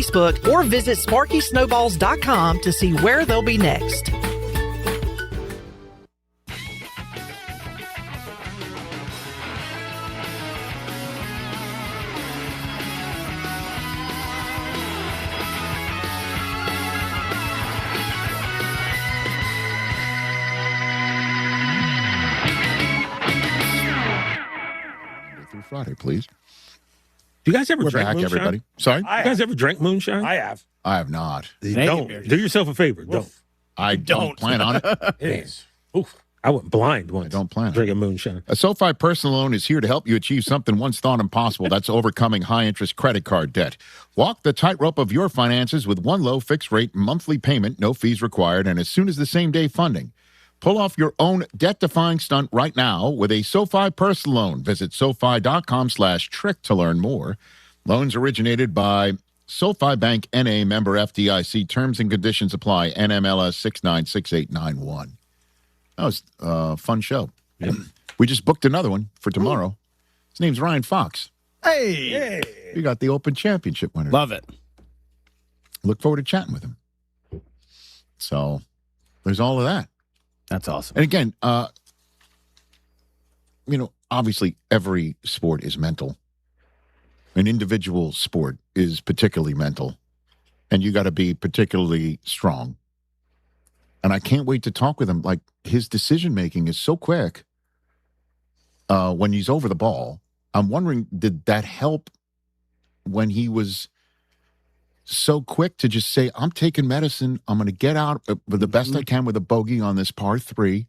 Facebook or visit SparkySnowballs.com to see where they'll be next. Through Friday, please. Do you guys ever drink back, moonshine? everybody. Sorry? You guys ever drink moonshine? I have. I have not. Don't. Do yourself a favor. Don't. I don't plan on it. Yes. Oof. I went blind once. I don't plan on it. Drinking moonshine. A SoFi personal loan is here to help you achieve something once thought impossible. That's overcoming high-interest credit card debt. Walk the tightrope of your finances with one low fixed-rate monthly payment, no fees required, and as soon as the same-day funding. Pull off your own debt-defying stunt right now with a SoFi personal loan. Visit SoFi.com/trick to learn more. Loans originated by SoFi Bank N.A. member FDIC. Terms and conditions apply. NMLS 696891. That was a fun show. Yep. We just booked another one for tomorrow. His name's Ryan Fox. Hey. We got the Open Championship winner. Love it. Look forward to chatting with him. So there's all of that. That's awesome. And again, obviously every sport is mental. An individual sport is particularly mental. And you got to be particularly strong. And I can't wait to talk with him. Like, his decision-making is so quick when he's over the ball. I'm wondering, did that help when he was so quick to just say, I'm taking medicine. I'm going to get out with the best I can with a bogey on this par 3.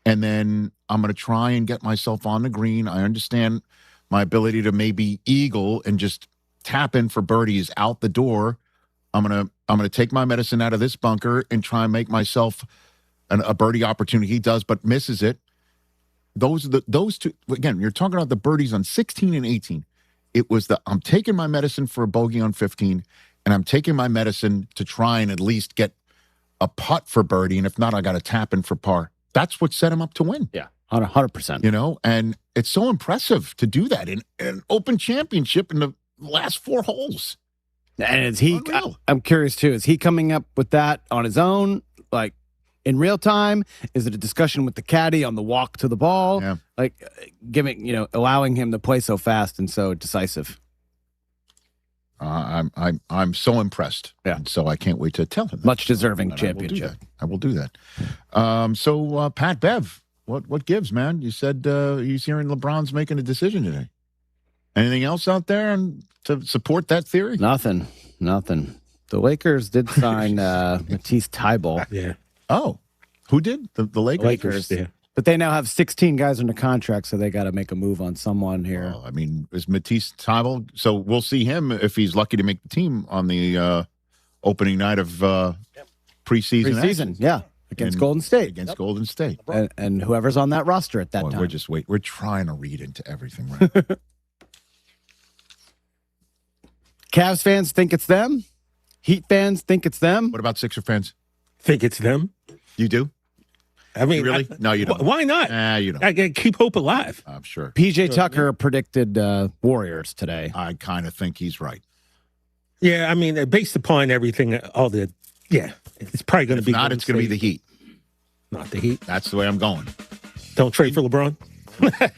And then I'm going to try and get myself on the green. I understand my ability to maybe eagle and just tap in for birdie is out the door. I'm gonna take my medicine out of this bunker and try and make myself a birdie opportunity. He does, but misses it. Those two, again, you're talking about the birdies on 16 and 18. It was I'm taking my medicine for a bogey on 15, and I'm taking my medicine to try and at least get a putt for birdie, and if not, I got to tap in for par. That's what set him up to win. Yeah, 100%. And it's so impressive to do that in an Open Championship in the last 4 holes. And is he? I'm curious too. Is he coming up with that on his own, like in real time? Is it a discussion with the caddy on the walk to the ball? Yeah. Like allowing him to play so fast and so decisive. I'm so impressed. Yeah. And so I can't wait to tell him that. Much deserving championship. I will do that. So Pat Bev, what gives, man? You said he's hearing LeBron's making a decision today. Anything else out there to support that theory? Nothing. The Lakers did sign Matisse Thybulle. Yeah. Oh, who did? The Lakers? Lakers. Yeah. But they now have 16 guys under contract, so they got to make a move on someone here. I mean, is Matisse Thybulle? So we'll see him if he's lucky to make the team on the opening night of preseason. Preseason, yeah. Against Golden State. Golden State. And whoever's on that roster at that time. We're trying to read into everything, right? Cavs fans think it's them. Heat fans think it's them. What about Sixer fans? Think it's them? You do? I mean, really? No, you don't. Why not? You don't. I gotta keep hope alive. I'm sure. PJ Tucker predicted Warriors today. I kind of think he's right. Yeah, I mean, based upon everything, it's probably going to be. Not, it's going to be the Heat. Not the Heat. That's the way I'm going. Don't trade for LeBron.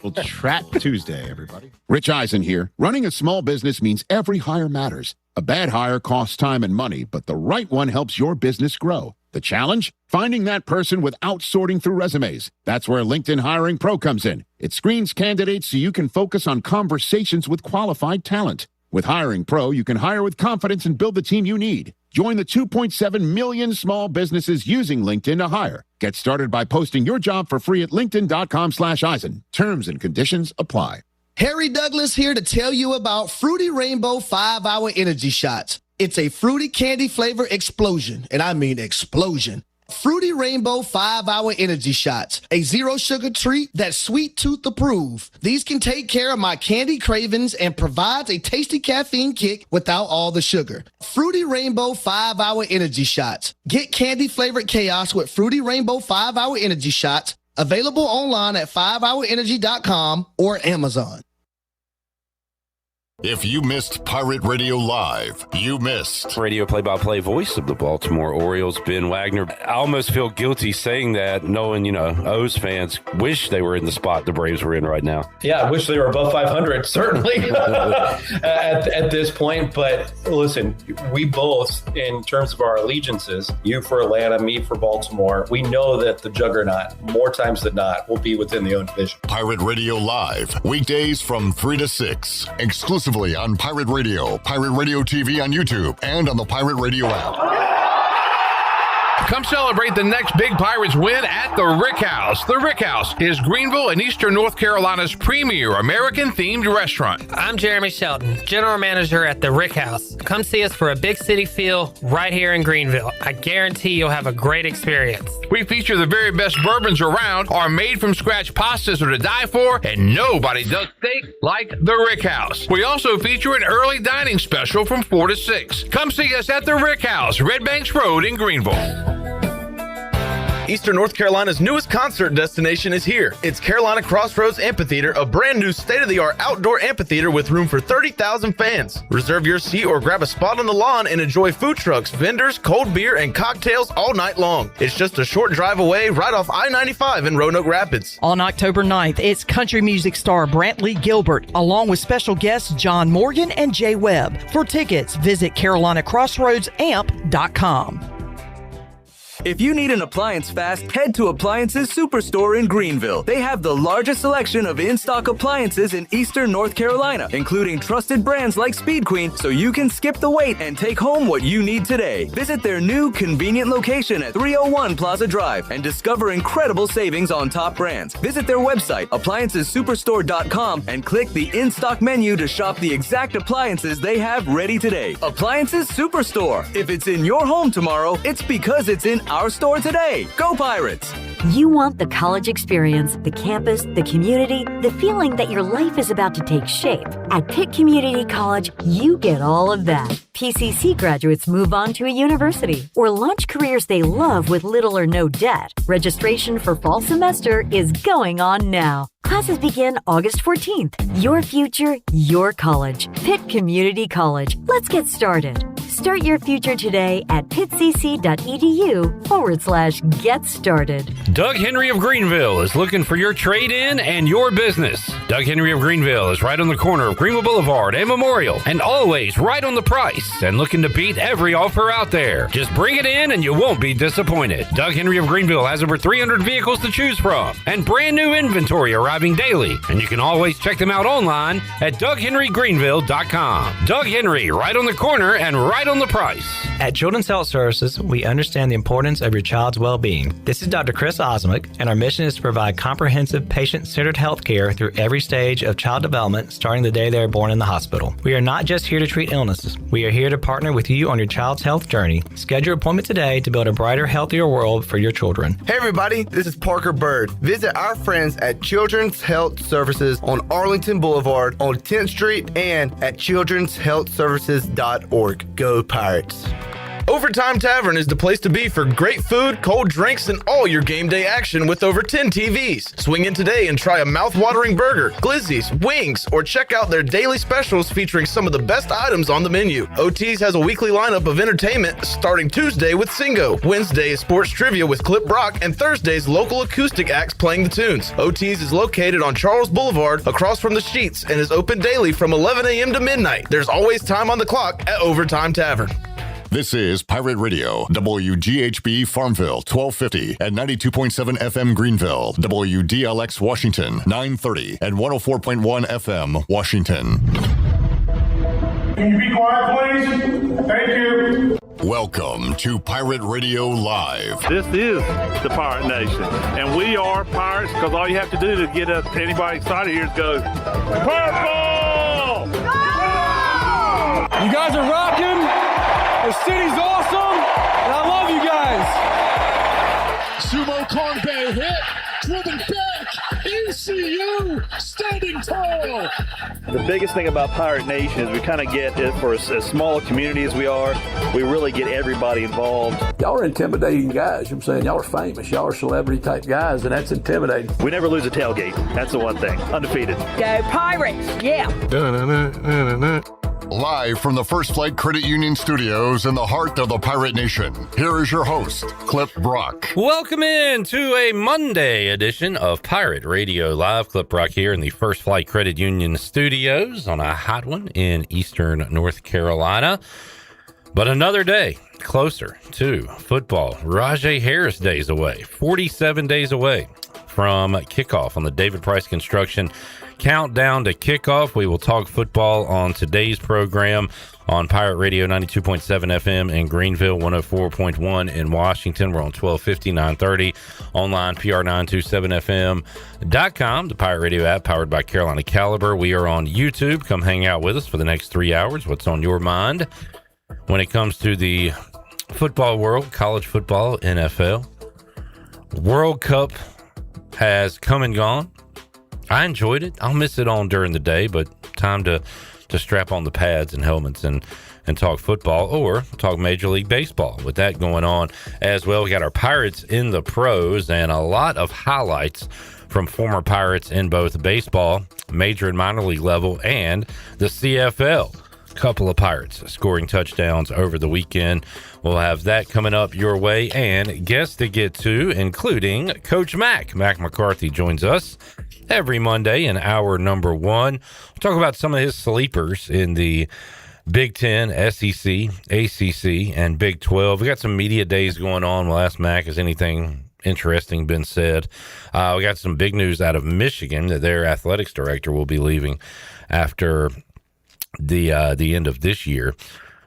We'll chat Tuesday, everybody. Rich Eisen here. Running a small business means every hire matters. A bad hire costs time and money, but the right one helps your business grow. The challenge? Finding that person without sorting through resumes. That's where LinkedIn Hiring Pro comes in. It screens candidates so you can focus on conversations with qualified talent. With Hiring Pro, you can hire with confidence and build the team you need. Join the 2.7 million small businesses using LinkedIn to hire. Get started by posting your job for free at linkedin.com/Eisen. Terms and conditions apply. Harry Douglas here to tell you about Fruity Rainbow 5-Hour Energy Shots. It's a fruity candy flavor explosion, and I mean explosion. Fruity Rainbow 5-Hour Energy Shots, a zero sugar treat that's sweet tooth approved. These can take care of my candy cravings and provides a tasty caffeine kick without all the sugar. Fruity Rainbow 5-Hour Energy Shots. Get candy flavored chaos with Fruity Rainbow 5-Hour Energy Shots. Available online at 5hourenergy.com or Amazon. If you missed Pirate Radio Live, you missed radio play-by-play voice of the Baltimore Orioles, Ben Wagner. I almost feel guilty saying that, knowing, O's fans wish they were in the spot the Braves were in right now. Yeah, I wish they were above 500, certainly, at this point. But listen, we both, in terms of our allegiances, you for Atlanta, me for Baltimore, we know that the juggernaut, more times than not, will be within the own division. Pirate Radio Live, weekdays from 3 to 6, exclusively on Pirate Radio TV on YouTube, and on the Pirate Radio app. Come celebrate the next big Pirates win at the Rick House. The Rick House is Greenville and Eastern North Carolina's premier American-themed restaurant. I'm Jeremy Shelton, General Manager at the Rick House. Come see us for a big city feel right here in Greenville. I guarantee you'll have a great experience. We feature the very best bourbons around. Our made-from-scratch pastas are to die for, and nobody does steak like the Rick House. We also feature an early dining special from 4 to 6. Come see us at the Rick House, Red Banks Road in Greenville. Eastern North Carolina's newest concert destination is here. It's Carolina Crossroads Amphitheater, a brand new state-of-the-art outdoor amphitheater with room for 30,000 fans. Reserve your seat or grab a spot on the lawn and enjoy food trucks, vendors, cold beer, and cocktails all night long. It's just a short drive away right off I-95 in Roanoke Rapids. On October 9th, it's country music star Brantley Gilbert, along with special guests John Morgan and Jay Webb. For tickets, visit CarolinaCrossroadsAmp.com. If you need an appliance fast, head to Appliances Superstore in Greenville. They have the largest selection of in-stock appliances in Eastern North Carolina, including trusted brands like Speed Queen, so you can skip the wait and take home what you need today. Visit their new convenient location at 301 Plaza Drive and discover incredible savings on top brands. Visit their website, AppliancesSuperstore.com, and click the in-stock menu to shop the exact appliances they have ready today. Appliances Superstore. If it's in your home tomorrow, it's because it's in our store today. Go Pirates! You want the college experience, the campus, the community, the feeling that your life is about to take shape. At Pitt Community College, you get all of that. PCC graduates move on to a university or launch careers they love with little or no debt. Registration for fall semester is going on now. Classes begin August 14th. Your future, your college. Pitt Community College. Let's get started. Start your future today at pittcc.edu/get started. Doug Henry of Greenville is looking for your trade-in and your business. Doug Henry of Greenville is right on the corner of Greenville Boulevard and Memorial, and always right on the price and looking to beat every offer out there. Just bring it in and you won't be disappointed. Doug Henry of Greenville has over 300 vehicles to choose from and brand new inventory arriving daily, and you can always check them out online at DougHenryGreenville.com. Doug Henry, right on the corner and right on the price. At Children's Health Services, we understand the importance of your child's well-being. This is Dr. Chris Osmick, and our mission is to provide comprehensive, patient-centered health care through every stage of child development, starting the day they are born in the hospital. We are not just here to treat illnesses. We are here to partner with you on your child's health journey. Schedule your appointment today to build a brighter, healthier world for your children. Hey everybody, this is Parker Bird. Visit our friends at Children's Health Services on Arlington Boulevard on 10th Street and at childrenshealthservices.org. Go Pirates. Overtime Tavern is the place to be for great food, cold drinks, and all your game day action with over 10 TVs. Swing in today and try a mouth-watering burger, glizzies, wings, or check out their daily specials featuring some of the best items on the menu. OT's has a weekly lineup of entertainment starting Tuesday with Singo, Wednesday is sports trivia with Clip Brock, and Thursday's local acoustic acts playing the tunes. OT's is located on Charles Boulevard across from the Sheets and is open daily from 11 a.m. to midnight. There's always time on the clock at Overtime Tavern. This is Pirate Radio, WGHB Farmville, 1250 and 92.7 FM Greenville, WDLX Washington, 930 and 104.1 FM Washington. Can you be quiet, please? Thank you. Welcome to Pirate Radio Live. This is the Pirate Nation, and we are pirates because all you have to do to get anybody excited here is go, Purple! You guys are rocking. The city's awesome, and I love you guys. Sumo Kong Bay hit, driven back, see you standing tall. The biggest thing about Pirate Nation is we kind of get it for as small a community as we are. We really get everybody involved. Y'all are intimidating guys. I'm saying y'all are famous. Y'all are celebrity type guys, and that's intimidating. We never lose a tailgate. That's the one thing. Undefeated. Go Pirates! Yeah. Live from the First Flight Credit Union Studios in the heart of the Pirate Nation, here is your host, Clip Brock. Welcome in to a Monday edition of Pirate Radio Live. Clip Brock here in the First Flight Credit Union Studios on a hot one in eastern North Carolina. But another day closer to football. Rajay Harris days away, 47 days away from kickoff on the David Price Construction countdown to kickoff. We will talk football on today's program on Pirate Radio 92.7 FM in Greenville, 104.1 in Washington. We're on 1250, 930, online PR927FM.com, the Pirate Radio app powered by Carolina Caliber. We are on YouTube. Come hang out with us for the next 3 hours. What's on your mind when it comes to the football world, college football, NFL? World Cup has come and gone. I enjoyed it. I'll miss it on during the day, but time to strap on the pads and helmets and talk football or talk Major League Baseball with that going on as well. We got our Pirates in the pros and a lot of highlights from former Pirates in both baseball, major and minor league level, and the CFL. Couple of Pirates scoring touchdowns over the weekend. We'll have that coming up your way and guests to get to, including Coach Mack. Mack McCarthy joins us every Monday in hour number one. We'll talk about some of his sleepers in the Big Ten, SEC, ACC, and Big 12. We got some media days going on. We'll ask Mack, has anything interesting been said? We got some big news out of Michigan that their athletics director will be leaving after the end of this year.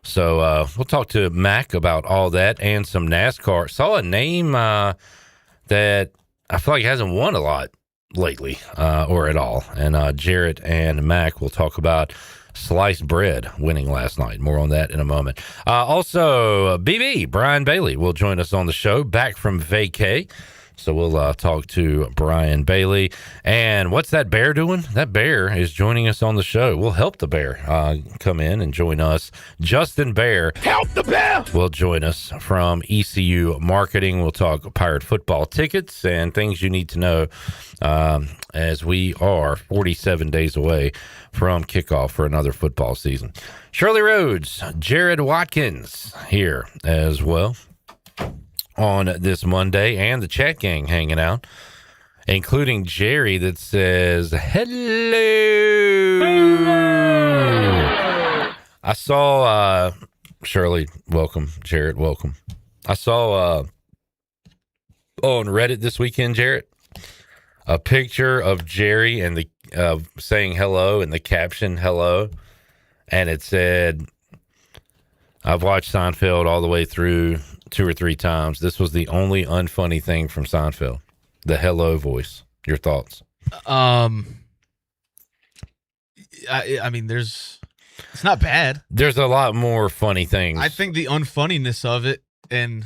So we'll talk to Mac about all that and some NASCAR. Saw a name that I feel like hasn't won a lot lately or at all. And Jarrett and Mac will talk about sliced bread winning last night. More on that in a moment. Also, BB, Brian Bailey, will join us on the show back from vacay. So we'll talk to Brian Bailey. And what's that Behr doing? That Behr is joining us on the show. We'll help the Behr come in and join us. Justin Behr. Help the Behr! Will join us from ECU Marketing. We'll talk Pirate football tickets and things you need to know as we are 47 days away from kickoff for another football season. Shirley Rhodes, Jared Watkins here as well on this Monday, and the chat gang hanging out, including Jerry that says, hello. I saw, Shirley, welcome. Jarrett, welcome. I saw on Reddit this weekend, Jarrett, a picture of Jerry and the saying hello and the caption hello, and it said, I've watched Seinfeld all the way through 2 or 3 times. This was the only unfunny thing from Seinfeld. The hello voice. Your thoughts? I mean, it's not bad. There's a lot more funny things. I think the unfunniness of it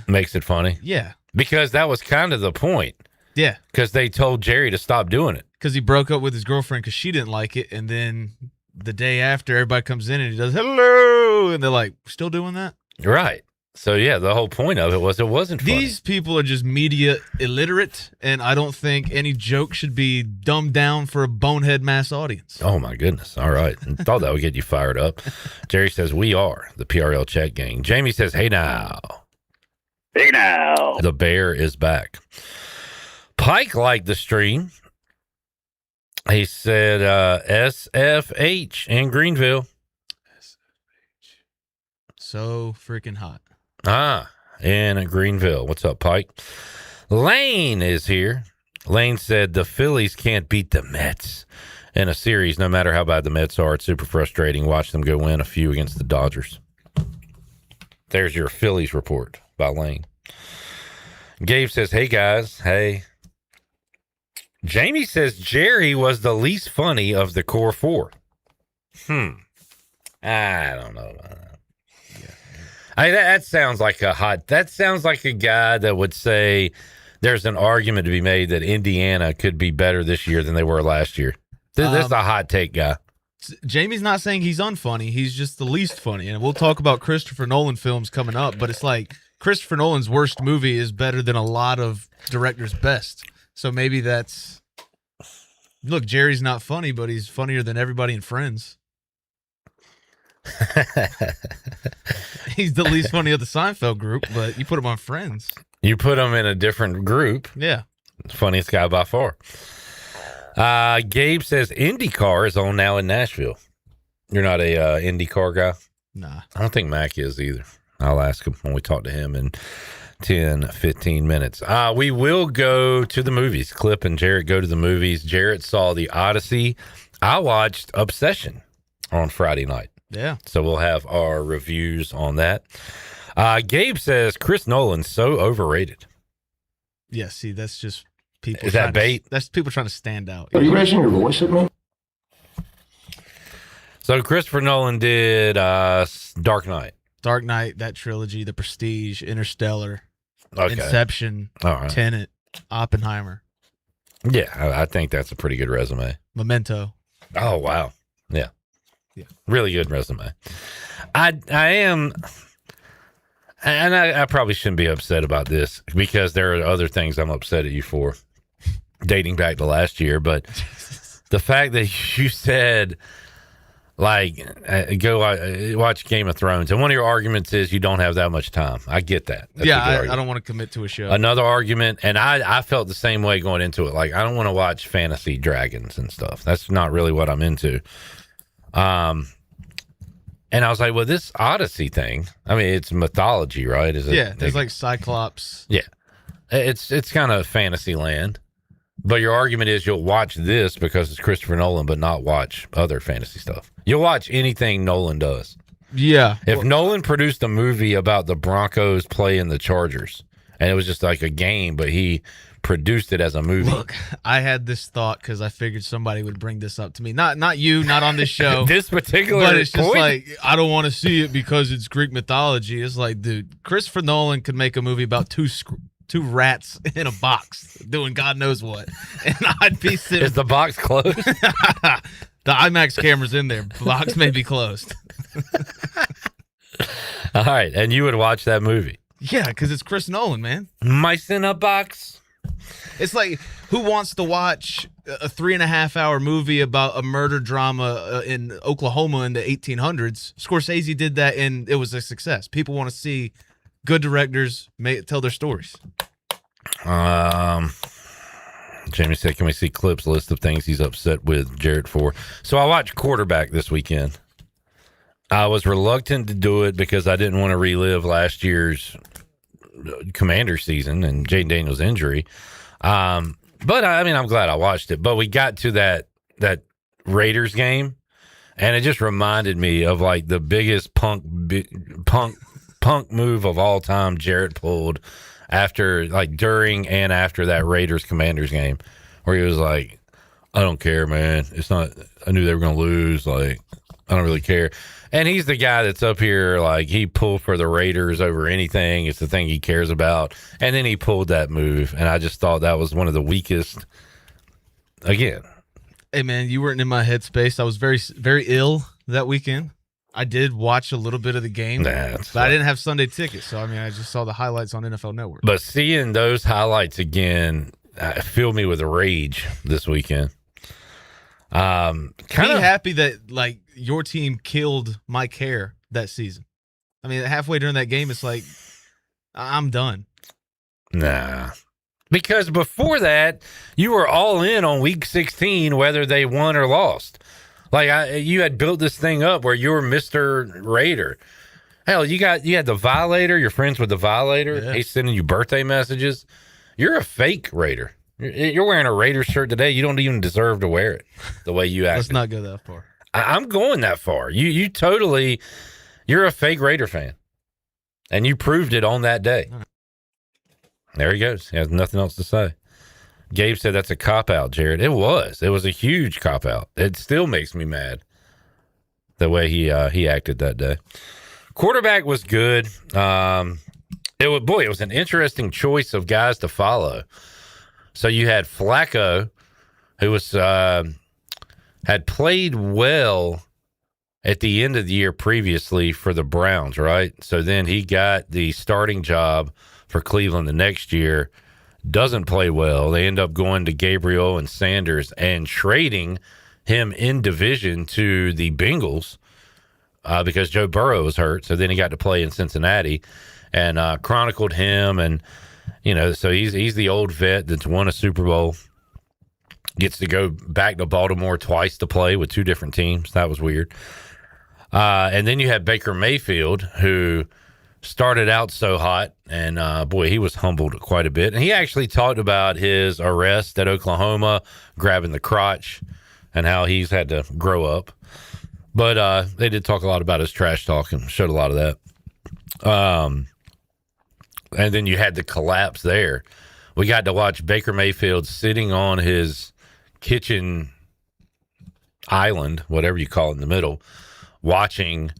makes it funny. Yeah. Because that was kind of the point. Yeah. Because they told Jerry to stop doing it. Because he broke up with his girlfriend because she didn't like it. And then the day after, everybody comes in and he does hello. And they're like, still doing that? Right. So, yeah, the whole point of it was it wasn't funny. These people are just media illiterate, and I don't think any joke should be dumbed down for a bonehead mass audience. Oh, my goodness. All right. Thought that would get you fired up. Jerry says, we are the PRL chat gang. Jamie says, hey now. Hey now. The Behr is back. Pike liked the stream. He said SFH in Greenville. So freaking hot. In Greenville. What's up, Pike? Lane is here. Lane said the Phillies can't beat the Mets in a series, no matter how bad the Mets are. It's super frustrating. Watch them go win a few against the Dodgers. There's your Phillies report by Lane. Gabe says, hey, guys. Hey. Jamie says Jerry was the least funny of the core 4. I don't know about that. That sounds like that sounds like a guy that would say there's an argument to be made that Indiana could be better this year than they were last year. This is a hot take guy. Jamie's not saying he's unfunny. He's just the least funny. And we'll talk about Christopher Nolan films coming up, but it's like Christopher Nolan's worst movie is better than a lot of directors' best. So maybe that's... Look, Jerry's not funny, but he's funnier than everybody in Friends. He's the least funny of the Seinfeld group, but you put him on Friends. You put him in a different group. Yeah. Funniest guy by far. Gabe says IndyCar is on now in Nashville. You're not a IndyCar guy? Nah. I don't think Mac is either. I'll ask him when we talk to him in 10, 15 minutes. We will go to the movies. Clip and Jarrett go to the movies. Jarrett saw The Odyssey. I watched Obsession on Friday night. Yeah. So we'll have our reviews on that. Gabe says Chris Nolan's so overrated. Yeah, see, that's just people. Is that bait? That's people trying to stand out. Are you raising your voice at me? So Christopher Nolan did Dark Knight. Dark Knight, that trilogy, The Prestige, Interstellar, Okay. Inception, All right. Tenet, Oppenheimer. Yeah, I think that's a pretty good resume. Memento. Oh, wow. Yeah. Really good resume. I am, and I probably shouldn't be upset about this because there are other things I'm upset at you for dating back to last year, but the fact that you said, like, go watch Game of Thrones, and one of your arguments is you don't have that much time. I get that. That's I don't want to commit to a show. Another argument, and I felt the same way going into it. Like, I don't want to watch fantasy dragons and stuff. That's not really what I'm into. And I was like, well, this Odyssey thing, I mean, it's mythology, right? Is it? Yeah, there's like Cyclops. Yeah. It's kind of fantasy land. But your argument is you'll watch this because it's Christopher Nolan, but not watch other fantasy stuff. You'll watch anything Nolan does. Yeah. If Nolan produced a movie about the Broncos playing the Chargers, and it was just like a game, but he produced it as a movie. Look, I had this thought because I figured somebody would bring this up to me. Not you, not on this show. This particular But it's just point? like, I don't want to see it because it's Greek mythology. It's like, dude, Christopher Nolan could make a movie about two rats in a box doing God knows what. And I'd be sitting. Is the box closed? The IMAX camera's in there. Box may be closed. All right. And you would watch that movie? Yeah, because it's Chris Nolan, man. Mice in a box. It's like, who wants to watch a 3.5-hour movie about a murder drama in Oklahoma in the 1800s? Scorsese did that, and it was a success. People want to see good directors tell their stories. Jamie said, can we see Clip's list of things he's upset with Jarrett for? So I watched Quarterback this weekend. I was reluctant to do it because I didn't want to relive last year's Commander season and Jaden Daniels' injury. But I mean, I'm glad I watched it. But we got to that Raiders game, and it just reminded me of like the biggest punk move of all time Jarrett pulled during and after that Raiders Commanders game, where he was like, I don't care, man. It's not, I knew they were going to lose. Like, I don't really care. And he's the guy that's up here, like, he pulled for the Raiders over anything. It's the thing he cares about. And then he pulled that move. And I just thought that was one of the weakest. Again. Hey, man, you weren't in my headspace. I was very, very ill that weekend. I did watch a little bit of the game, but I didn't have Sunday tickets. So, I mean, I just saw the highlights on NFL Network. But seeing those highlights again filled me with rage this weekend. Be happy that, like, your team killed Mike Hare that season. I mean, halfway during that game, it's like, I'm done. Nah. Because before that, you were all in on week 16, whether they won or lost. Like, you had built this thing up where you were Mr. Raider. Hell, you had the Violator. You're friends with the Violator. Yeah. He's sending you birthday messages. You're a fake Raider. You're wearing a Raiders shirt today. You don't even deserve to wear it the way you act. Let's not go that far. I'm going that far. You're a fake Raider fan. And you proved it on that day. Right. There he goes. He has nothing else to say. Gabe said that's a cop-out, Jared. It was. It was a huge cop-out. It still makes me mad the way he acted that day. Quarterback was good. It was an interesting choice of guys to follow. So you had Flacco, who was had played well at the end of the year previously for the Browns, right? So then he got the starting job for Cleveland the next year, doesn't play well. They end up going to Gabriel and Sanders and trading him in division to the Bengals because Joe Burrow was hurt. So then he got to play in Cincinnati and chronicled him. And, so he's the old vet that's won a Super Bowl, gets to go back to Baltimore twice to play with two different teams. That was weird. And then you had Baker Mayfield, who started out so hot, and he was humbled quite a bit. And he actually talked about his arrest at Oklahoma, grabbing the crotch, and how he's had to grow up. But they did talk a lot about his trash talk and showed a lot of that. And then you had the collapse there. We got to watch Baker Mayfield sitting on his kitchen island, whatever you call it, in the middle, watching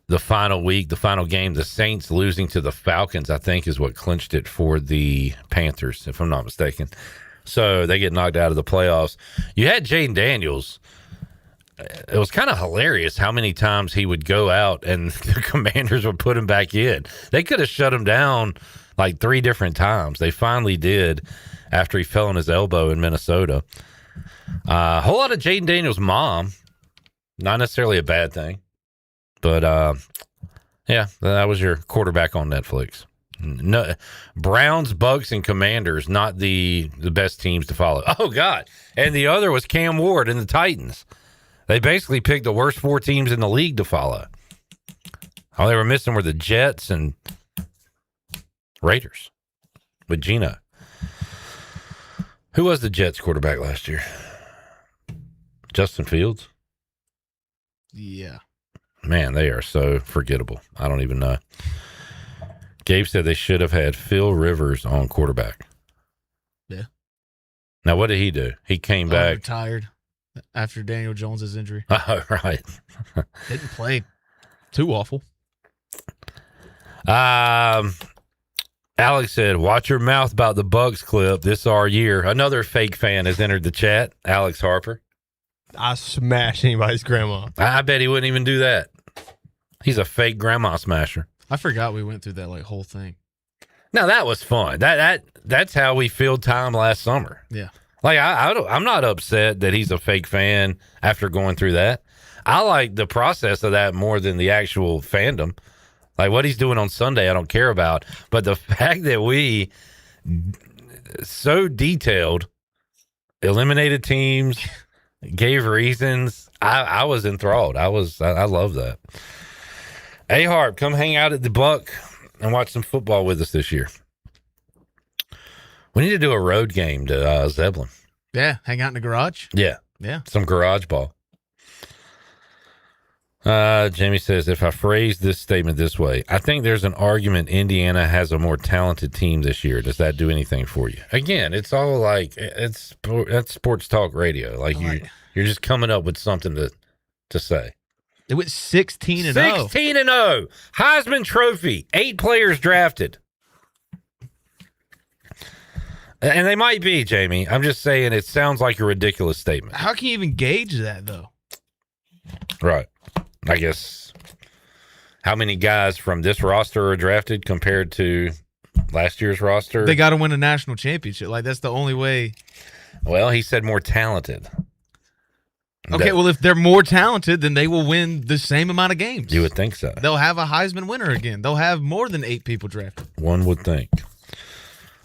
the final week, the final game, the Saints losing to the Falcons, I think is what clinched it for the Panthers, if I'm not mistaken. So they get knocked out of the playoffs. You had Jaden Daniels. It was kind of hilarious how many times he would go out and the Commanders would put him back in. They could have shut him down like 3 different times. They finally did after he fell on his elbow in Minnesota. A whole lot of Jaden Daniels' mom. Not necessarily a bad thing. But, that was your quarterback on Netflix. No, Browns, Bucks, and Commanders, not the best teams to follow. Oh, God. And the other was Cam Ward and the Titans. They basically picked the worst 4 teams in the league to follow. All they were missing were the Jets and Raiders with Geno. Who was the Jets quarterback last year? Justin Fields? Yeah. Man, they are so forgettable. I don't even know. Gabe said they should have had Phil Rivers on quarterback. Yeah. Now, what did he do? He came back. Retired after Daniel Jones's injury. Oh, right. Didn't play too awful. Alex said, watch your mouth about the Bucks clip. This our year. Another fake fan has entered the chat. Alex Harper. I smash anybody's grandma. I bet he wouldn't even do that. He's a fake grandma smasher. I forgot we went through that whole thing. Now that was fun. That's how we filled time last summer. Yeah. Like I'm not upset that he's a fake fan after going through that. I like the process of that more than the actual fandom. Like what he's doing on Sunday, I don't care about. But the fact that we so detailed, eliminated teams, gave reasons, I was enthralled. I love that. Hey, Harp, come hang out at the Buck and watch some football with us this year. We need to do a road game to Zeppelin. Yeah, hang out in the garage. Yeah. Some garage ball. Jamie says, if I phrase this statement this way, I think there's an argument Indiana has a more talented team this year. Does that do anything for you? Again, it's all like that's sports talk radio. Like you're just coming up with something to say. They went 16-0. 16-0. Heisman Trophy. 8 players drafted. And they might be, Jamie. I'm just saying it sounds like a ridiculous statement. How can you even gauge that, though? Right. I guess how many guys from this roster are drafted compared to last year's roster? They got to win a national championship. Like, that's the only way. Well, he said more talented. Okay, well, if they're more talented, then they will win the same amount of games. You would think so. They'll have a Heisman winner again. They'll have more than 8 people drafted. One would think.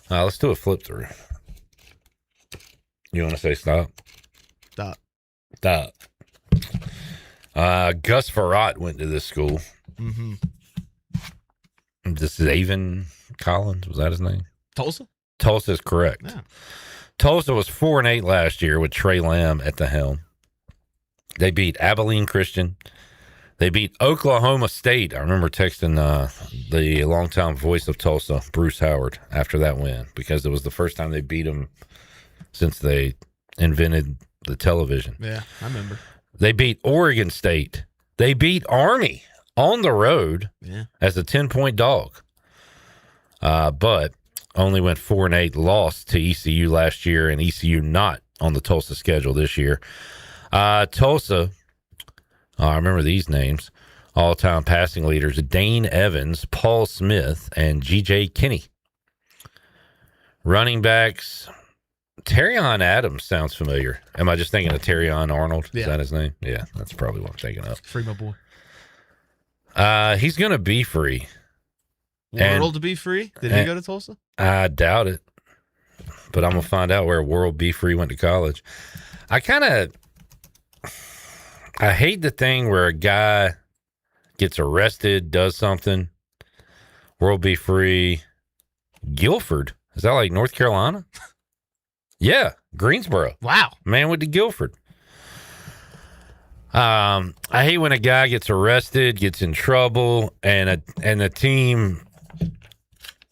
Let's do a flip through. You want to say stop? Stop. Gus Farrat went to this school. Mm-hmm. This is Avon Collins. Was that his name? Tulsa? Tulsa is correct. Yeah. Tulsa was 4-8 last year with Trey Lamb at the helm. They beat Abilene Christian. They beat Oklahoma State. I remember texting the longtime voice of Tulsa, Bruce Howard, after that win because it was the first time they beat them since they invented the television. Yeah, I remember. They beat Oregon State. They beat Army on the road Yeah. as a 10-point dog. but only went 4-8, lost to ECU last year, and ECU not on the Tulsa schedule this year. Tulsa, I remember these names, all-time passing leaders, Dane Evans, Paul Smith, and G.J. Kinney. Running backs, Terrion Adams sounds familiar. Am I just thinking of Terrion Arnold? Yeah. Is that his name? Yeah, that's probably what I'm thinking of. Free my boy. He's going to be free. World to be free? Did he go to Tulsa? I doubt it. But I'm going to find out where World Be Free went to college. I hate the thing where a guy gets arrested, does something. World Be Free. Guilford. Is that like North Carolina? Yeah, Greensboro. Wow. Man went to Guilford. I hate when a guy gets arrested, gets in trouble, and the team,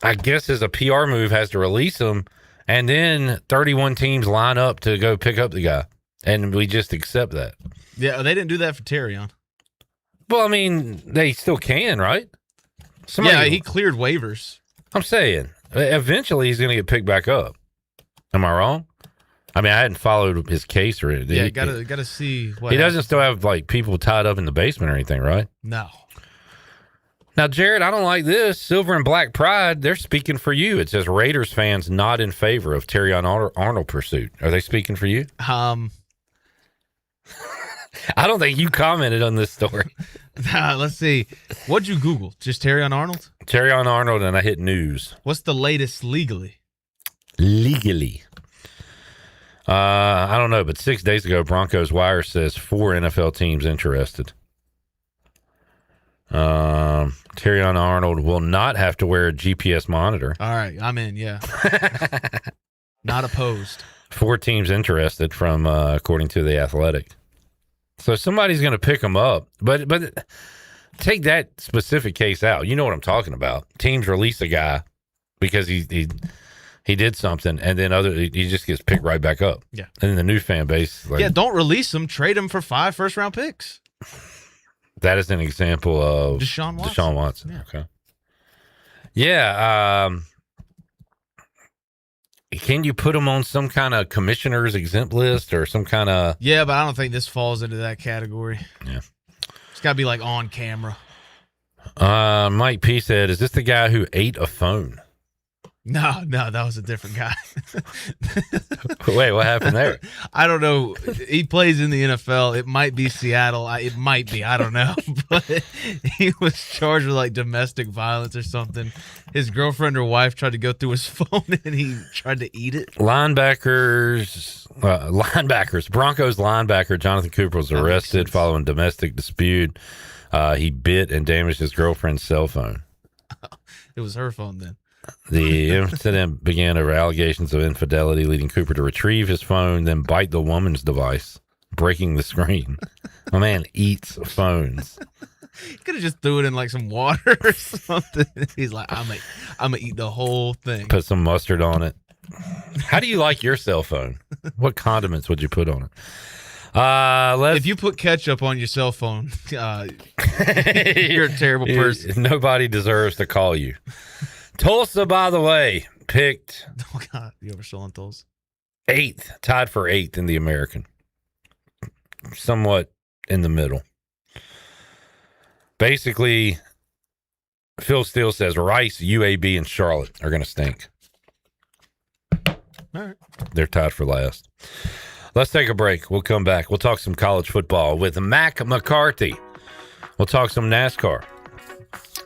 I guess as a PR move, has to release him, and then 31 teams line up to go pick up the guy, and we just accept that. Yeah, they didn't do that for Terrion. Well, I mean, they still can, right? He cleared waivers. I'm saying, eventually he's going to get picked back up. Am I wrong? I mean, I hadn't followed his case or anything. Yeah, gotta see what he doesn't still have like people tied up in the basement or anything, right? No. Now, Jared, I don't like this. Silver and Black Pride, they're speaking for you. It says Raiders fans not in favor of Terrion Arnold pursuit. Are they speaking for you? I don't think you commented on this story. Let's see. What'd you Google? Just Terrion Arnold? Terrion Arnold, and I hit news. What's the latest legally? Legally. I don't know, but 6 days ago, Broncos Wire says 4 NFL teams interested. Terrion Arnold will not have to wear a GPS monitor. All right, I'm in, yeah. Not opposed. 4 teams interested from, according to The Athletic. So somebody's going to pick him up, but take that specific case out. You know what I'm talking about. Teams release a guy because he did something, and then he just gets picked right back up. Yeah. And then the new fan base. Don't release him. Trade him for 5 first-round picks. That is an example of Deshaun Watson. Yeah. Okay. Yeah. Can you put him on some kind of commissioner's exempt list or some kind of... Yeah, but I don't think this falls into that category. Yeah. It's got to be like on camera. Mike P said, is this the guy who ate a phone? No, that was a different guy. Wait, what happened there? I don't know. He plays in the NFL. It might be Seattle. It might be. I don't know. But he was charged with like domestic violence or something. His girlfriend or wife tried to go through his phone and he tried to eat it. Broncos linebacker Jonathan Cooper was arrested following domestic dispute. He bit and damaged his girlfriend's cell phone. It was her phone then. The incident began over allegations of infidelity, leading Cooper to retrieve his phone, then bite the woman's device, breaking the screen. My man eats phones. He could have just threw it in like some water or something. He's like, I'm gonna eat the whole thing. Put some mustard on it. How do you like your cell phone? What condiments would you put on it? If you put ketchup on your cell phone, you're a terrible person. Nobody deserves to call you. Tulsa, by the way, picked... Oh, God. You ever still on Tulsa? 8th, tied for 8th in the American. Somewhat in the middle. Basically, Phil Steele says Rice, UAB, and Charlotte are going to stink. All right. They're tied for last. Let's take a break. We'll come back. We'll talk some college football with Mack McCarthy. We'll talk some NASCAR.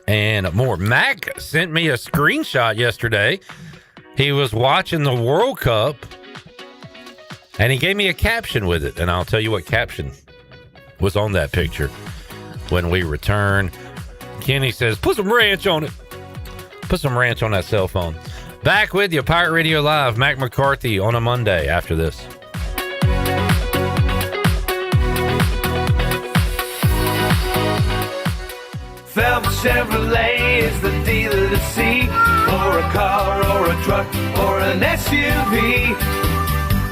And more. Mac sent me a screenshot yesterday. He was watching the World Cup, and he gave me a caption with it. And I'll tell you what caption was on that picture when we return. Kenny says, put some ranch on it. Put some ranch on that cell phone. Back with you, Pirate Radio Live. Mack McCarthy on a Monday after this. Phelps Chevrolet is the dealer to see, for a car or a truck or an SUV.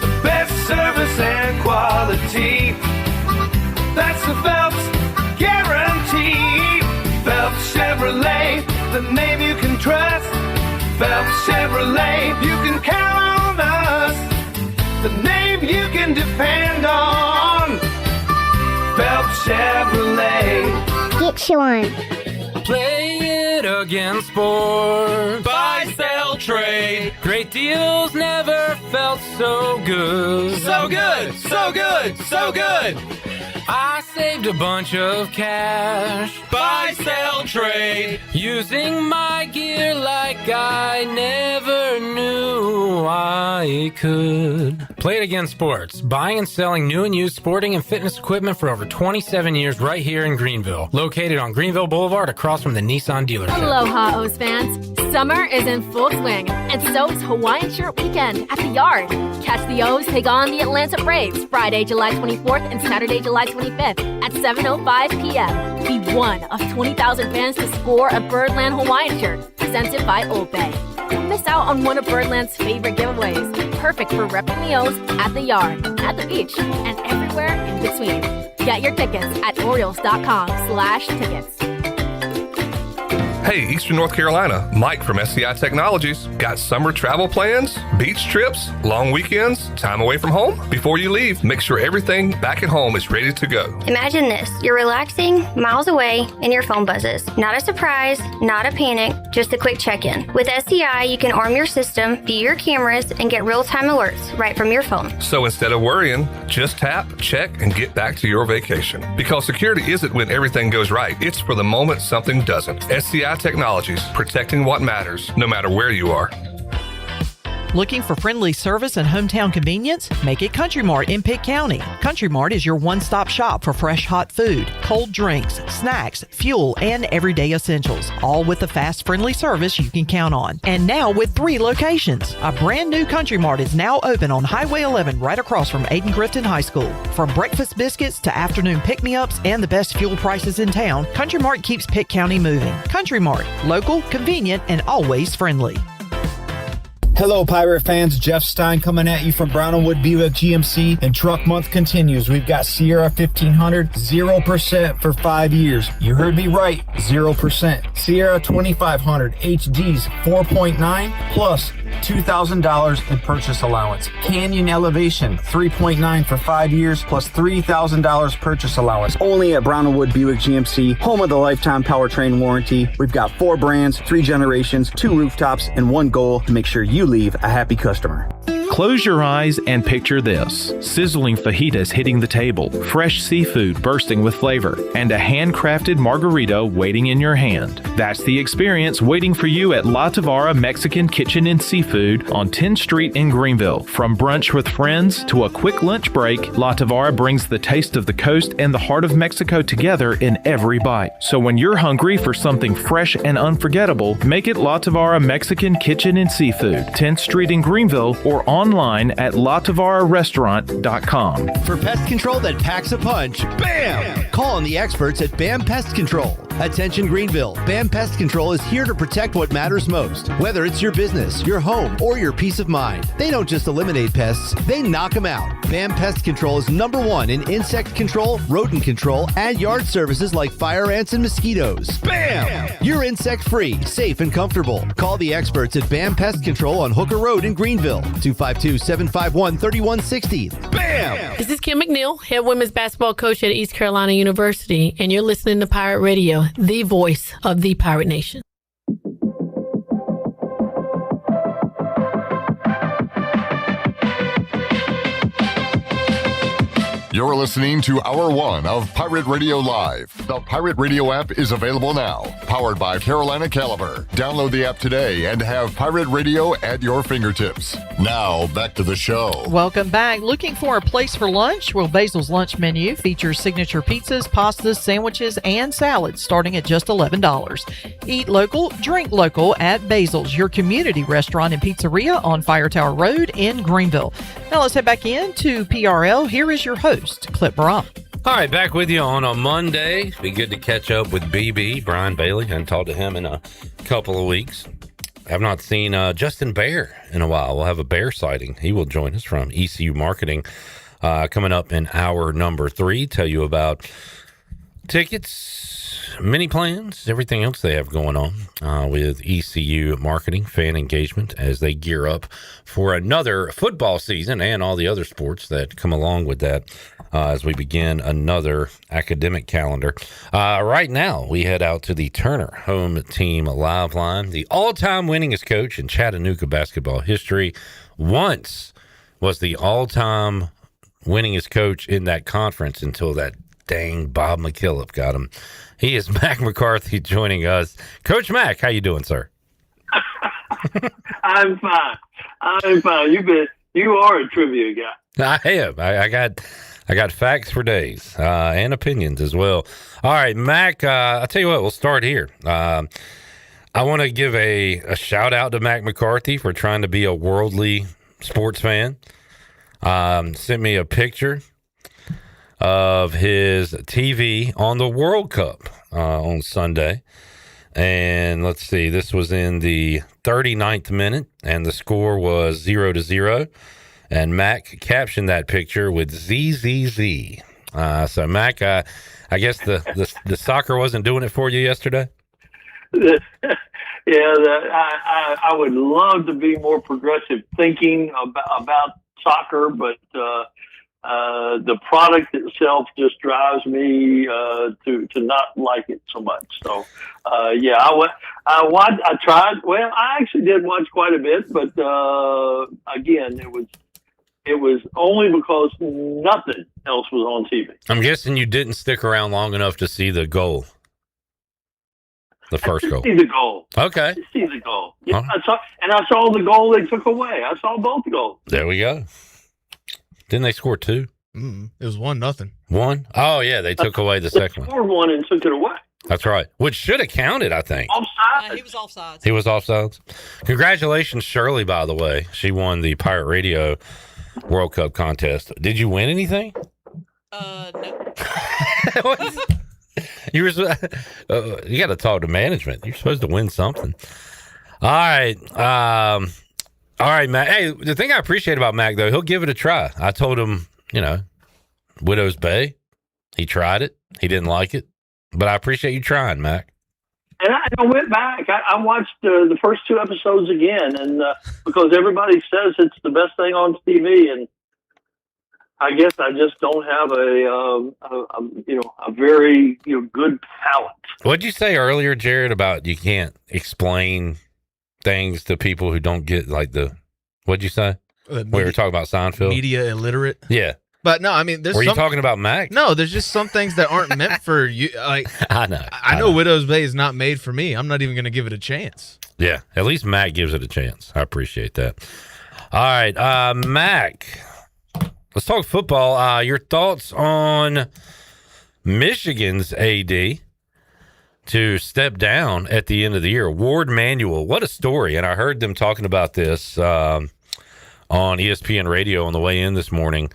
The best service and quality, that's the Phelps guarantee. Phelps Chevrolet, the name you can trust. Phelps Chevrolet, you can count on us. The name you can depend on. Phelps Chevrolet. Get you one. Play it again, sport. Buy, sell, trade. Great deals never felt so good. So good, so good, so good. I saved a bunch of cash. Buy, sell, trade. Using my gear like I never knew I could. Play It Again Sports. Buying and selling new and used sporting and fitness equipment for over 27 years right here in Greenville. Located on Greenville Boulevard across from the Nissan dealership. Aloha, O's fans. Summer is in full swing, and so is Hawaiian Shirt Weekend at the Yard. Catch the O's take on the Atlanta Braves Friday, July 24th and Saturday, July 25th at 7:05 p.m. Be one of 20,000 fans to score a Birdland Hawaiian shirt presented by Old Bay. Don't miss out on one of Birdland's favorite giveaways. Perfect for repping the O's at the Yard, at the beach, and everywhere in between. Get your tickets at Orioles.com/tickets. Hey, Eastern North Carolina, Mike from SCI Technologies. Got summer travel plans, beach trips, long weekends, time away from home? Before you leave, make sure everything back at home is ready to go. Imagine this. You're relaxing, miles away, and your phone buzzes. Not a surprise, not a panic, just a quick check-in. With SCI, you can arm your system, view your cameras, and get real-time alerts right from your phone. So instead of worrying, just tap, check, and get back to your vacation. Because security isn't when everything goes right. It's for the moment something doesn't. SCI Technologies, protecting what matters, no matter where you are. Looking for friendly service and hometown convenience? Make it Country Mart in Pitt County. Country Mart is your one-stop shop for fresh hot food, cold drinks, snacks, fuel, and everyday essentials, all with the fast, friendly service you can count on. And now with 3 locations. A brand new Country Mart is now open on Highway 11 right across from Aiden Grifton High School. From breakfast biscuits to afternoon pick-me-ups and the best fuel prices in town, Country Mart keeps Pitt County moving. Country Mart, local, convenient, and always friendly. Hello, Pirate fans. Jeff Stein coming at you from Brown & Wood Buick GMC, and Truck Month continues. We've got Sierra 1500, 0% for 5 years. You heard me right, 0%. Sierra 2500 HGs 4.9 plus $2,000 in purchase allowance. Canyon Elevation 3.9 for 5 years plus $3,000 purchase allowance. Only at Brown & Wood Buick GMC, home of the lifetime powertrain warranty. We've got 4 brands, 3 generations, 2 rooftops, and 1 goal to make sure you leave a happy customer. Close your eyes and picture this. Sizzling fajitas hitting the table, fresh seafood bursting with flavor, and a handcrafted margarita waiting in your hand. That's the experience waiting for you at La Tavara Mexican Kitchen and Seafood on 10th Street in Greenville. From brunch with friends to a quick lunch break, La Tavara brings the taste of the coast and the heart of Mexico together in every bite. So when you're hungry for something fresh and unforgettable, make it La Tavara Mexican Kitchen and Seafood, 10th Street in Greenville, or online at latavara.restaurant.com. For pest control that packs a punch, BAM! Call on the experts at BAM Pest Control. Attention Greenville, BAM Pest Control is here to protect what matters most, whether it's your business, your home, or your peace of mind. They don't just eliminate pests, they knock them out. BAM Pest Control is #1 in insect control, rodent control, and yard services like fire ants and mosquitoes. BAM! You're insect-free, safe, and comfortable. Call the experts at BAM Pest Control on Hooker Road in Greenville, 252-751-3160. BAM! This is Kim McNeil, head women's basketball coach at East Carolina University, and you're listening to Pirate Radio, the voice of the Pirate Nation. You're listening to Hour 1 of Pirate Radio Live. The Pirate Radio app is available now. Powered by Carolina Caliber. Download the app today and have Pirate Radio at your fingertips. Now, back to the show. Welcome back. Looking for a place for lunch? Well, Basil's lunch menu features signature pizzas, pastas, sandwiches, and salads starting at just $11. Eat local, drink local at Basil's, your community restaurant and pizzeria on Fire Tower Road in Greenville. Now let's head back into PRL. Here is your host, Clip Baram. All right, back with you on a Monday. Be good to catch up with BB, Brian Bailey. I haven't talked to him in a couple of weeks. I've not seen Justin Behr in a while. We'll have a Behr sighting. He will join us from ECU Marketing coming up in hour number 3. Tell you about tickets, mini plans, everything else they have going on with ECU marketing, fan engagement as they gear up for another football season and all the other sports that come along with that as we begin another academic calendar. Right now, we head out to the Turner Home Team Live Line. The all-time winningest coach in Chattanooga basketball history once was the all-time winningest coach in that conference until that dang Bob McKillop got him. He is Mack McCarthy joining us. Coach Mack, how you doing, sir? I'm fine. You are a trivia guy. I am. I got facts for days and opinions as well. All right, Mack, I'll tell you what, we'll start here. I want to give a shout out to Mack McCarthy for trying to be a worldly sports fan. Sent me a picture of his TV on the World Cup on Sunday. And let's see, this was in the 39th minute, and the score was 0-0. And Mack captioned that picture with ZZZ. So, Mack, I guess the soccer wasn't doing it for you yesterday? Yeah, I would love to be more progressive thinking about soccer, but the product itself just drives me to not like it so much. So, I tried. Well, I actually did watch quite a bit, but again, it was only because nothing else was on TV. I'm guessing you didn't stick around long enough to see the goal. The first goal. See the goal. Okay. See the goal. Yeah, I saw the goal they took away. I saw both goals. There we go. Didn't they score two? It was 1-0. One? Oh, yeah, they took away the second one. Scored one and took it away. That's right. Which should have counted, I think. Offside. He was offsides. He was offsides. Congratulations, Shirley, by the way. She won the Pirate Radio World Cup contest. Did you win anything? No. You were. You got to talk to management. You're supposed to win something. All right. All right, Matt. Hey, the thing I appreciate about Mac, though, he'll give it a try. I told him, Widow's Bay. He tried it. He didn't like it. But I appreciate you trying, Mac. And I went back. I watched the first two episodes again, and because everybody says it's the best thing on TV, and I guess I just don't have a very good palate. What'd you say earlier, Jared, about you can't explain things to people who don't get what'd you say? We were talking about Seinfeld. Media illiterate. Yeah. But no, I mean, were you talking about Mac? No, there's just some things that aren't meant for you. Like I know Widow's Bay is not made for me. I'm not even going to give it a chance. Yeah, at least Mac gives it a chance. I appreciate that. All right, Mac, let's talk football. Your thoughts on Michigan's AD to step down at the end of the year? Ward Manuel, what a story. And I heard them talking about this on ESPN radio on the way in this morning.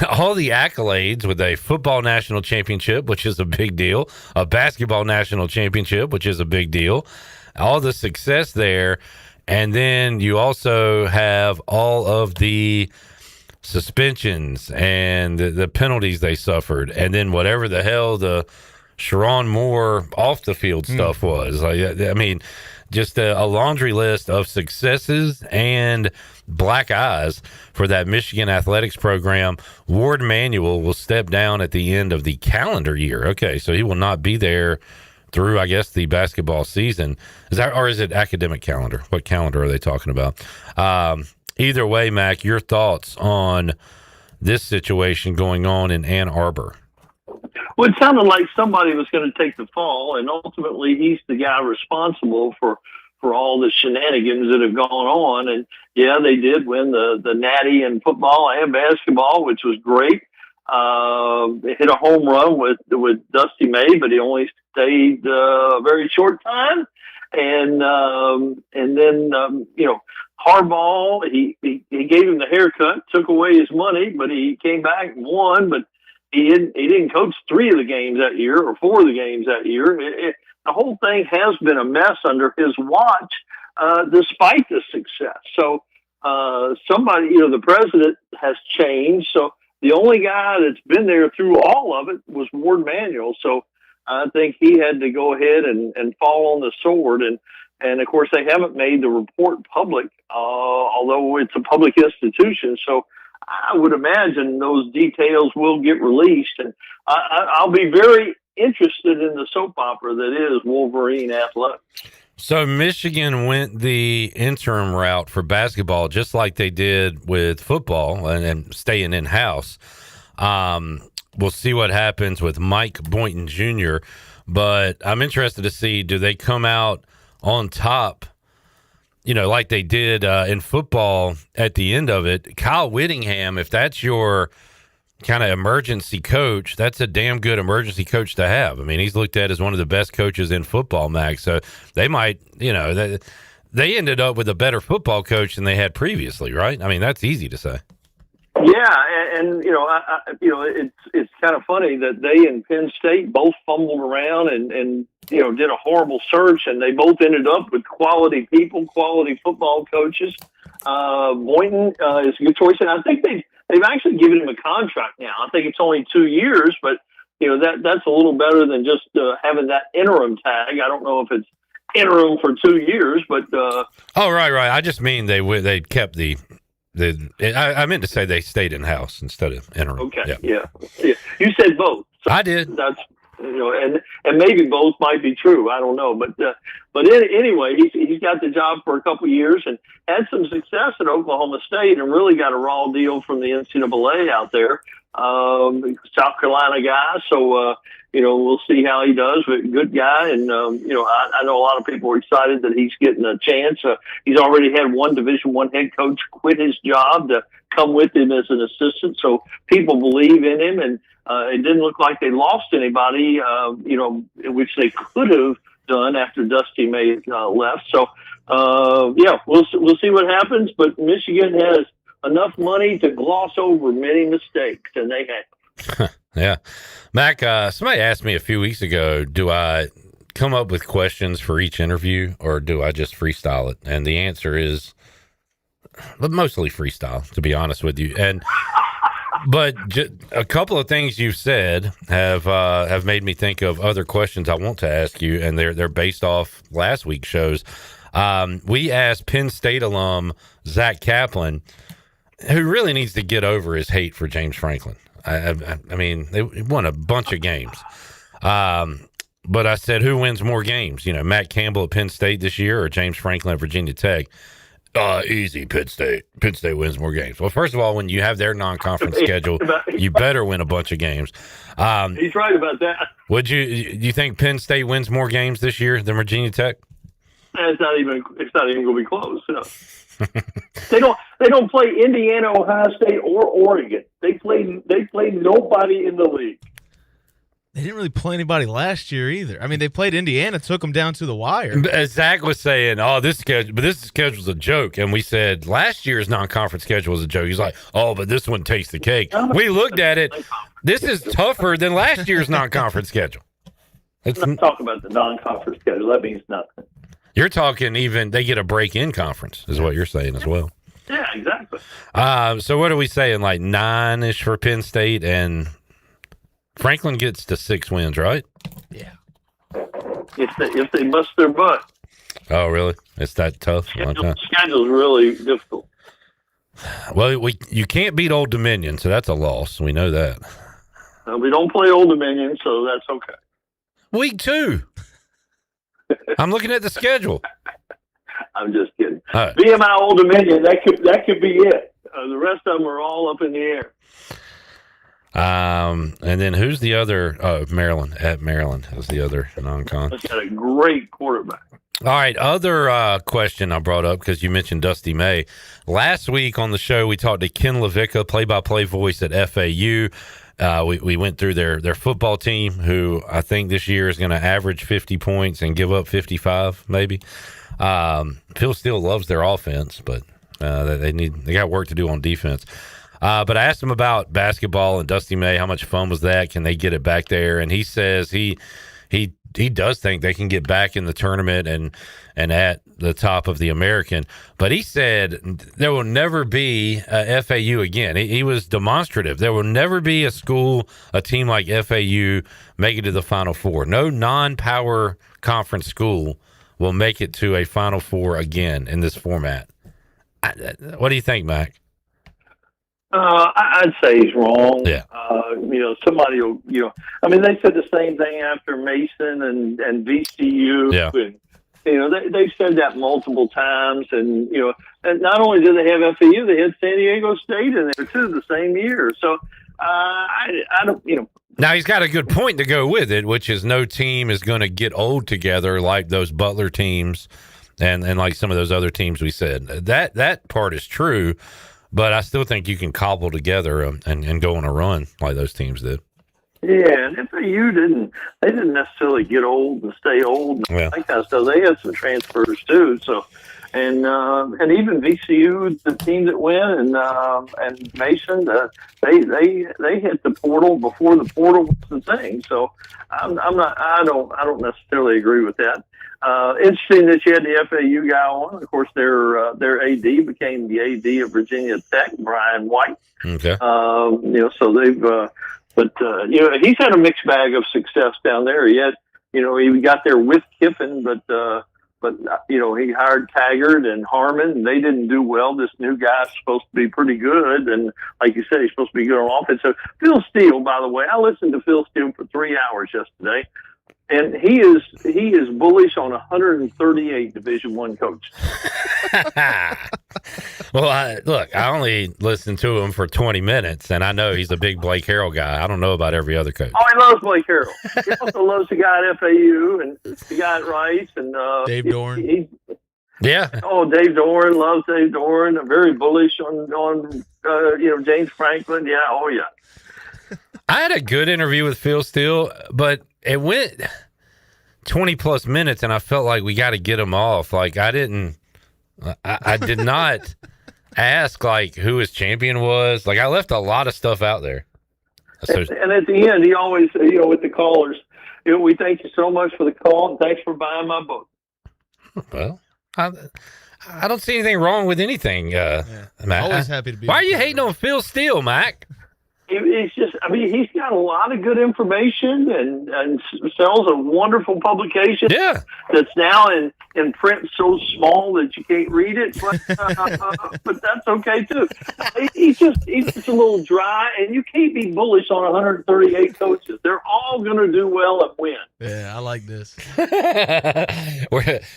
All the accolades with a football national championship, which is a big deal, a basketball national championship, which is a big deal, all the success there. And then you also have all of the suspensions and the penalties they suffered. And then whatever the hell the Sharon Moore off the field stuff was. I mean, just a laundry list of successes and black eyes for that Michigan athletics program. Ward Manuel will step down at the end of the calendar year. Okay, so he will not be there through, I guess, the basketball season. Or is it academic calendar? What calendar are they talking about? Either way, Mac, your thoughts on this situation going on in Ann Arbor? Well, it sounded like somebody was going to take the fall, and ultimately he's the guy responsible for all the shenanigans that have gone on. And yeah, they did win the Natty in football and basketball, which was great. They hit a home run with Dusty May, but he only stayed a very short time. And then Harbaugh, he gave him the haircut, took away his money, but he came back and won. But he didn't coach 3 of the games that year or 4 of the games that year. The whole thing has been a mess under his watch, despite the success. So somebody, the president has changed. So the only guy that's been there through all of it was Ward Manuel. So I think he had to go ahead and fall on the sword. And of course, they haven't made the report public, although it's a public institution. So I would imagine those details will get released. And I'll be very interested in the soap opera that is Wolverine Athletics. So Michigan went the interim route for basketball, just like they did with football and staying in-house. We'll see what happens with Mike Boynton Jr., but I'm interested to see, do they come out on top, like they did in football at the end of it? Kyle Whittingham, if that's your kind of emergency coach, that's a damn good emergency coach to have. I mean, he's looked at as one of the best coaches in football, Max. So they might, they ended up with a better football coach than they had previously, right? I mean, that's easy to say. Yeah, and it's kind of funny that they and Penn State both fumbled around and did a horrible search, and they both ended up with quality people, quality football coaches. Boynton is a good choice, and I think they've actually given him a contract now. I think it's only 2 years, but that's a little better than just having that interim tag. I don't know if it's interim for 2 years, but right. I just mean they kept the. I meant to say they stayed in house instead of interim. Okay, yeah. You said both. So I did. That's and maybe both might be true. I don't know, but anyway, he's got the job for a couple of years and had some success at Oklahoma State and really got a raw deal from the NCAA out there. South Carolina guy, so we'll see how he does. But good guy, and I know a lot of people are excited that he's getting a chance. He's already had one Division I head coach quit his job to come with him as an assistant, so people believe in him. And it didn't look like they lost anybody, which they could have done after Dusty May left. So we'll see what happens. But Michigan has enough money to gloss over many mistakes, and they have. Yeah. Mac, somebody asked me a few weeks ago, do I come up with questions for each interview or do I just freestyle it? And the answer is mostly freestyle, to be honest with you. But a couple of things you've said have made me think of other questions I want to ask you, and they're based off last week's shows. We asked Penn State alum Zach Kaplan, who really needs to get over his hate for James Franklin. I mean, they won a bunch of games. But I said, who wins more games? Matt Campbell at Penn State this year or James Franklin at Virginia Tech? Easy, Penn State. Penn State wins more games. Well, first of all, when you have their non-conference schedule, you better win a bunch of games. He's right about that. Do you think Penn State wins more games this year than Virginia Tech? It's not even going to be close. No. They don't play Indiana, Ohio State, or Oregon. They play nobody in the league. They didn't really play anybody last year either. I mean, they played Indiana, took them down to the wire. As Zach was saying, this schedule's a joke. And we said last year's non-conference schedule was a joke. He's like, but this one takes the cake. We looked at it. This is tougher than last year's non-conference schedule. Let's talk about the non-conference schedule. That means nothing. You're talking even they get a break-in conference is what you're saying as well. Yeah, exactly. So what are we saying, like 9-ish for Penn State, and Franklin gets to 6 wins, right? Yeah. If they bust their butt. Oh, really? It's that tough? Schedule's really difficult. Well, you can't beat Old Dominion, so that's a loss. We know that. We don't play Old Dominion, so that's okay. Week 2. I'm looking at the schedule. I'm just kidding. VMI Old Dominion, that could be it. The rest of them are all up in the air. And then who's the other? Maryland. At Maryland is the other non-con. That's got a great quarterback. All right, other question I brought up because you mentioned Dusty May. Last week on the show, we talked to Ken Levica, play-by-play voice at FAU. We went through their football team, who I think this year is going to average 50 points and give up 55, maybe. Phil Steele loves their offense, but they got work to do on defense. But I asked him about basketball and Dusty May. How much fun was that? Can they get it back there? And he says he he does think they can get back in the tournament and at the top of the American. But he said there will never be a FAU again. He was demonstrative. There will never be a team like FAU make it to the Final Four. No non-power conference school will make it to a Final Four again in this format. What do you think, Mac? I'd say he's wrong. Yeah. Somebody will, I mean, they said the same thing after Mason and VCU. Yeah. And, they've said that multiple times. And, and not only did they have FAU, they had San Diego State in there too the same year. So I don't, Now, he's got a good point to go with it, which is no team is going to get old together like those Butler teams and like some of those other teams we said. That part is true. But I still think you can cobble together and go on a run like those teams did. Yeah, and FAU didn't necessarily get old and stay old and that kind of stuff. They had some transfers too. So, and even VCU, the team that went, and Mason, they hit the portal before the portal was the thing. So, I don't necessarily agree with that. Interesting that you had the FAU guy on. Of course, their AD became the AD of Virginia Tech, Brian White. Okay. So they've, he's had a mixed bag of success down there. He got there with Kiffin, but he hired Taggart and Harmon, and they didn't do well. This new guy's supposed to be pretty good, and like you said, he's supposed to be good on offense. So Phil Steele, by the way, I listened to Phil Steele for 3 hours yesterday. And he is bullish on 138 Division I coaches. Well, I only listened to him for 20 minutes, and I know he's a big Blake Harrell guy. I don't know about every other coach. Oh, he loves Blake Harrell. He also loves the guy at FAU and the guy at Rice and Dave Doran. Yeah. Oh, Dave Doran loves Dave Doran. I'm very bullish on James Franklin. Yeah. Oh, yeah. I had a good interview with Phil Steele, but it went 20 plus minutes and I felt like we got to get him off. Like I did not ask like who his champion was. Like I left a lot of stuff out there. So, and at the end, he always, with the callers, we thank you so much for the call and thanks for buying my book. Well, I don't see anything wrong with anything, Mac. Always happy to be. Why are you hating on Phil Steele, Mac? It's just, he's got a lot of good information and sells a wonderful publication. Yeah. That's now in print so small that you can't read it, but that's okay too. He's just a little dry, and you can't be bullish on 138 coaches. They're all going to do well and win. Yeah, I like this.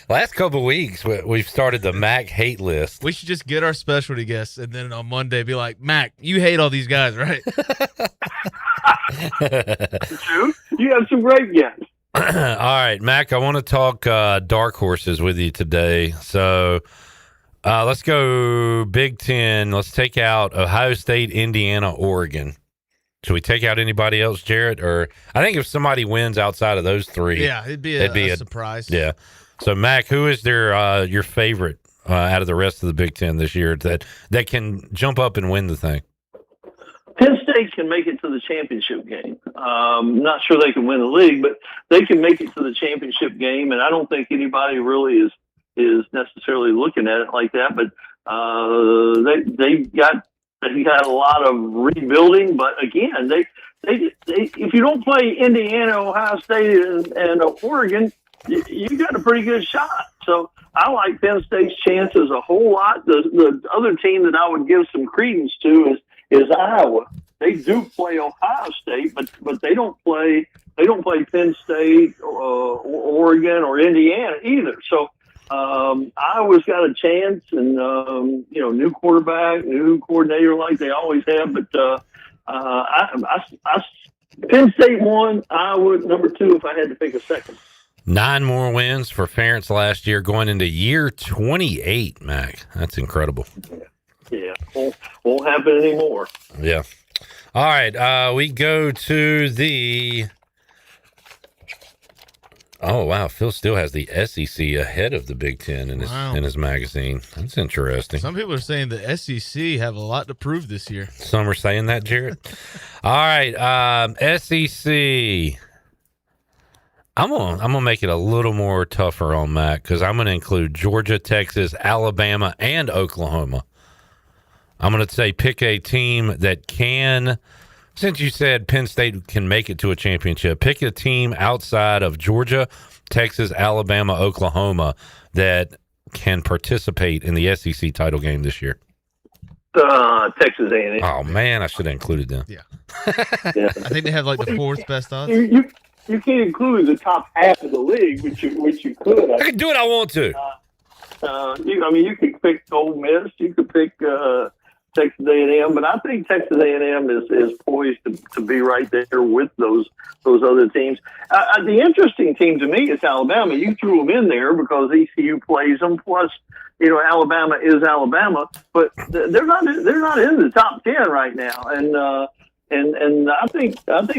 Last couple of weeks, we've started the Mac hate list. We should just get our specialty guests, and then on Monday be like, Mac, you hate all these guys, right? True. You have some great guests. All right, Mac, I want to talk dark horses with you today. So let's go Big Ten. Let's take out Ohio State, Indiana, Oregon. Should we take out anybody else, Jarrett? Or I think if somebody wins outside of those three, yeah, it'd be a surprise. Yeah. So, Mac, who is your favorite out of the rest of the Big Ten this year that can jump up and win the thing? Penn State can make it to the championship game. Not sure they can win the league, but they can make it to the championship game, and I don't think anybody really is necessarily looking at it like that. But they got a lot of rebuilding. But again, they if you don't play Indiana, Ohio State, and Oregon, you got a pretty good shot. So I like Penn State's chances a whole lot. The other team that I would give some credence to is Iowa. They do play Ohio State, but they don't play Penn State or Oregon or Indiana either. So Iowa's got a chance, and new quarterback, new coordinator like they always have. But Penn State 1, Iowa number 2 if I had to pick a second. 9 more wins for Ferentz last year, going into year 28, Mac. That's incredible. Yeah, won't happen anymore. Yeah. All right, we go to the. Oh wow, Phil still has the SEC ahead of the Big Ten in his magazine. That's interesting. Some people are saying the SEC have a lot to prove this year. Some are saying that, Jarrett. All right, SEC. I'm gonna make it a little more tougher on Mac because I'm gonna include Georgia, Texas, Alabama, and Oklahoma. I'm gonna say pick a team that can. Since you said Penn State can make it to a championship, pick a team outside of Georgia, Texas, Alabama, Oklahoma that can participate in the SEC title game this year. Texas A&M. Oh man, I should have included them. Yeah. I think they have like the fourth best odds. You can't include the top half of the league, which you could. I can do what I want to. You could pick Ole Miss. You could pick Texas A&M, but I think Texas A&M is poised to be right there with those other teams. The interesting team to me is Alabama. You threw them in there because ECU plays them. Plus, Alabama is Alabama, but they're not in the top 10 right now, and I think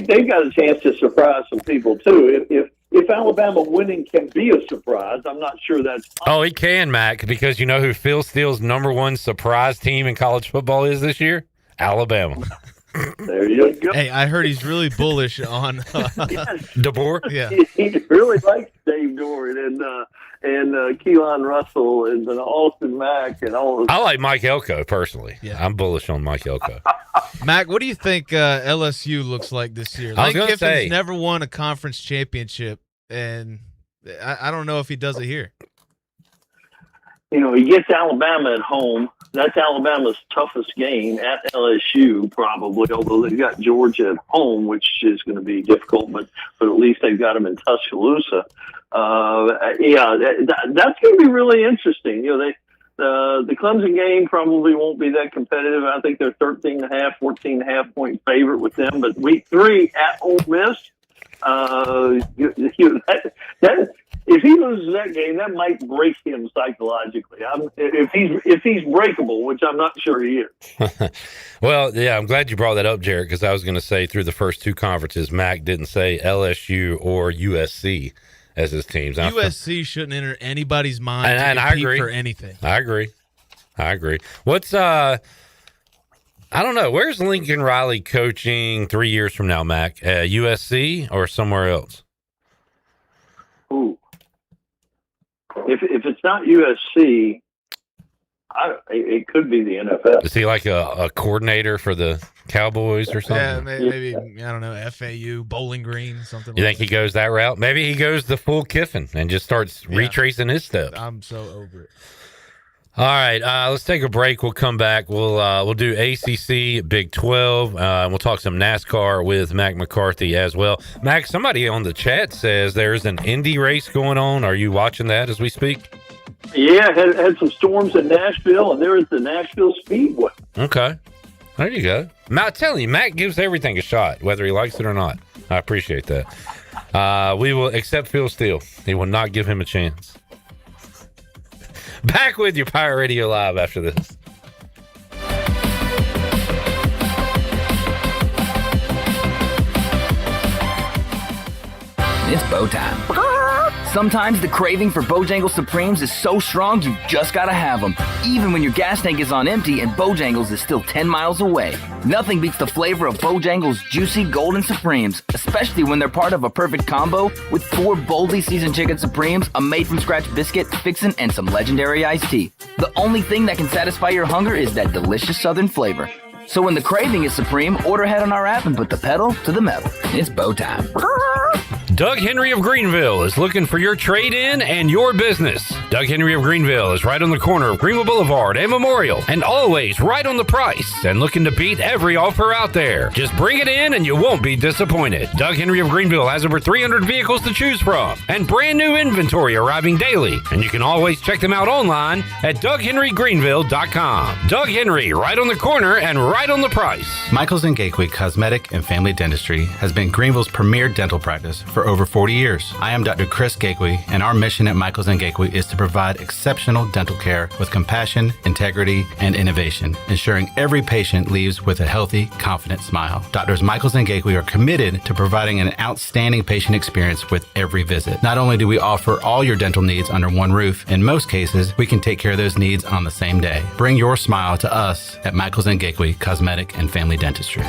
they've got a chance to surprise some people too. If Alabama winning can be a surprise, I'm not sure that's possible. Oh, it can, Mac, because you know who Phil Steele's #1 surprise team in college football is this year? Alabama. There you go. Hey, I heard he's really bullish on DeBoer. Yeah, he really likes Dave Doran and Keelan Russell and Austin Mack and all of I like Mike Elko personally. Yeah, I'm bullish on Mike Elko. Mac, what do you think LSU looks like this year? I was Lane gonna say Kiffin's never won a conference championship, and I don't know if he does it here. He gets Alabama at home. That's Alabama's toughest game at LSU, probably, although they've got Georgia at home, which is going to be difficult, but at least they've got them in Tuscaloosa. That's going to be really interesting. The Clemson game probably won't be that competitive. I think they're 14.5 point favorite with them, but week 3 at Ole Miss, if he loses that game, that might break him psychologically. If he's breakable, which I'm not sure he is. Well, yeah, I'm glad you brought that up, Jared, because I was going to say through the first 2 conferences, Mac didn't say LSU or USC as his teams. USC shouldn't enter anybody's mind and to I compete agree. for anything. I agree. What's I don't know. Where's Lincoln Riley coaching 3 years from now, Mac? USC or somewhere else? Ooh. If it's not USC, it could be the NFL. Is he like a coordinator for the Cowboys or something? Yeah, maybe I don't know, FAU, Bowling Green, something. You think he goes that route? Maybe he goes the full Kiffin and just starts retracing his steps. I'm so over it. All right, let's take a break. We'll come back. We'll do ACC, Big 12. We'll talk some NASCAR with Mack McCarthy as well. Mac, somebody on the chat says there's an Indy race going on. Are you watching that as we speak? Yeah, had some storms in Nashville, and there is the Nashville Speedway. Okay, there you go. I'm telling you, Mac gives everything a shot, whether he likes it or not. I appreciate that. We will accept Phil Steele. He will not give him a chance. Back with you, Pirate Radio Live after this. It's bow time. Sometimes the craving for Bojangles Supremes is so strong you just gotta have them, even when your gas tank is on empty and Bojangles is still 10 miles away. Nothing beats the flavor of Bojangles' juicy golden Supremes, especially when they're part of a perfect combo with 4 boldly seasoned chicken Supremes, a made-from-scratch biscuit, fixin', and some legendary iced tea. The only thing that can satisfy your hunger is that delicious southern flavor. So when the craving is supreme, order ahead on our app and put the pedal to the metal. It's bow time. Doug Henry of Greenville is looking for your trade-in and your business. Doug Henry of Greenville is right on the corner of Greenville Boulevard and Memorial, and always right on the price and looking to beat every offer out there. Just bring it in and you won't be disappointed. Doug Henry of Greenville has over 300 vehicles to choose from and brand new inventory arriving daily, and you can always check them out online at DougHenryGreenville.com. Doug Henry, right on the corner and right on the price. Michaels & Gakwe Cosmetic and Family Dentistry has been Greenville's premier dental practice for over 40 years. I am Dr. Chris Gakwe, and our mission at Michaels & Gakwe is to provide exceptional dental care with compassion, integrity, and innovation, ensuring every patient leaves with a healthy, confident smile. Doctors Michaels & Gakwe are committed to providing an outstanding patient experience with every visit. Not only do we offer all your dental needs under one roof, in most cases, we can take care of those needs on the same day. Bring your smile to us at Michaels & Gakwe Cosmetic and Family Dentistry.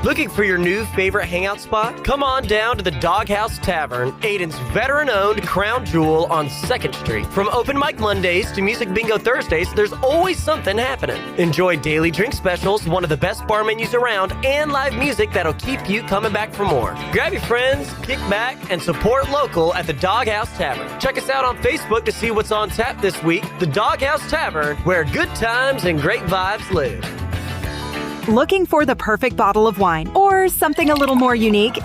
Looking for your new favorite hangout spot? Come on down to the Doghouse Tavern, Aiden's veteran-owned crown jewel on 2nd Street. From open mic Mondays to music bingo Thursdays, there's always something happening. Enjoy daily drink specials, one of the best bar menus around, and live music that'll keep you coming back for more. Grab your friends, kick back, and support local at the Doghouse Tavern. Check us out on Facebook to see what's on tap this week. The Doghouse Tavern, where good times and great vibes live. Looking for the perfect bottle of wine or something a little more unique?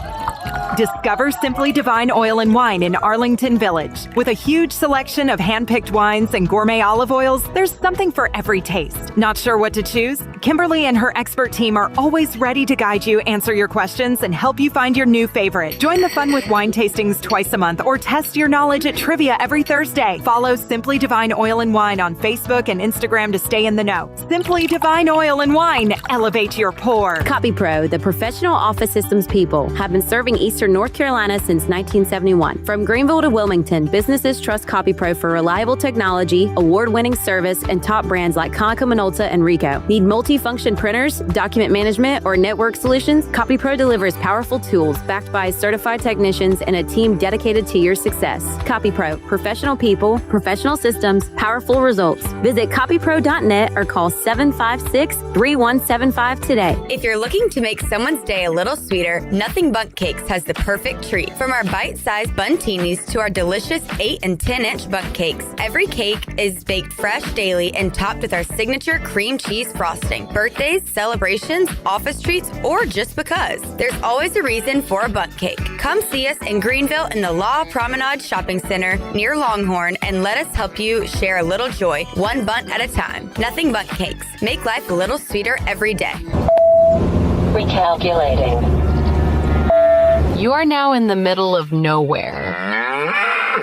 Discover Simply Divine Oil and Wine in Arlington Village. With a huge selection of hand-picked wines and gourmet olive oils, there's something for every taste. Not sure what to choose? Kimberly and her expert team are always ready to guide you, answer your questions, and help you find your new favorite. Join the fun with wine tastings twice a month or test your knowledge at trivia every Thursday. Follow Simply Divine Oil and Wine on Facebook and Instagram to stay in the know. Simply Divine Oil and Wine. Elevate your pour. CopyPro, the professional office systems people, have been serving Eastern North Carolina since 1971. From Greenville to Wilmington, businesses trust CopyPro for reliable technology, award-winning service, and top brands like Konica Minolta and Ricoh. Need multi-function printers, document management, or network solutions? CopyPro delivers powerful tools backed by certified technicians and a team dedicated to your success. CopyPro, professional people, professional systems, powerful results. Visit copypro.net or call 756-3175 today. If you're looking to make someone's day a little sweeter, Nothing Bundt Cakes has the perfect treat. From our bite-sized buntinis to our delicious 8 and 10-inch bundt cakes, every cake is baked fresh daily and topped with our signature cream cheese frosting. Birthdays, celebrations, office treats, or just because. There's always a reason for a bundt cake. Come see us in Greenville in the Law Promenade Shopping Center near Longhorn and let us help you share a little joy, one bundt at a time. Nothing Bundt Cakes. Make life a little sweeter every day. Recalculating. You are now in the middle of nowhere.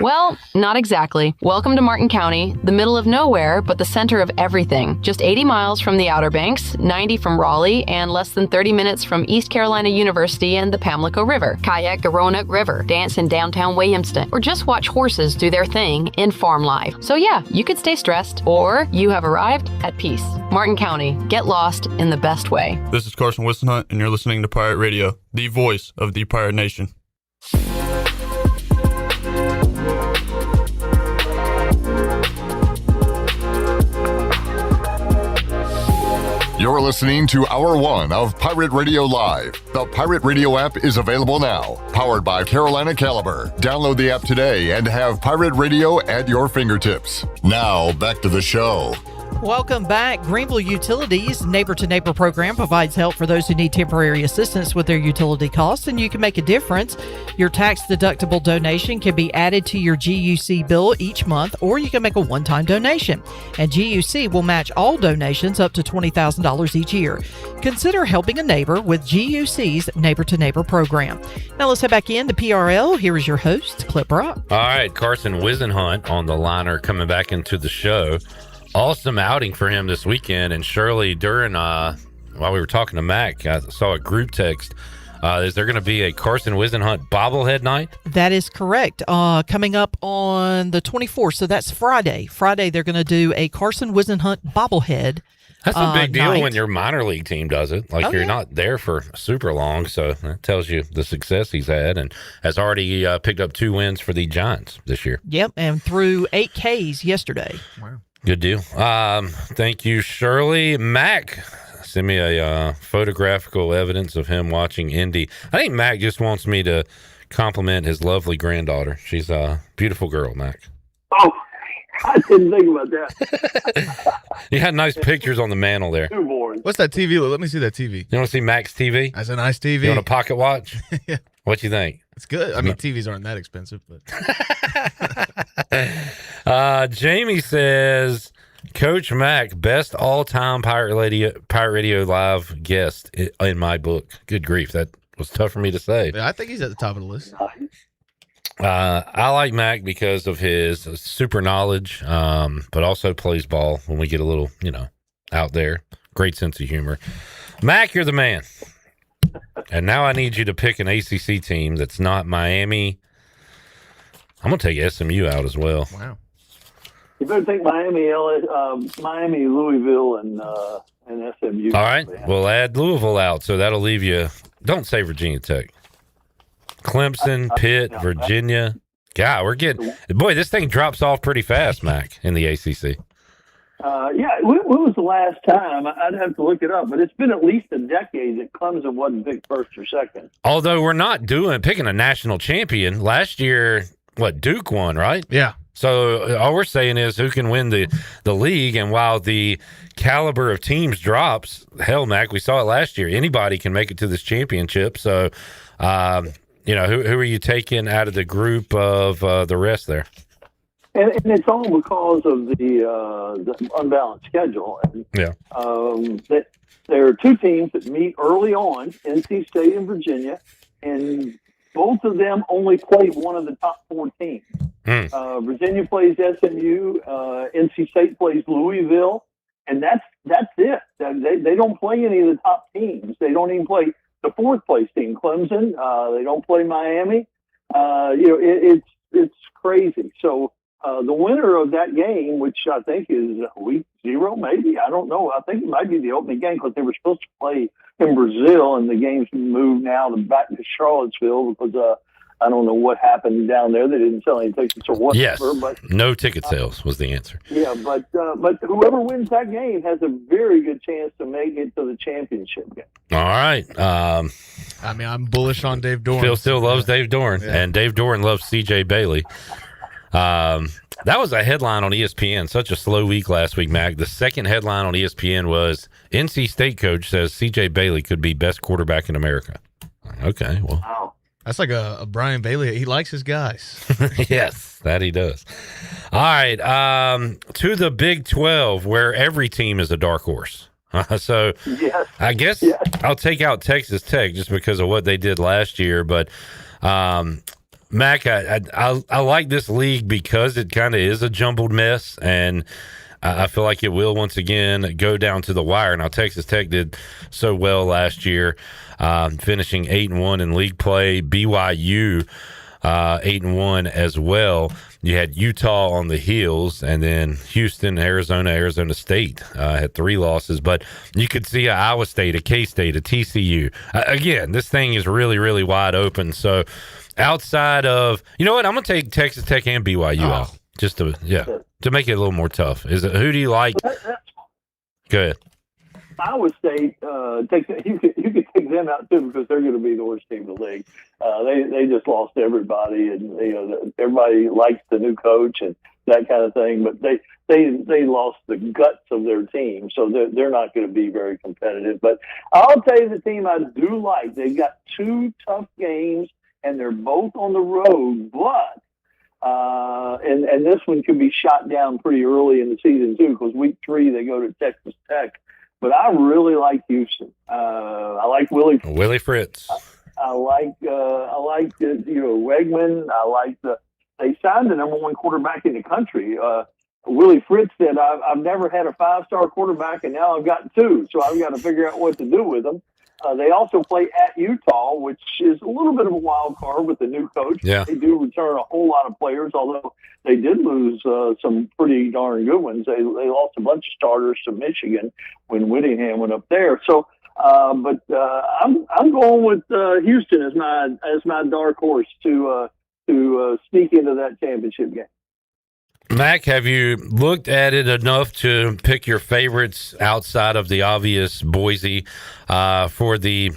Well, not exactly. Welcome to Martin County, the middle of nowhere, but the center of everything. Just 80 miles from the Outer Banks, 90 from Raleigh, and less than 30 minutes from East Carolina University and the Pamlico River. Kayak the Roanoke River, dance in downtown Williamston, or just watch horses do their thing in farm life. So yeah, you could stay stressed, or you have arrived at peace. Martin County, get lost in the best way. This is Carson Wissenhunt, and you're listening to Pirate Radio, the voice of the Pirate Nation. You're listening to Hour 1 of Pirate Radio Live. The Pirate Radio app is available now. Powered by Carolina Caliber. Download the app today and have Pirate Radio at your fingertips. Now, back to the show. Welcome back. Greenville Utilities Neighbor to Neighbor program provides help for those who need temporary assistance with their utility costs, and you can make a difference. Your tax-deductible donation can be added to your GUC bill each month, or you can make a one-time donation. And GUC will match all donations up to $20,000 each year. Consider helping a neighbor with GUC's Neighbor to Neighbor program. Now let's head back in to PRL. Here is your host, Clip Rock. All right, Carson Wissenhunt on the liner coming back into the show. Awesome outing for him this weekend. And Shirley, during while we were talking to Mac, I saw a group text. Is there going to be a Carson Wissenhunt bobblehead night? That is correct. Coming up on the 24th, so that's Friday. Friday, they're going to do a Carson Wissenhunt bobblehead. That's a big deal night. when your minor league team does it. Like, you're not there for super long, so that tells you the success he's had and has already picked up 2 wins for the Giants this year. Yep, and threw 8 Ks yesterday. Wow. Good deal. Thank you, Shirley. Mac, send me a photographical evidence of him watching Indy. I think Mac just wants me to compliment his lovely granddaughter. She's a beautiful girl, Mac. Oh, I didn't think about that. You had nice pictures on the mantle there. What's that TV? Let me see that TV. You want to see Mac's TV? That's a nice TV. You want a pocket watch? Yeah. What you think? It's good. I mean, TVs aren't that expensive, but Jamie says, Coach Mac, best all-time Pirate Radio Live guest in my book. Good grief, that was tough for me to say. yeah, I think he's at the top of the list. I like Mac because of his super knowledge, but also plays ball when we get a little, out there. Great sense of humor. Mac, you're the man. And now I need you to pick an ACC team that's not Miami. I'm going to take SMU out as well. Wow. You better take Miami, Louisville, and SMU. All right. We'll add Louisville out. So that'll leave you Don't say Virginia Tech. Clemson, Pitt, Virginia. God, we're getting boy. This thing drops off pretty fast, Mac, in the ACC. When was the last time? I'd have to look it up, but it's been at least a decade that Clemson wasn't picked first or second. Although we're not picking a national champion. Last year, Duke won, right? Yeah. So all we're saying is who can win the league, and while the caliber of teams drops, hell, Mac, we saw it last year. Anybody can make it to this championship. So, who are you taking out of the group of the rest there? And it's all because of the unbalanced schedule. And, there are two teams that meet early on, NC State and Virginia, and both of them only play one of the top four teams. Virginia plays SMU, NC State plays Louisville, and that's it. They don't play any of the top teams. They don't even play the fourth place team, Clemson. They don't play Miami. It's crazy. So the winner of that game, which I think is week 0, maybe, I don't know. I think it might be the opening game because they were supposed to play in Brazil, and the game's moved now back to Charlottesville because I don't know what happened down there. They didn't sell any tickets or whatever. Yes, but no ticket sales was the answer. Yeah, but whoever wins that game has a very good chance to make it to the championship game. All right. I'm bullish on Dave Doran. Phil still loves Dave Doran, and Dave Doran loves C.J. Bailey. That was a headline on ESPN. Such a slow week last week, Mac. The second headline on ESPN was NC State coach says C.J. Bailey could be best quarterback in America. Okay, well. Wow. That's like a Brian Bailey. He likes his guys. Yes, that he does. All right, to the Big 12, where every team is a dark horse. So yes. I guess I'll take out Texas Tech just because of what they did last year. But, Mac, I like this league because it kind of is a jumbled mess, and I feel like it will once again go down to the wire. Now, Texas Tech did so well last year, finishing 8-1 in league play. BYU 8-1 as well. You had Utah on the heels, and then Houston, Arizona State had 3 losses. But you could see Iowa State, a K-State, a TCU. Again, this thing is really, really wide open. So outside of, you know what, I'm going to take Texas Tech and BYU out just to make it a little more tough. Who do you like? Go ahead. Iowa State, you could take them out too because they're going to be the worst team in the league. They just lost everybody, and everybody likes the new coach and that kind of thing. But they lost the guts of their team, so they're not going to be very competitive. But I'll tell you the team I do like. They've got 2 tough games, and they're both on the road, but. And this one could be shot down pretty early in the season too, because week 3 they go to Texas Tech. But I really like Houston. I like Willie Fritz. I like Wegman. They signed the number 1 quarterback in the country. Willie Fritz said, I've never had a 5-star quarterback, and now I've got 2, so I've got to figure out what to do with them. They also play at Utah, which is a little bit of a wild card with the new coach. Yeah. They do return a whole lot of players, although they did lose some pretty darn good ones. They lost a bunch of starters to Michigan when Whittingham went up there. So, I'm going with Houston as my dark horse to sneak into that championship game. Mac, have you looked at it enough to pick your favorites outside of the obvious Boise for the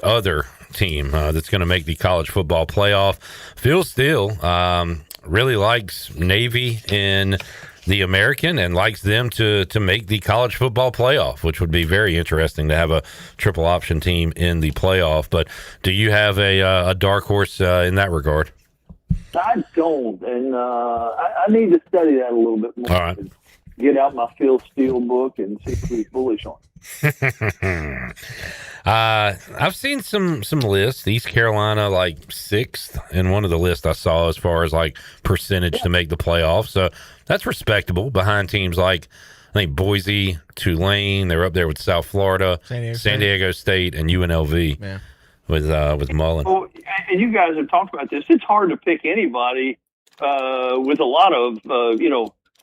other team that's going to make the college football playoff? Phil Steele really likes Navy in the American and likes them to make the college football playoff, which would be very interesting to have a triple option team in the playoff. But do you have a dark horse in that regard? I don't, and I need to study that a little bit more. All right. Get out my Phil Steele book and see what he's bullish on. I've seen some lists. East Carolina, like 6th in one of the lists I saw as far as like percentage to make the playoffs. So that's respectable behind teams like I think Boise, Tulane. They're up there with South Florida, San Diego State, and UNLV. Yeah. With Mullen. Oh, and you guys have talked about this. It's hard to pick anybody with a lot of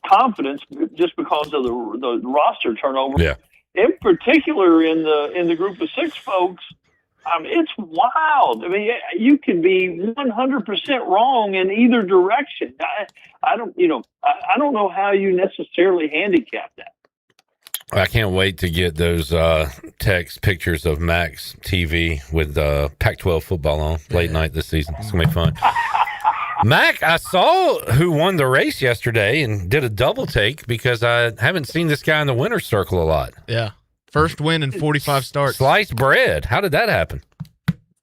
confidence just because of the roster turnover. Yeah. In particular, in the group of 6 folks, I mean, it's wild. I mean, you can be 100% wrong in either direction. I don't know how you necessarily handicap that. I can't wait to get those text pictures of Mack's TV with Pac-12 football on late night this season. It's going to be fun. Mack, I saw who won the race yesterday and did a double take because I haven't seen this guy in the winner's circle a lot. Yeah. First win in 45 starts. Sliced bread. How did that happen?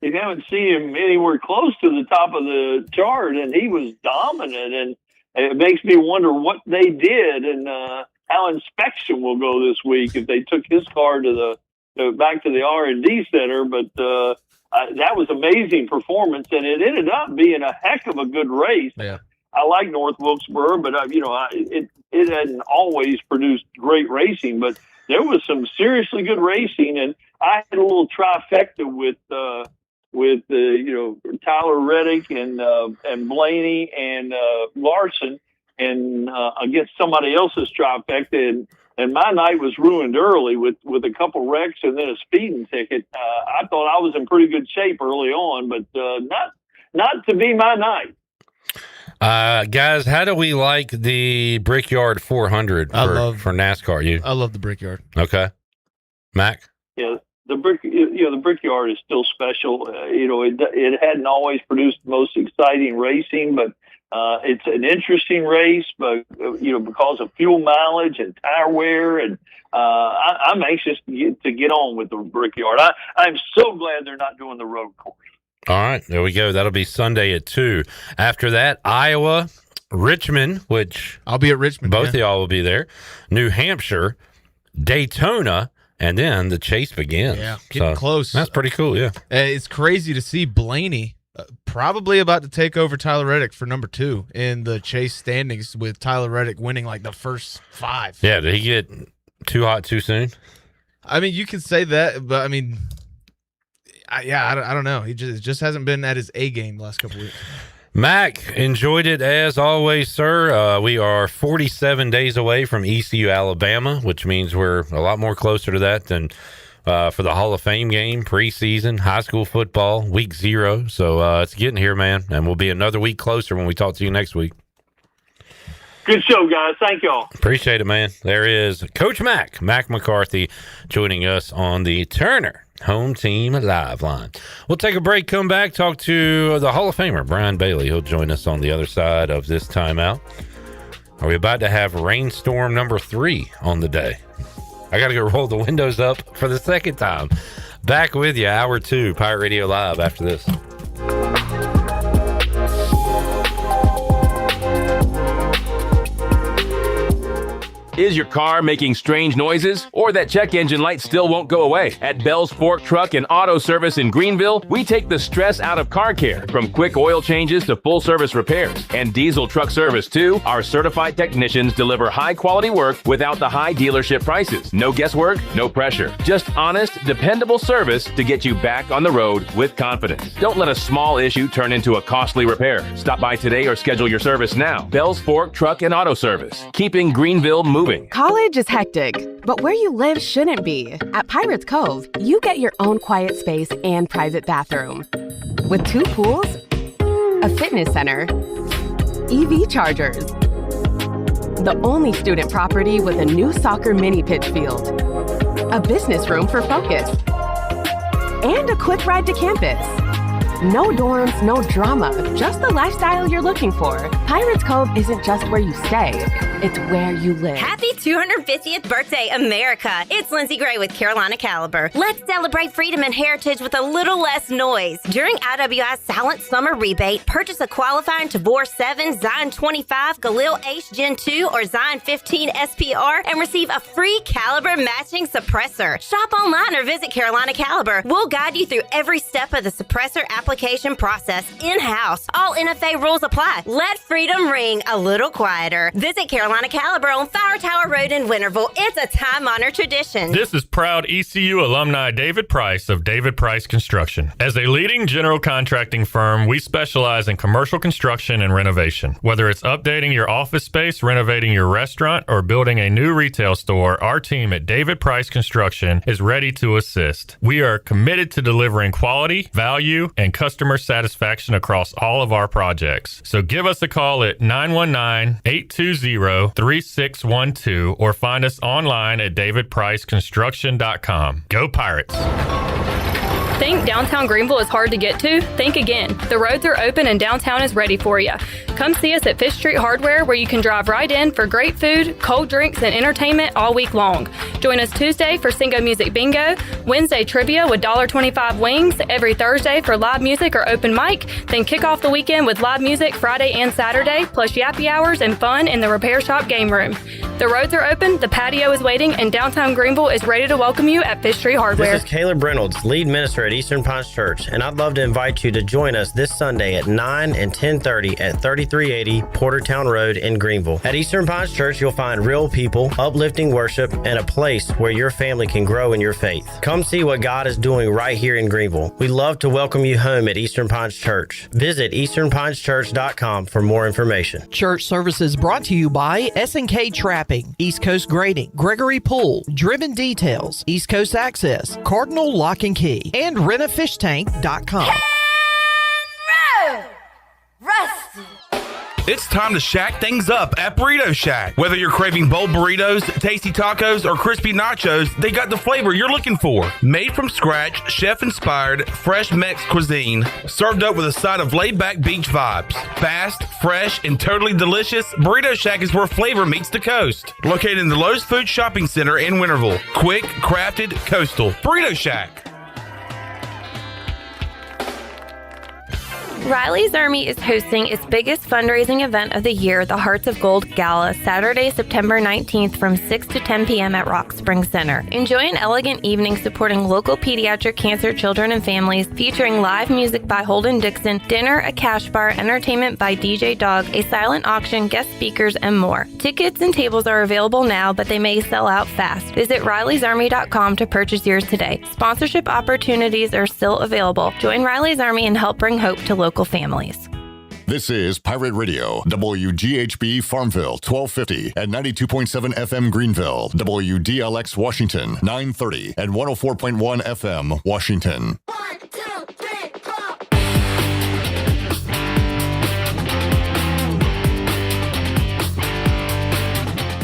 You haven't seen him anywhere close to the top of the chart, and he was dominant. And it makes me wonder what they did and how inspection will go this week if they took his car to back to the R&D center. But that was amazing performance, and it ended up being a heck of a good race. Yeah. I like North Wilkesboro, but it hadn't always produced great racing, but there was some seriously good racing, and I had a little trifecta with Tyler Reddick and Blaney and Larson, and against somebody else's trifecta, and my night was ruined early with a couple wrecks and then a speeding ticket. I thought I was in pretty good shape early on, but not to be my night. Guys, how do we like the Brickyard 400 for NASCAR? I love the Brickyard. Okay. Mack? Yeah, the Brickyard is still special. It hadn't always produced the most exciting racing, but it's an interesting race, but because of fuel mileage and tire wear, and I'm anxious to get on with the Brickyard. I'm so glad they're not doing the road course. All right, there we go. That'll be Sunday at 2. After that, Iowa, Richmond, which I'll be at Richmond. Both of y'all will be there. New Hampshire, Daytona, and then the chase begins. Yeah, getting close. That's pretty cool, yeah. It's crazy to see Blaney probably about to take over Tyler Reddick for number 2 in the chase standings, with Tyler Reddick winning like the first 5. Yeah, did he get too hot too soon? I mean, you could say that, but I mean, I don't know. He just hasn't been at his A game the last couple weeks. Mack, enjoyed it as always, sir. We are 47 days away from ECU, Alabama, which means we're a lot more closer to that than for the Hall of Fame game, preseason, high school football, week 0. So it's getting here, man, and we'll be another week closer when we talk to you next week. Good show, guys. Thank y'all. Appreciate it, man. There is Coach Mack McCarthy, joining us on the Turner Home Team Live line. We'll take a break, come back, talk to the Hall of Famer, Brian Bailey. He'll join us on the other side of this timeout. Are we about to have rainstorm number 3 on the day? I got to go roll the windows up for the second time. Back with you, hour 2, Pirate Radio Live after this. Is your car making strange noises, or that check engine light still won't go away? At Bell's Fork Truck and Auto Service in Greenville, we take the stress out of car care, from quick oil changes to full service repairs. And diesel truck service too. Our certified technicians deliver high quality work without the high dealership prices. No guesswork, no pressure. Just honest, dependable service to get you back on the road with confidence. Don't let a small issue turn into a costly repair. Stop by today or schedule your service now. Bell's Fork Truck and Auto Service, keeping Greenville moving. College is hectic, but where you live shouldn't be. At Pirates Cove, you get your own quiet space and private bathroom. With 2 pools, a fitness center, EV chargers, the only student property with a new soccer mini pitch field, a business room for focus, and a quick ride to campus. No dorms, no drama, just the lifestyle you're looking for. Pirates Cove isn't just where you stay, it's where you live. Happy 250th birthday, America! It's Lindsay Gray with Carolina Caliber. Let's celebrate freedom and heritage with a little less noise. During IWI's Silent Summer Rebate, purchase a qualifying Tavor 7, Zion 25, Galil Ace Gen 2, or Zion 15 SPR and receive a free Caliber matching suppressor. Shop online or visit Carolina Caliber. We'll guide you through every step of the suppressor application process in-house. All NFA rules apply. Let freedom ring a little quieter. Visit Carolina Caliber on Fire Tower Road in Winterville, it's a time-honored tradition. This is proud ECU alumni David Price of David Price Construction. As a leading general contracting firm, we specialize in commercial construction and renovation. Whether it's updating your office space, renovating your restaurant, or building a new retail store, our team at David Price Construction is ready to assist. We are committed to delivering quality, value, and customer satisfaction across all of our projects. So give us a call at 919-820-3612 or find us online at davidpriceconstruction.com. Go Pirates! Think downtown Greenville is hard to get to? Think again. The roads are open and downtown is ready for you. Come see us at Fifth Street Hardware, where you can drive right in for great food, cold drinks, and entertainment all week long. Join us Tuesday for Singo Music Bingo, Wednesday trivia with $1.25 wings, every Thursday for live music or open mic, then kick off the weekend with live music Friday and Saturday, plus yappy hours and fun in the repair shop game room. The roads are open, the patio is waiting, and downtown Greenville is ready to welcome you at Fifth Street Hardware. This is Caleb Reynolds, lead minister at Eastern Pines Church, and I'd love to invite you to join us this Sunday at 9 and 10:30 at 3380 Portertown Road in Greenville. At Eastern Pines Church, you'll find real people, uplifting worship, and a place where your family can grow in your faith. Come see what God is doing right here in Greenville. We'd love to welcome you home at Eastern Pines Church. Visit easternpineschurch.com for more information. Church services brought to you by S&K Trapping, East Coast Grading, Gregory Pool, Driven Details, East Coast Access, Cardinal Lock and Key, and rentafishtank.com. Rusty. It's time to shack things up at Burrito Shack. Whether you're craving bold burritos, tasty tacos, or crispy nachos, they got the flavor you're looking for. Made from scratch, chef-inspired, fresh Mex cuisine, served up with a side of laid-back beach vibes. Fast, fresh, and totally delicious, Burrito Shack is where flavor meets the coast. Located in the Lowe's Food Shopping Center in Winterville. Quick, crafted, coastal. Burrito Shack. Riley's Army is hosting its biggest fundraising event of the year, the Hearts of Gold Gala, Saturday, September 19th from 6 to 10 p.m. at Rock Spring Center. Enjoy an elegant evening supporting local pediatric cancer children and families, featuring live music by Holden Dixon, dinner, a cash bar, entertainment by DJ Dog, a silent auction, guest speakers, and more. Tickets and tables are available now, but they may sell out fast. Visit RileysArmy.com to purchase yours today. Sponsorship opportunities are still available. Join Riley's Army and help bring hope to local families. This is Pirate Radio, WGHB Farmville, 1250 and 92.7 FM Greenville, WDLX Washington, 930 and 104.1 FM Washington. 1, 2, 3, 4.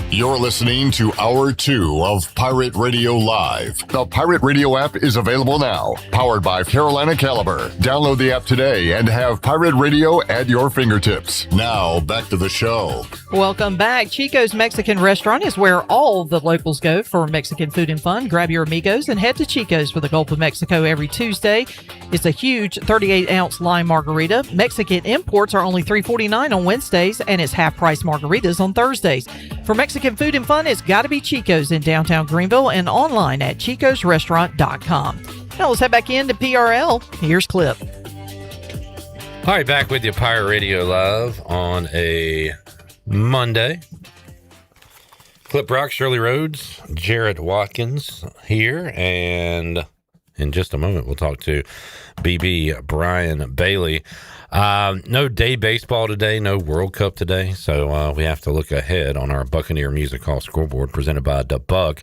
You're listening to Hour 2 of Pirate Radio Live. The Pirate Radio app is available now, powered by Carolina Caliber. Download the app today and have Pirate Radio at your fingertips. Now, back to the show. Welcome back. Chico's Mexican Restaurant is where all the locals go for Mexican food and fun. Grab your amigos and head to Chico's for the Gulf of Mexico every Tuesday. It's a huge 38-ounce lime margarita. Mexican imports are only $3.49 on Wednesdays, and it's half-price margaritas on Thursdays. For Mexican food and fun, it's got to be Chico's in downtown Greenville and online at chicosrestaurant.com. Now let's head back into PRL. Here's Clip. All right, back with you, Pirate Radio Live on a Monday. Clip Rock, Shirley Rhodes, Jared Watkins here, and in just a moment we'll talk to BB Brian Bailey. No day baseball today, no World Cup today, so we have to look ahead on our Buccaneer Music Hall scoreboard presented by the Buck.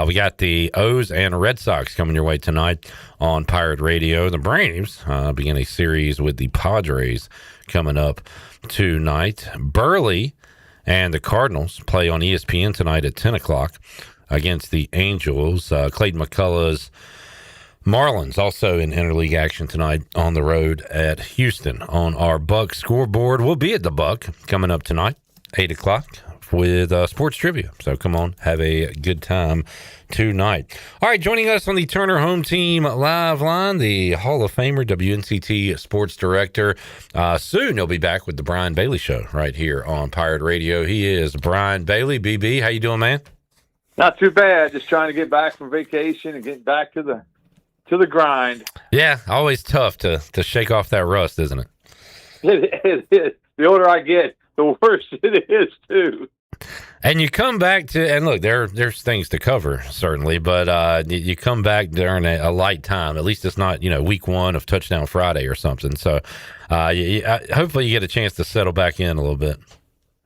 We got the O's and Red Sox coming your way tonight on Pirate Radio. The Braves begin a series with the Padres coming up tonight. Burley and the Cardinals play on ESPN tonight at 10 o'clock against the Angels. Clayton McCullough's Marlins also in interleague action tonight on the road at Houston. On our Buck scoreboard, we'll be at the Buck coming up tonight, 8 o'clock, with sports trivia. So come on, have a good time tonight. All right, joining us on the Turner Home Team live line, the Hall of Famer, WNCT sports director. Soon he'll be back with the Brian Bailey Show right here on Pirate Radio. He is Brian Bailey. BB, how you doing, man? Not too bad. Just trying to get back from vacation and get back to the grind. Yeah, always tough to shake off that rust, isn't it? It is. The older I get, the worse it is, too. And you come back to, and look, there's things to cover, certainly, but you come back during a light time. At least it's not, week one of Touchdown Friday or something. So hopefully you get a chance to settle back in a little bit.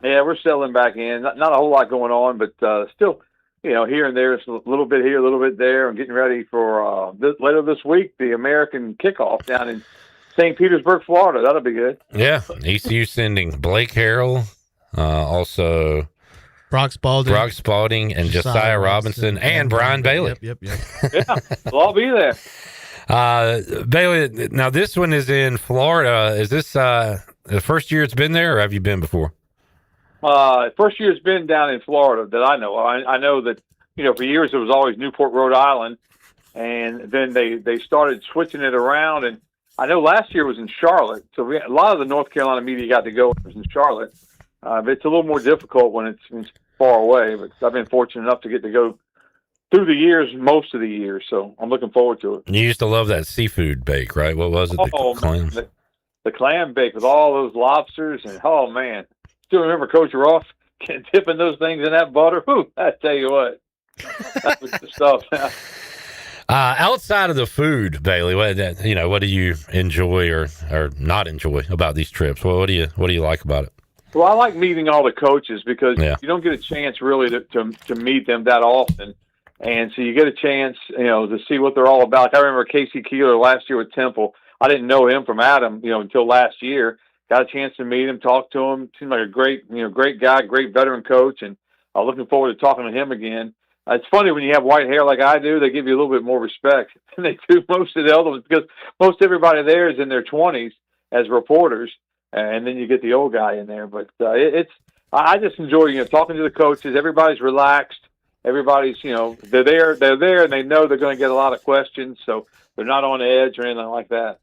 Yeah, we're settling back in. Not a whole lot going on, but still, here and there, it's a little bit here, a little bit there. I'm getting ready for later this week, the American kickoff down in St. Petersburg, Florida. That'll be good. Yeah, ECU sending Blake Harrell, also Brock Spalding, and Josiah Robinson, and Brian Bailey. Yep. Yeah, we'll all be there. Bailey, now this one is in Florida. Is this the first year it's been there, or have you been before? First year it's been down in Florida that I know. I know that, for years it was always Newport, Rhode Island, and then they started switching it around. And I know last year was in Charlotte, so a lot of the North Carolina media got to go was in Charlotte. But it's a little more difficult when it's far away. But I've been fortunate enough to get to go through the years, most of the years, so I'm looking forward to it. You used to love that seafood bake, right? What was it? The clam bake with all those lobsters, and oh man, still remember Coach Ross dipping those things in that butter. Whew, I tell you what, that was the stuff. Outside of the food, Bailey, what do you enjoy or not enjoy about these trips? What do you like about it? Well, I like meeting all the coaches because you don't get a chance really to meet them that often. And so you get a chance, to see what they're all about. I remember Casey Keeler last year with Temple. I didn't know him from Adam, until last year. Got a chance to meet him, talk to him. Seemed like a great guy, great veteran coach. And I'm looking forward to talking to him again. It's funny when you have white hair like I do, they give you a little bit more respect than they do most of the other ones because most everybody there is in their 20s as reporters. And then you get the old guy in there. But I just enjoy, talking to the coaches. Everybody's relaxed. Everybody's, they're there, and they know they're going to get a lot of questions, so they're not on edge or anything like that.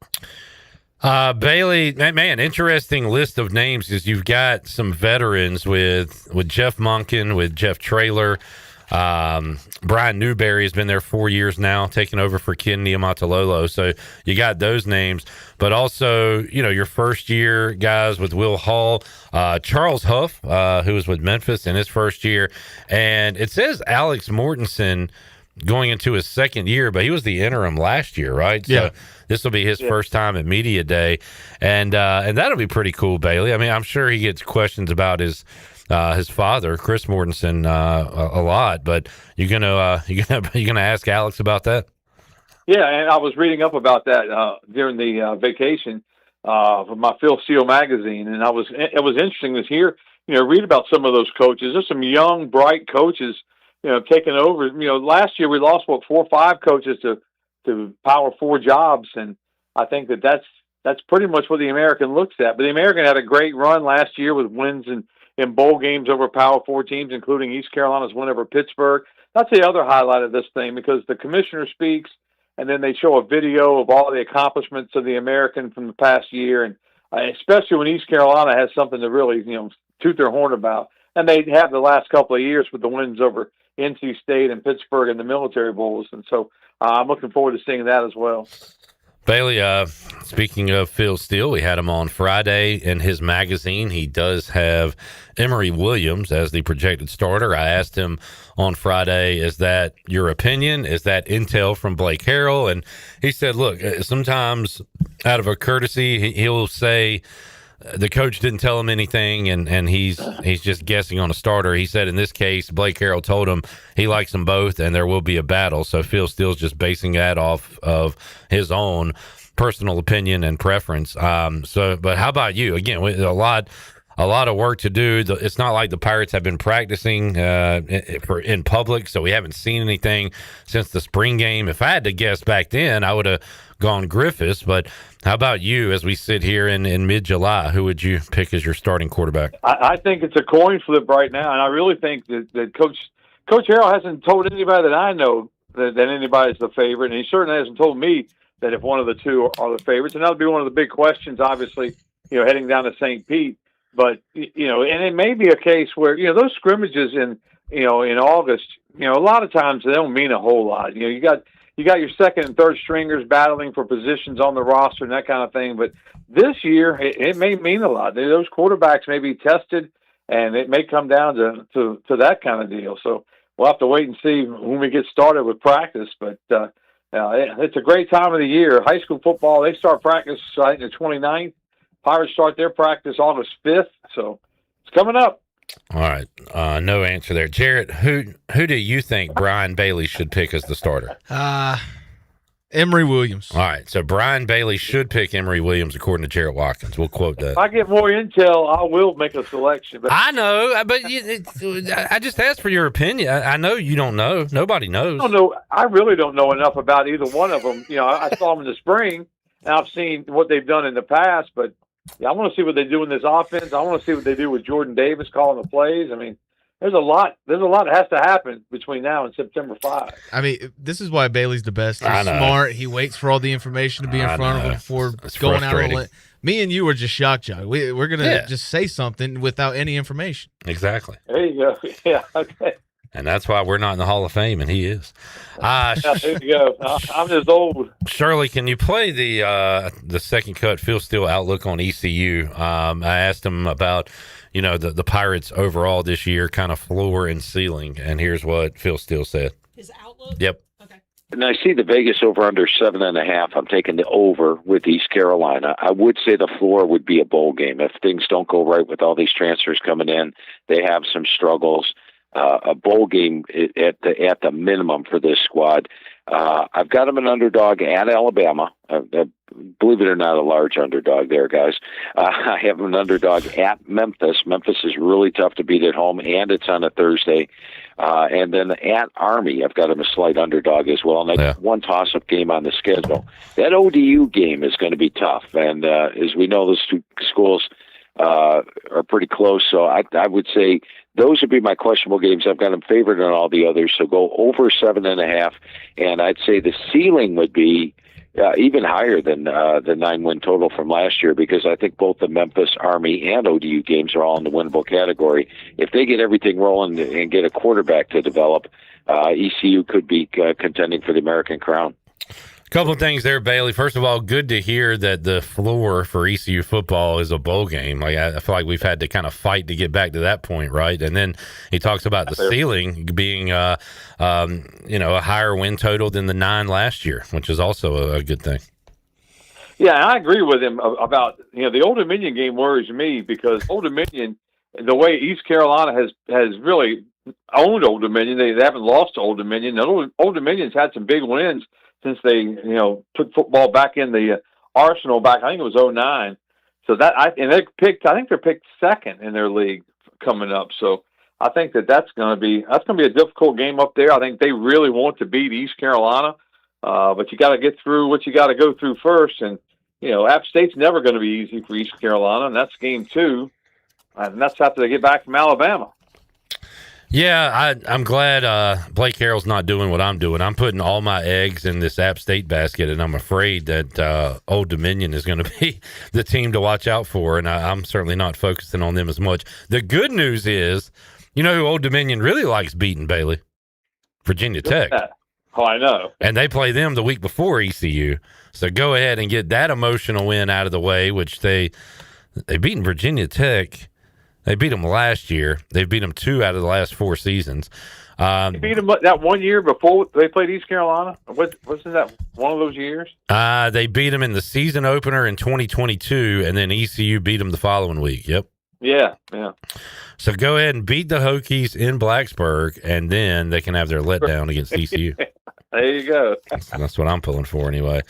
Bailey, man, interesting list of names is you've got some veterans with Jeff Monken, with Jeff Traylor. Brian Newberry has been there 4 years now, taking over for Ken Niumatalolo. So you got those names, but also, your first year guys with Will Hall, Charles Huff, who was with Memphis in his first year. And it says Alex Mortensen going into his second year, but he was the interim last year, right? Yeah. So this will be his first time at Media Day. And that'll be pretty cool, Bailey. I mean, I'm sure he gets questions about his father, Chris Mortensen, a lot, but you're gonna ask Alex about that? Yeah, and I was reading up about that during the vacation from my Phil Steele magazine, and it was interesting to hear, read about some of those coaches. There's some young, bright coaches, taking over. Last year we lost 4 or 5 coaches to Power 4 jobs, and I think that's pretty much what the American looks at. But the American had a great run last year with wins in bowl games over Power 4 teams, including East Carolina's win over Pittsburgh. That's the other highlight of this thing because the commissioner speaks, and then they show a video of all the accomplishments of the American from the past year, and especially when East Carolina has something to really, toot their horn about. And they have the last couple of years with the wins over NC State and Pittsburgh in the military bowls. And so I'm looking forward to seeing that as well. Bailey, speaking of Phil Steele, we had him on Friday in his magazine. He does have Emory Williams as the projected starter. I asked him on Friday, is that your opinion? Is that intel from Blake Harrell? And he said, look, sometimes out of a courtesy, he'll say the coach didn't tell him anything, and he's just guessing on a starter. He said in this case, Blake Harrell told him he likes them both, and there will be a battle. So Phil Steele's just basing that off of his own personal opinion and preference. But how about you? Again, a lot of work to do. It's not like the Pirates have been practicing in public, so we haven't seen anything since the spring game. If I had to guess back then, I would have gone Griffiths, but how about you as we sit here in mid-July? Who would you pick as your starting quarterback? I think it's a coin flip right now, and I really think that Coach Harrell hasn't told anybody that I know that anybody's the favorite, and he certainly hasn't told me that if one of the two are the favorites, and that'll be one of the big questions, obviously, heading down to St. Pete. But, and it may be a case where, those scrimmages in August, a lot of times they don't mean a whole lot. You got your second and third stringers battling for positions on the roster and that kind of thing. But this year, it may mean a lot. Those quarterbacks may be tested and it may come down to that kind of deal. So we'll have to wait and see when we get started with practice. But it's a great time of the year. High school football, they start practice I think the 29th. Pirates start their practice August 5th. So it's coming up. All right. No answer there. Jarrett, who do you think Brian Bailey should pick as the starter? Emory Williams. All right. So Brian Bailey should pick Emory Williams, according to Jarrett Watkins. We'll quote that. If I get more intel, I will make a selection. But I know, but I just asked for your opinion. I know you don't know. Nobody knows. I don't know. I really don't know enough about either one of them. I saw them in the spring, and I've seen what they've done in the past. But I want to see what they do in this offense. I want to see what they do with Jordan Davis calling the plays. I mean, there's a lot that has to happen between now and September 5. I mean, this is why Bailey's the best. He's smart. He waits for all the information to be in front of him before going out on it. Me and you are just shock jock. We're going to just say something without any information. Exactly. There you go. Yeah, okay. And that's why we're not in the Hall of Fame, and he is. There you go. I'm just old. Shirley, can you play the second cut Phil Steele outlook on ECU? I asked him about the Pirates overall this year, kind of floor and ceiling, and here's what Phil Steele said. His outlook? Yep. And I see the Vegas over under 7.5. I'm taking the over with East Carolina. I would say the floor would be a bowl game. If things don't go right with all these transfers coming in, they have some struggles. A bowl game at the minimum for this squad. I've got them an underdog at Alabama. Believe it or not, a large underdog there, guys. I have an underdog at Memphis. Memphis is really tough to beat at home, and it's on a Thursday. And then at Army, I've got them a slight underdog as well. And I got one toss-up game on the schedule. That ODU game is going to be tough. And as we know, those two schools are pretty close. So I would say those would be my questionable games. I've got them favored on all the others. So go over 7.5. And I'd say the ceiling would be even higher than the 9-win total from last year, because I think both the Memphis, Army, and ODU games are all in the winnable category. If they get everything rolling and get a quarterback to develop, ECU could be contending for the American crown. Couple of things there, Bailey. First of all, good to hear that the floor for ECU football is a bowl game. Like I feel like we've had to kind of fight to get back to that point, right? And then he talks about the ceiling being, a higher win total than the 9 last year, which is also a good thing. Yeah, I agree with him about the Old Dominion game worries me, because Old Dominion, the way East Carolina has really owned Old Dominion, they haven't lost to Old Dominion. Old Dominion's had some big wins since they, put football back in the arsenal back, I think it was 2009. So I think they're picked second in their league coming up. So I think that's going to be a difficult game up there. I think they really want to beat East Carolina, but you got to get through what you got to go through first. And App State's never going to be easy for East Carolina, and that's game 2, and that's after they get back from Alabama. Yeah, I'm glad Blake Harrell's not doing what I'm doing. I'm putting all my eggs in this App State basket, and I'm afraid that Old Dominion is going to be the team to watch out for, and I'm certainly not focusing on them as much. The good news is, who Old Dominion really likes beating, Bailey? Virginia Tech. Oh, I know. And they play them the week before ECU. So go ahead and get that emotional win out of the way, which they beaten Virginia Tech. They beat them last year. They beat them 2 out of the last 4 seasons. They beat them that one year before they played East Carolina. Wasn't that one of those years? They beat them in the season opener in 2022, and then ECU beat them the following week. Yep. Yeah. So go ahead and beat the Hokies in Blacksburg, and then they can have their letdown against ECU. There you go. That's what I'm pulling for anyway.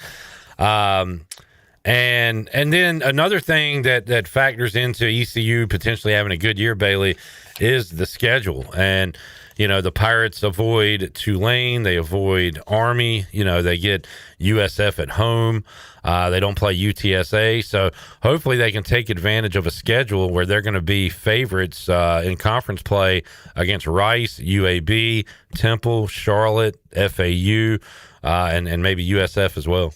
And then another thing that factors into ECU potentially having a good year, Bailey, is the schedule. And, the Pirates avoid Tulane. They avoid Army. They get USF at home. They don't play UTSA. So hopefully they can take advantage of a schedule where they're going to be favorites in conference play against Rice, UAB, Temple, Charlotte, FAU, and maybe USF as well.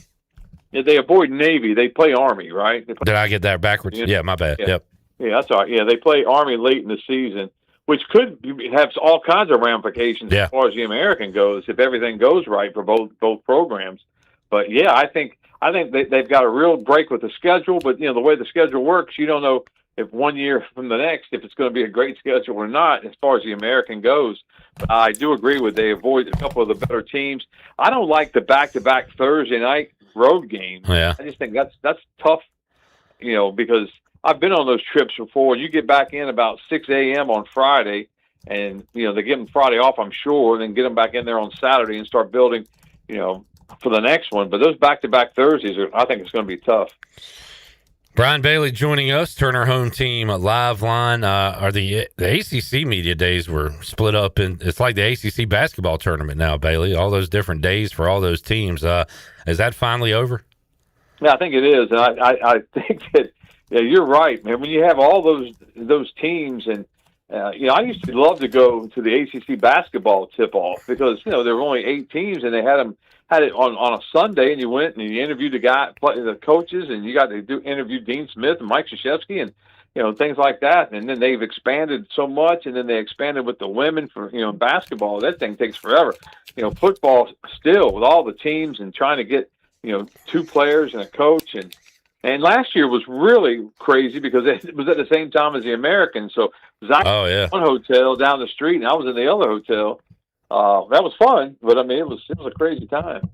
Yeah, they avoid Navy. They play Army, right? Did I get that backwards? Yeah, my bad. Yeah. Yep. Yeah, that's all right. Yeah, they play Army late in the season, which could have all kinds of ramifications as far as the American goes if everything goes right for both programs. But yeah, I think they've got a real break with the schedule. But the way the schedule works, you don't know if 1 year from the next, if it's going to be a great schedule or not, as far as the American goes. But I do agree with they avoid a couple of the better teams. I don't like the back-to-back Thursday night road games. Yeah. I just think that's tough, because I've been on those trips before. You get back in about 6 a.m. on Friday, and, they give them Friday off, I'm sure, and then get them back in there on Saturday and start building, for the next one. But those back-to-back Thursdays, I think it's going to be tough. Brian Bailey joining us, Turner Home Team Live Line. Are the ACC media days were split up, and it's like the ACC basketball tournament now, Bailey. All those different days for all those teams. Is that finally over? Yeah, I think it is, and I think that you're right, man. When you have all those teams, and I used to love to go to the ACC basketball tip-off because there were only 8 teams, and they had it on a Sunday, and you went and you interviewed the coaches, and you got to interview Dean Smith and Mike Krzyzewski and things like that. And then they've expanded so much, and then they expanded with the women for basketball. That thing takes forever. Football still with all the teams and trying to get 2 players and a coach, and last year was really crazy because it was at the same time as the American. So Zach was in one hotel down the street, and I was in the other hotel. That was fun, but I mean, it was a crazy time.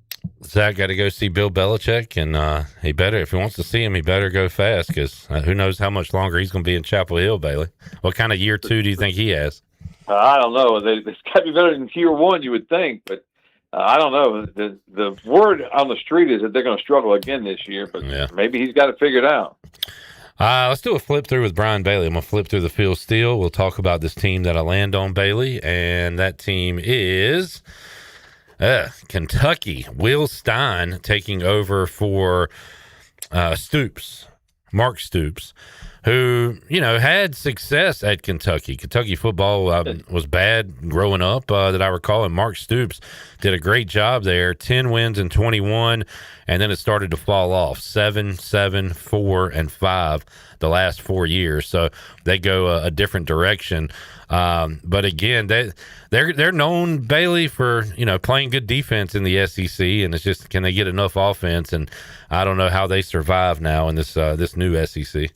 Zach got to go see Bill Belichick, and he better, if he wants to see him, he better go fast because who knows how much longer he's going to be in Chapel Hill, Bailey. What kind of year 2 do you think he has? I don't know. It's got to be better than year 1, you would think, but I don't know. The word on the street is that they're going to struggle again this year, but maybe he's got it figured out. Let's do a flip through with Brian Bailey. I'm going to flip through the field steel. We'll talk about this team that I land on, Bailey, and that team is Kentucky. Will Stein taking over for Mark Stoops, who, had success at Kentucky. Kentucky football was bad growing up, that I recall, and Mark Stoops did a great job there. 10 wins in 21, and then it started to fall off. 7, 4, and 5 the last 4 years. So they go a different direction. But again, they're known, Bailey, for playing good defense in the SEC, and it's just, can they get enough offense? And I don't know how they survive now in this new SEC.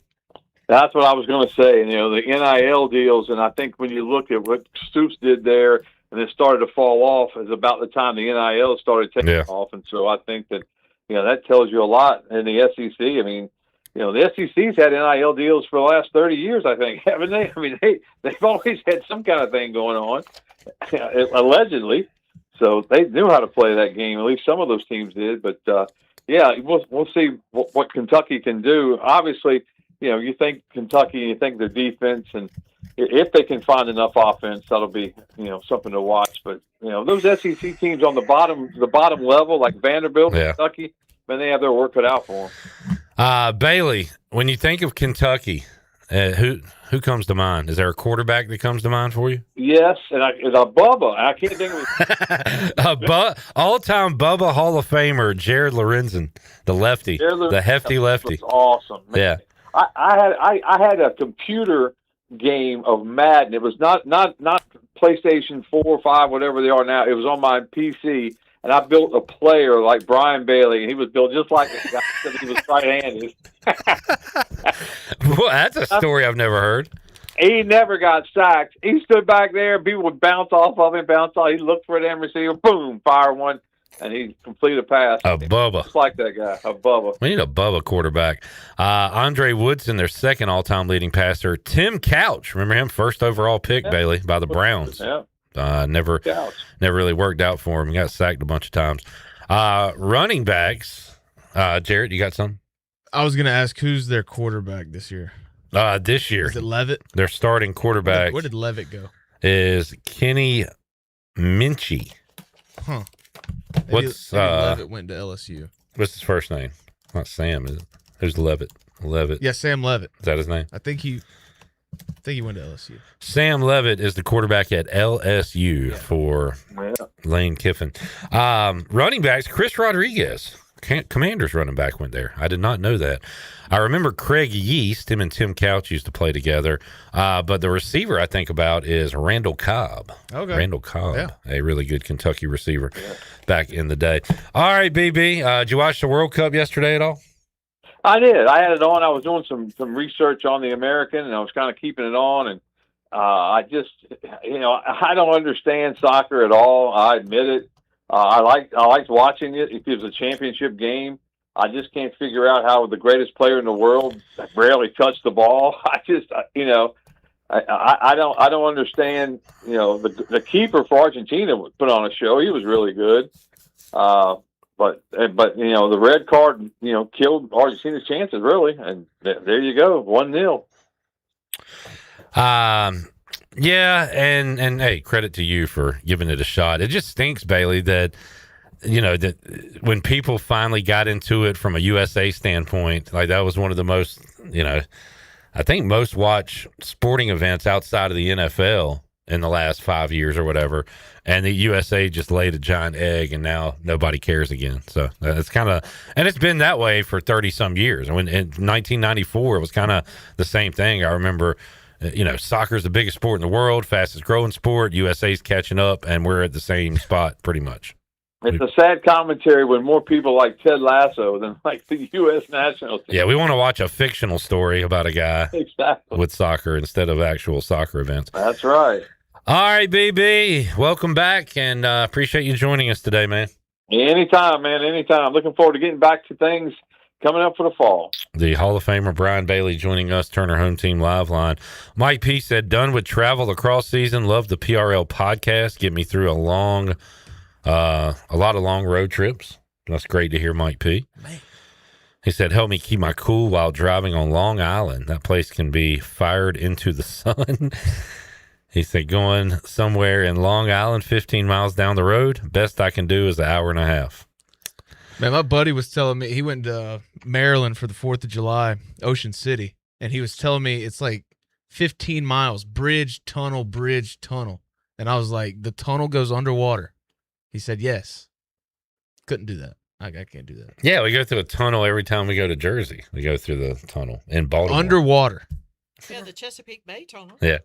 That's what I was going to say. The NIL deals, and I think when you look at what Stoops did there, and it started to fall off, is about the time the NIL started taking off, and so I think that that tells you a lot in the SEC. I mean, the SEC's had NIL deals for the last 30 years, I think, haven't they? I mean, they've always had some kind of thing going on, allegedly. So they knew how to play that game. At least some of those teams did. But we'll see what Kentucky can do. Obviously, you think Kentucky, you think their defense, and if they can find enough offense, that'll be, something to watch. But, those SEC teams on the bottom level, like Vanderbilt, Kentucky, man, they have their work cut out for them. Bailey, when you think of Kentucky, who comes to mind? Is there a quarterback that comes to mind for you? Yes, and Bubba. I can't think of it. All-time Bubba Hall of Famer, Jared Lorenzen, the lefty, the hefty lefty. Was awesome, man. Yeah. I had a computer game of Madden. It was not PlayStation 4 or 5, whatever they are now. It was on my PC, and I built a player like Brian Bailey, and he was built just like a guy because he was right-handed. Well, that's a story I've never heard. He never got sacked. He stood back there, and people would bounce off of him, He looked for an receiver, boom, fire one. And he completed a pass. A Bubba. Just like that guy, a Bubba. We need a Bubba quarterback. Andre Woodson, their second all-time leading passer. Tim Couch, remember him? First overall pick, Bailey, by the Browns. Yeah. Never really worked out for him. He got sacked a bunch of times. Running backs. Jarrett, you got something? I was going to ask, who's their quarterback this year? This year. Is it Levitt? Their starting quarterback. Where did Levitt go? Is Kenny Minchie. Huh. Maybe Levitt went to LSU. What's his first name? Not Sam, is it? Who's Levitt? Yeah, Sam Levitt. Is that his name? I think he went to LSU. Sam Levitt is the quarterback at LSU for Lane Kiffin. Running backs, Chris Rodriguez. Commanders running back went there. I did not know that. I remember Craig Yeast, him and Tim Couch used to play together. But the receiver I think about is Randall Cobb. Okay. Randall Cobb, a really good Kentucky receiver back in the day. All right, BB, did you watch the World Cup yesterday at all? I did. I had it on. I was doing some research on the American, and I was kind of keeping it on. And I just, I don't understand soccer at all. I admit it. I liked watching it. If it was a championship game, I just can't figure out how the greatest player in the world barely touched the ball. I don't understand. The keeper for Argentina put on a show. He was really good. But the red card, killed Argentina's chances really. And there you go. 1-0. Yeah, and hey, credit to you for giving it a shot. It just stinks, Bailey, that that when people finally got into it from a USA standpoint, like that was one of the most, I think most watched sporting events outside of the NFL in the last 5 years or whatever, and the USA just laid a giant egg, and now nobody cares again. So it's kind of, and it's been that way for 30 some years. When in 1994, it was kind of the same thing. I remember. Soccer is the biggest sport in the world, fastest growing sport. USA's catching up, and we're at the same spot pretty much. It's a sad commentary when more people like Ted Lasso than like the U.S. national team. Yeah, we want to watch a fictional story about a guy exactly. with soccer instead of actual soccer events. That's right. All right, BB, welcome back, and appreciate you joining us today, man. Anytime, man, anytime. Looking forward to getting back to things coming up for the fall. The Hall of Famer Brian Bailey joining us, Turner Home Team Live Line. Mike P said, done with travel lacrosse season. Love the PRL podcast. Get me through a lot of long road trips. That's great to hear, Mike P. Man. He said, help me keep my cool while driving on Long Island. That place can be fired into the sun. He said, going somewhere in Long Island, 15 miles down the road, best I can do is an hour and a half. Man, my buddy was telling me he went to Maryland for the 4th of July, Ocean City, and he was telling me it's like 15 miles, bridge, tunnel. And I was like, the tunnel goes underwater. He said, yes. Couldn't do that. I can't do that. Yeah, we go through a tunnel every time we go to Jersey. We go through the tunnel in Baltimore. Underwater. Yeah, the Chesapeake Bay tunnel. Yeah.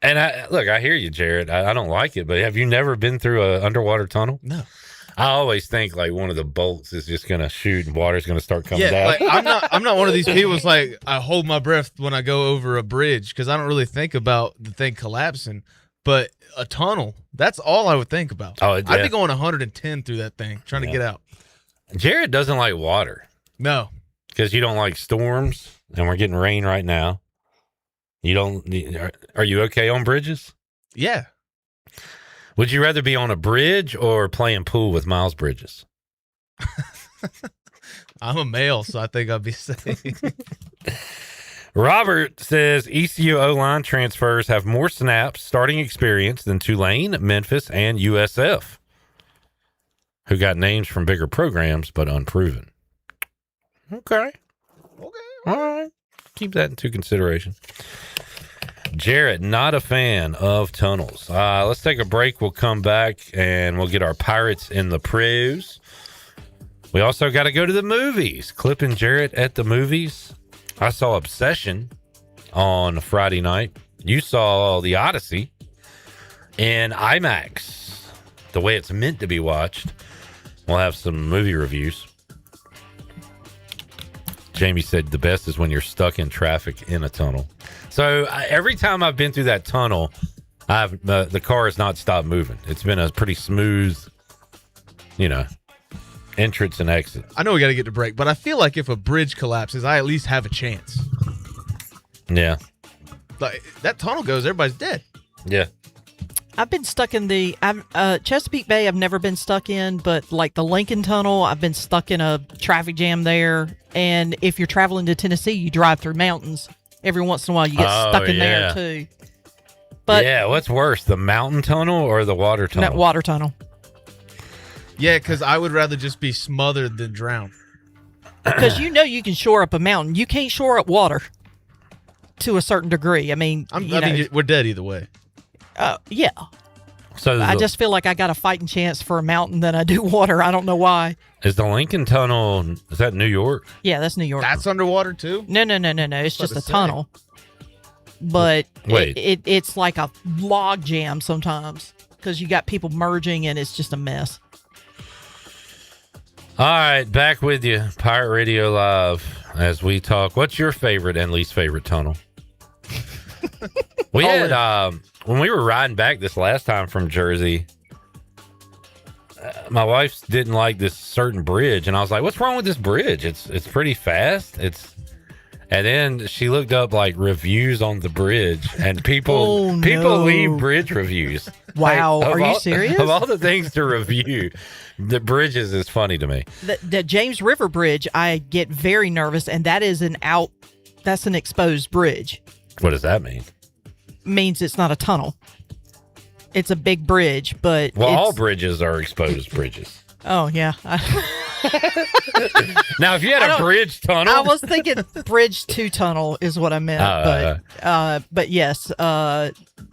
And I hear you, Jared. I don't like it, but have you never been through an underwater tunnel? No. I always think like one of the bolts is just gonna shoot and water's gonna start coming down. Like, I'm not one of these people who's like I hold my breath when I go over a bridge because I don't really think about the thing collapsing. But a tunnel, that's all I would think about. Oh, yeah. I'd be going 110 through that thing trying to get out. Jared doesn't like water. No, because you don't like storms, and we're getting rain right now. You don't. Are you okay on bridges? Yeah. Would you rather be on a bridge or playing pool with Miles Bridges? I'm a male, so I think I'd be safe. Robert says ECU O-line transfers have more snaps, starting experience than Tulane, Memphis, and USF, who got names from bigger programs but unproven. Okay. All right. Keep that into consideration. Jarrett, not a fan of tunnels. Let's take a break. We'll come back and we'll get our Pirates in the pros. We also got to go to the movies. Clip and Jarrett at the movies. I saw Obsession on Friday night. You saw The Odyssey in IMAX, the way it's meant to be watched. We'll have some movie reviews. Jamie said the best is when you're stuck in traffic in a tunnel. So every time I've been through that tunnel, the car has not stopped moving. It's been a pretty smooth, entrance and exit. I know we got to get to break, but I feel like if a bridge collapses, I at least have a chance. Yeah. Like that tunnel goes, everybody's dead. Yeah. I've been stuck in the Chesapeake Bay. I've never been stuck in, but like the Lincoln Tunnel, I've been stuck in a traffic jam there. And if you're traveling to Tennessee, you drive through mountains. Every once in a while, you get stuck in there too. But yeah, what's worse, the mountain tunnel or the water tunnel? That water tunnel. Yeah, because I would rather just be smothered than drown. Because you can shore up a mountain. You can't shore up water to a certain degree. I mean, we're dead either way. Yeah. So I just feel like I got a fighting chance for a mountain than I do water. I don't know why. Is the Lincoln Tunnel, is that New York? Yeah, that's New York. That's underwater too? No. It's just a tunnel. But wait, it's like a log jam sometimes because you got people merging and it's just a mess. All right, back with you. Pirate Radio Live. as we talk. What's your favorite and least favorite tunnel? We had when we were riding back this last time from Jersey, my wife didn't like this certain bridge, and I was like, "What's wrong with this bridge? It's pretty fast." And then she looked up like reviews on the bridge, and people leave bridge reviews. Wow, like, are you serious? Of all the things to review, the bridges is funny to me. The James River Bridge, I get very nervous, and that is that's an exposed bridge. What does that mean? Means it's not a tunnel. It's a big bridge, but all bridges are exposed bridges. Oh yeah. Now, if you had a bridge tunnel, I was thinking bridge to tunnel is what I meant, but yes.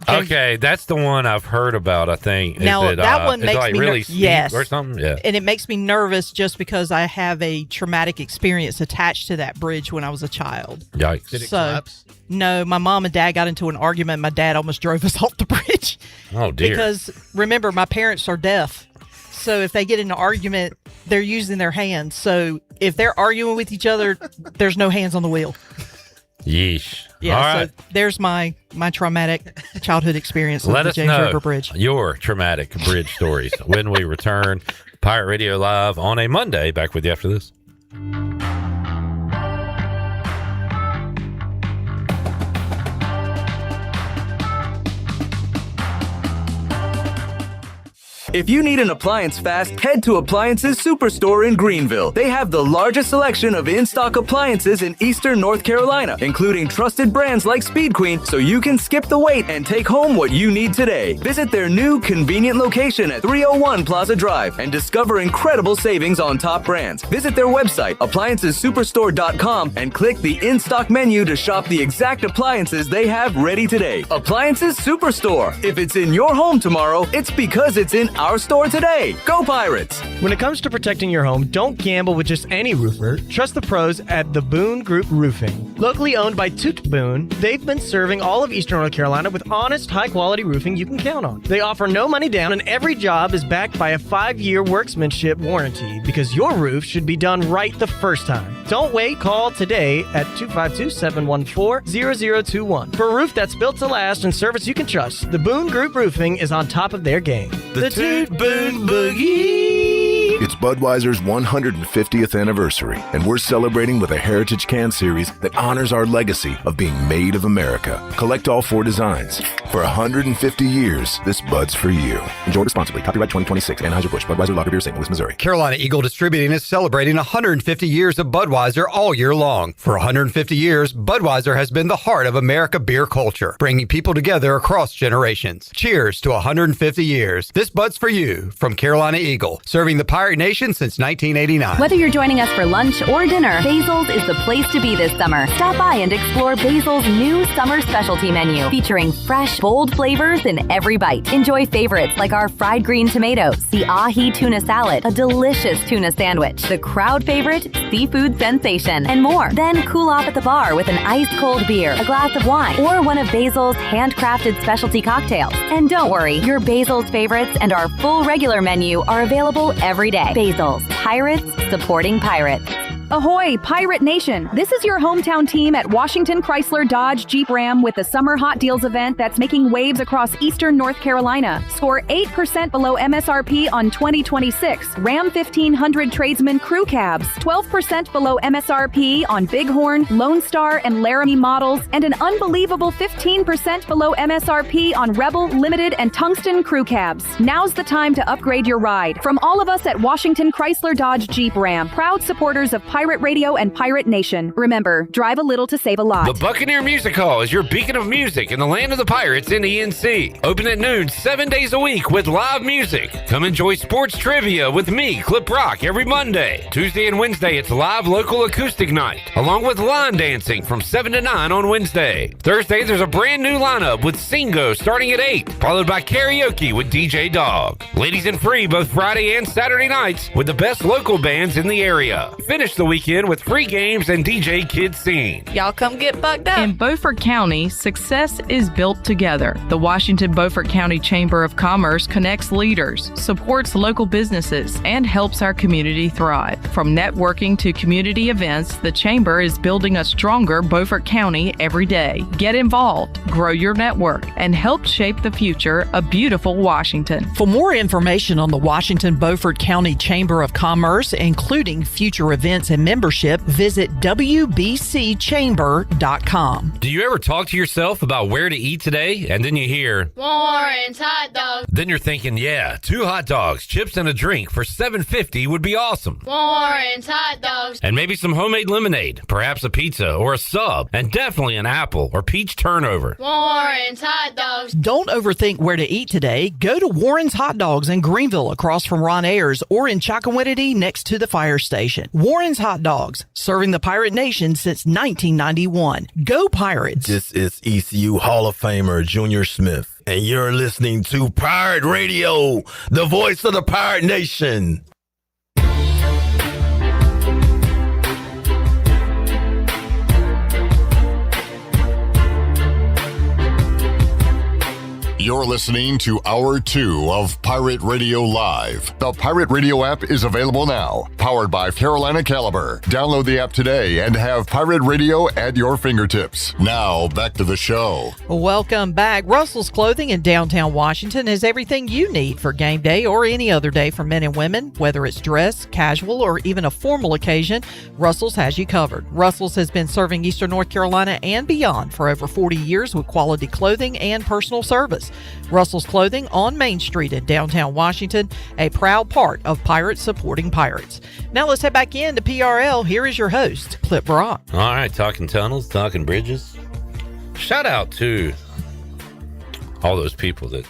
Okay, that's the one I've heard about. I think now that one makes like me really steep yes or something. Yeah, and it makes me nervous just because I have a traumatic experience attached to that bridge when I was a child. Yikes! Did it collapse? No, my mom and dad got into an argument. My dad almost drove us off the bridge. Oh dear! Because remember, my parents are deaf. So if they get in an argument, they're using their hands. So if they're arguing with each other, there's no hands on the wheel. Yeesh. Yeah, all right. So there's my traumatic childhood experience Let of the us James know River Bridge. Your traumatic bridge stories when we return. Pirate Radio Live on a Monday. Back with you after this. If you need an appliance fast, head to Appliances Superstore in Greenville. They have the largest selection of in-stock appliances in eastern North Carolina, including trusted brands like Speed Queen, so you can skip the wait and take home what you need today. Visit their new convenient location at 301 Plaza Drive and discover incredible savings on top brands. Visit their website, appliancessuperstore.com, and click the in-stock menu to shop the exact appliances they have ready today. Appliances Superstore. If it's in your home tomorrow, it's because it's in our store today. Go Pirates! When it comes to protecting your home, don't gamble with just any roofer. Trust the pros at the Boone Group Roofing. Locally owned by Toot Boone, they've been serving all of eastern North Carolina with honest, high-quality roofing you can count on. They offer no money down, and every job is backed by a 5-year workmanship warranty because your roof should be done right the first time. Don't wait. Call today at 252-714-0021 for a roof that's built to last and service you can trust. The Boone Group Roofing is on top of their game. The Toot Boone Boogie! It's Budweiser's 150th anniversary, and we're celebrating with a Heritage Can Series that honors our legacy of being made of America. Collect all 4 designs. For 150 years, this Bud's for you. Enjoy responsibly. Copyright 2026. Anheuser-Busch. Budweiser Lager Beer, St. Louis, Missouri. Carolina Eagle Distributing is celebrating 150 years of Budweiser all year long. For 150 years, Budweiser has been the heart of America beer culture, bringing people together across generations. Cheers to 150 years. This Bud's for you from Carolina Eagle, serving the Pirate Nation since 1989. Whether you're joining us for lunch or dinner, Basil's is the place to be this summer. Stop by and explore Basil's new summer specialty menu, featuring fresh, bold flavors in every bite. Enjoy favorites like our fried green tomatoes, the ahi tuna salad, a delicious tuna sandwich, the crowd favorite seafood sensation, and more. Then cool off at the bar with an ice-cold beer, a glass of wine, or one of Basil's handcrafted specialty cocktails. And don't worry, your Basil's favorites and our full regular menu are available every day. Basil's, Pirates supporting pirates. Ahoy, Pirate Nation! This is your hometown team at Washington Chrysler Dodge Jeep Ram with the Summer Hot Deals event that's making waves across eastern North Carolina. Score 8% below MSRP on 2026 Ram 1500 Tradesman Crew Cabs, 12% below MSRP on Bighorn, Lone Star, and Laramie models, and an unbelievable 15% below MSRP on Rebel, Limited, and Tungsten Crew Cabs. Now's the time to upgrade your ride. From all of us at Washington Chrysler Dodge Jeep Ram, proud supporters of Pirate Radio and Pirate Nation. Remember, drive a little to save a lot. The Buccaneer Music Hall is your beacon of music in the land of the pirates in the NC. Open at noon 7 days a week with live music. Come enjoy sports trivia with me, Clip Rock, every Monday. Tuesday and Wednesday, it's live local acoustic night, along with line dancing from 7 to 9 on Wednesday. Thursday, there's a brand new lineup with Singo starting at 8, followed by karaoke with DJ Dog. Ladies and free both Friday and Saturday nights with the best local bands in the area. Finish the weekend with free games and DJ Kid Scene. Y'all come get bugged up. In Beaufort County, success is built together. The Washington Beaufort County Chamber of Commerce connects leaders, supports local businesses, and helps our community thrive. From networking to community events, the Chamber is building a stronger Beaufort County every day. Get involved, grow your network, and help shape the future of beautiful Washington. For more information on the Washington Beaufort County Chamber of Commerce, including future events and membership, visit wbcchamber.com. Do you ever talk to yourself about where to eat today, and then you hear Warren's hot dogs? Then you're thinking, yeah, 2 hot dogs, chips, and a drink for $7.50 would be awesome. Warren's hot dogs. And maybe some homemade lemonade, perhaps a pizza or a sub, and definitely an apple or peach turnover. Warren's hot dogs. Don't overthink where to eat today. Go to Warren's Hot Dogs in Greenville across from Ron Ayers, or in Chocowinity next to the fire station. Warren's Hot Dogs, serving the Pirate Nation since 1991. Go Pirates! This is ECU Hall of Famer Junior Smith, and you're listening to Pirate Radio, the voice of the Pirate Nation. You're listening to Hour 2 of Pirate Radio Live. The Pirate Radio app is available now, powered by Carolina Caliber. Download the app today and have Pirate Radio at your fingertips. Now, back to the show. Welcome back. Russell's Clothing in downtown Washington has everything you need for game day or any other day for men and women. Whether it's dress, casual, or even a formal occasion, Russell's has you covered. Russell's has been serving Eastern North Carolina and beyond for over 40 years with quality clothing and personal service. Russell's Clothing on Main Street in downtown Washington, a proud part of Pirates supporting Pirates. Now let's head back into PRL. Here is your host, Clip Brock. All right, talking tunnels, talking bridges. Shout out to all those people that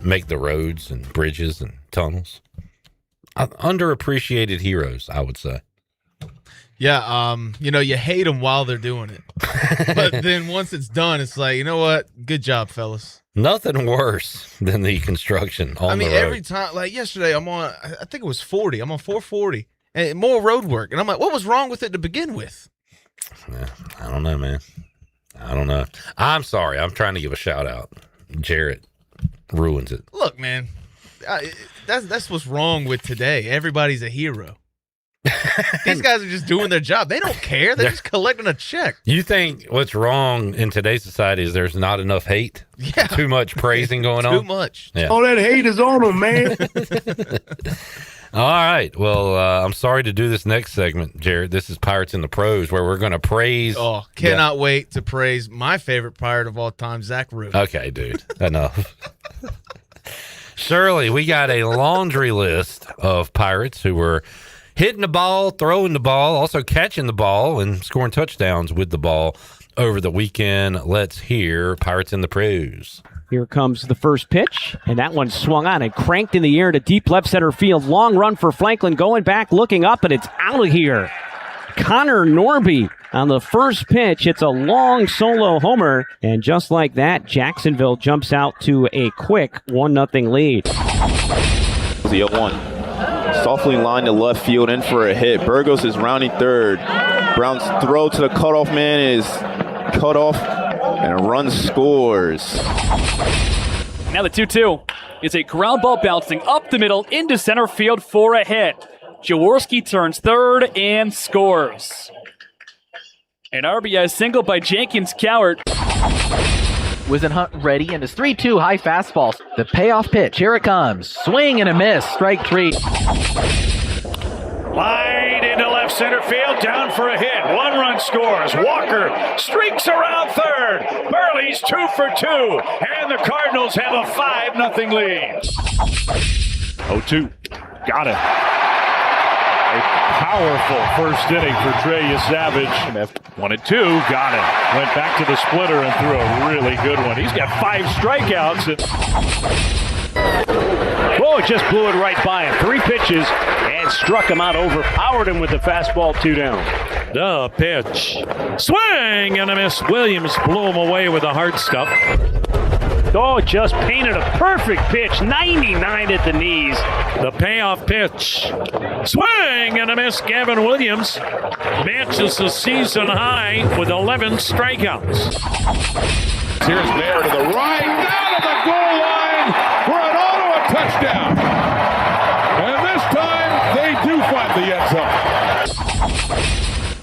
make the roads and bridges and tunnels. Underappreciated heroes, I would say. Yeah, you hate them while they're doing it. But then once it's done, it's like, you know what? Good job, fellas. Nothing worse than the construction on the road. Every time, like yesterday, I'm on, I think it was 40. I'm on 440 and more road work. And I'm like, what was wrong with it to begin with? I don't know, man. I don't know. I'm sorry. I'm trying to give a shout out. Jarrett ruins it. Look, man, that's what's wrong with today. Everybody's a hero. These guys are just doing their job. They don't care. They're just collecting a check. You think what's wrong in today's society is there's not enough hate? Yeah. Too much praising going on? Too much. Yeah. All that hate is on them, man. All right. Well, I'm sorry to do this next segment, Jared. This is Pirates in the Pros, where we're going to praise. Oh, cannot wait to praise my favorite pirate of all time, Zach Root. Okay, dude. Enough. Shirley, we got a laundry list of Pirates who were hitting the ball, throwing the ball, also catching the ball, and scoring touchdowns with the ball over the weekend. Let's hear Pirates in the Pros. Here comes the first pitch, and that one swung on and cranked in the air to deep left center field. Long run for Franklin, going back, looking up, and it's out of here. Connor Norby on the first pitch. It's a long solo homer, and just like that, Jacksonville jumps out to a quick 1-0 lead. The 0-1. Softly lined to left field, in for a hit. Burgos is rounding third. Brown's throw to the cutoff man is cut off, and a run scores. Now the 2-2. It's a ground ball bouncing up the middle into center field for a hit. Jaworski turns third and scores. An RBI single by Jenkins Cowart. Wisenhunt ready, and his 3-2 high fastball. The payoff pitch, here it comes. Swing and a miss, strike 3. Line into left center field, down for a hit. 1-run scores. Walker streaks around third. Burley's 2 for 2, and the Cardinals have a 5-0 lead. 0-2, got it. A powerful first inning for Trey Savage. 1-2, got it. Went back to the splitter and threw a really good one. He's got 5 strikeouts. Oh, just blew it right by him. 3 pitches and struck him out, overpowered him with the fastball, 2 down. The pitch. Swing and a miss. Williams blew him away with a hard stuff. Oh, just painted a perfect pitch. 99 at the knees. The payoff pitch. Swing and a miss. Gavin Williams matches the season high with 11 strikeouts. Here's Behr to the right, down to the goal line for an auto touchdown. And this time, they do find the end zone.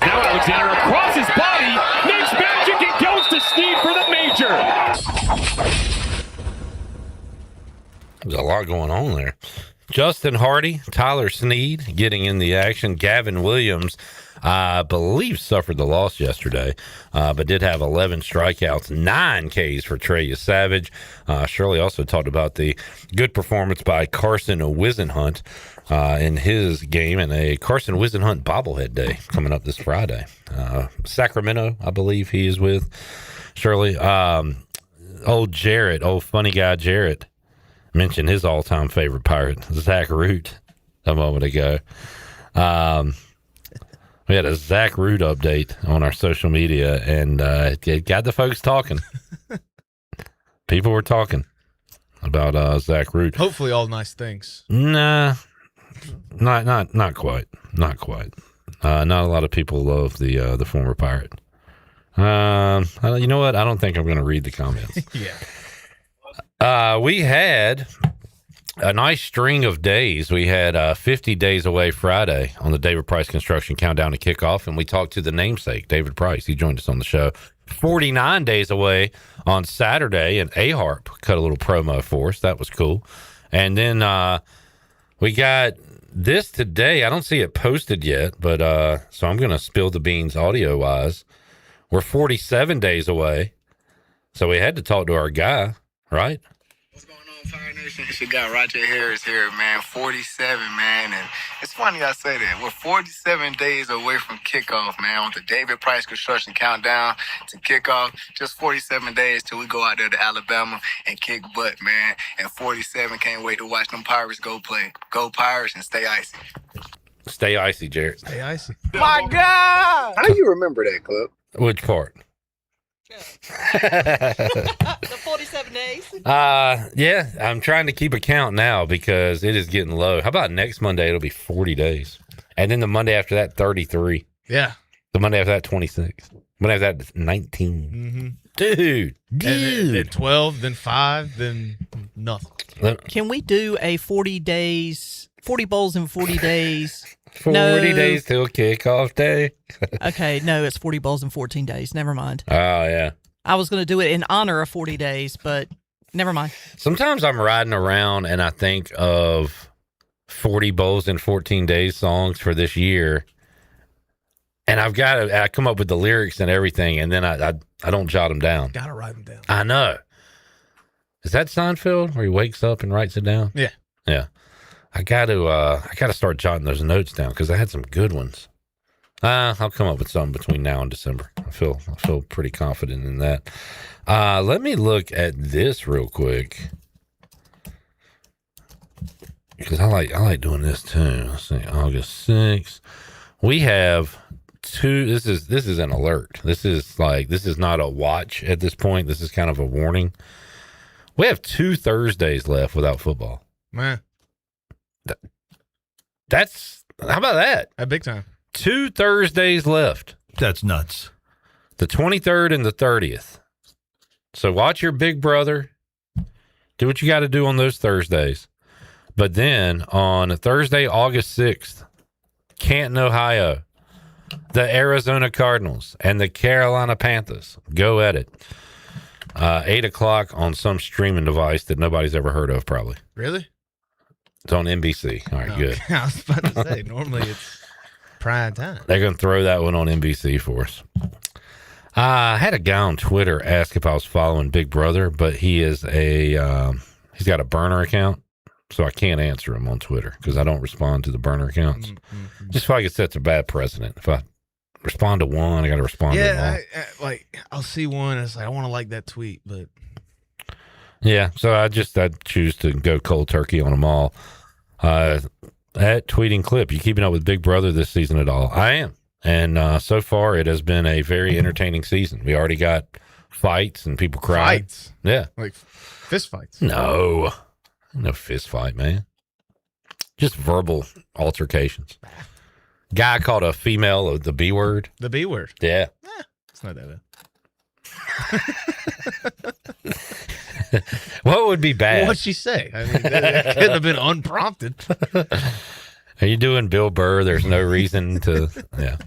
Now Alexander across his body, makes magic and goes to Steve for the major. There's a lot going on there. Justin Hardy, Tyler Snead getting in the action. Gavin Williams, I believe, suffered the loss yesterday, but did have 11 strikeouts, 9 Ks for Trey Savage. Shirley also talked about the good performance by Carson Wisenhunt in his game, and a Carson Wisenhunt bobblehead day coming up this Friday. Sacramento, I believe he is with. Shirley, old funny guy Jarrett, mentioned his all-time favorite Pirate, Zach Root, a moment ago. We had a Zach Root update on our social media, and it got the folks talking. People were talking about Zach Root. Hopefully, all nice things. Nah, not quite. Not quite. Not a lot of people love the former Pirate. You know what? I don't think I'm going to read the comments. Yeah. We had a nice string of days. We had 50 days away Friday on the David Price Construction Countdown to Kickoff, and we talked to the namesake, David Price. He joined us on the show. 49 days away on Saturday, and A-Harp cut a little promo for us. That was cool. And then we got this today. I don't see it posted yet, but so I'm going to spill the beans audio-wise. We're 47 days away, so we had to talk to our guy, right? Fire Nation, it's your guy Roger Harris here, man. 47, man. And it's funny I say that. We're 47 days away from kickoff, man, on the David Price Construction Countdown to kickoff. Just 47 days till we go out there to Alabama and kick butt, man. And 47, can't wait to watch them Pirates go play. Go Pirates and stay icy. Stay icy, Jarrett. Stay icy. My God! How do you remember that, Club? Which part? The 47 days. Yeah, I'm trying to keep a count now because it is getting low. How about next Monday? It'll be 40 days. And then the Monday after that, 33. Yeah. The Monday after that, 26. Monday after that, 19. Mm-hmm. Dude. And then 12, then 5, then nothing. Can we do a 40 bowls in 40 days? 40 days till kickoff day. Okay, no, it's 40 bowls in 14 days. Never mind. Oh, yeah. I was going to do it in honor of 40 days, but never mind. Sometimes I'm riding around and I think of 40 bowls in 14 days songs for this year. And I come up with the lyrics and everything, and then I don't jot them down. Gotta write them down. I know. Is that Seinfeld where he wakes up and writes it down? Yeah. Yeah. I got to start jotting those notes down because I had some good ones. I'll come up with something between now and December. I feel pretty confident in that. Let me look at this real quick because I like doing this too. Let's see, August 6th. We have two. This is an alert. This is not a watch at this point. This is kind of a warning. We have 2 Thursdays left without football. Man. That's how about that? At big time. 2 Thursdays left. That's nuts. The 23rd and the 30th. So watch your big brother. Do what you got to do on those Thursdays. But then on Thursday, August 6th, Canton, Ohio, the Arizona Cardinals and the Carolina Panthers go at it. 8 o'clock on some streaming device that nobody's ever heard of, probably. Really? It's on NBC. All right, good. I was about to say, normally it's prime time. They're going to throw that one on NBC for us. I had a guy on Twitter ask if I was following Big Brother, but he's got a burner account, so I can't answer him on Twitter because I don't respond to the burner accounts. Mm-hmm. Just feel like it sets a bad precedent. If I respond to one, I got to respond to them all. I'll see one, and it's like, I want to like that tweet, but... Yeah, so I choose to go cold turkey on them all. At Tweeting Clip, you keeping up with Big Brother this season at all? I am. And so far, it has been a very entertaining season. We already got fights and people cry. Fights? Yeah. Like fist fights? No fist fight, man. Just verbal altercations. Guy called a female the B word. The B word? Yeah. It's not that bad. What would be bad? What'd she say? I mean, that could have been unprompted. Are you doing Bill Burr? There's no reason to. Yeah.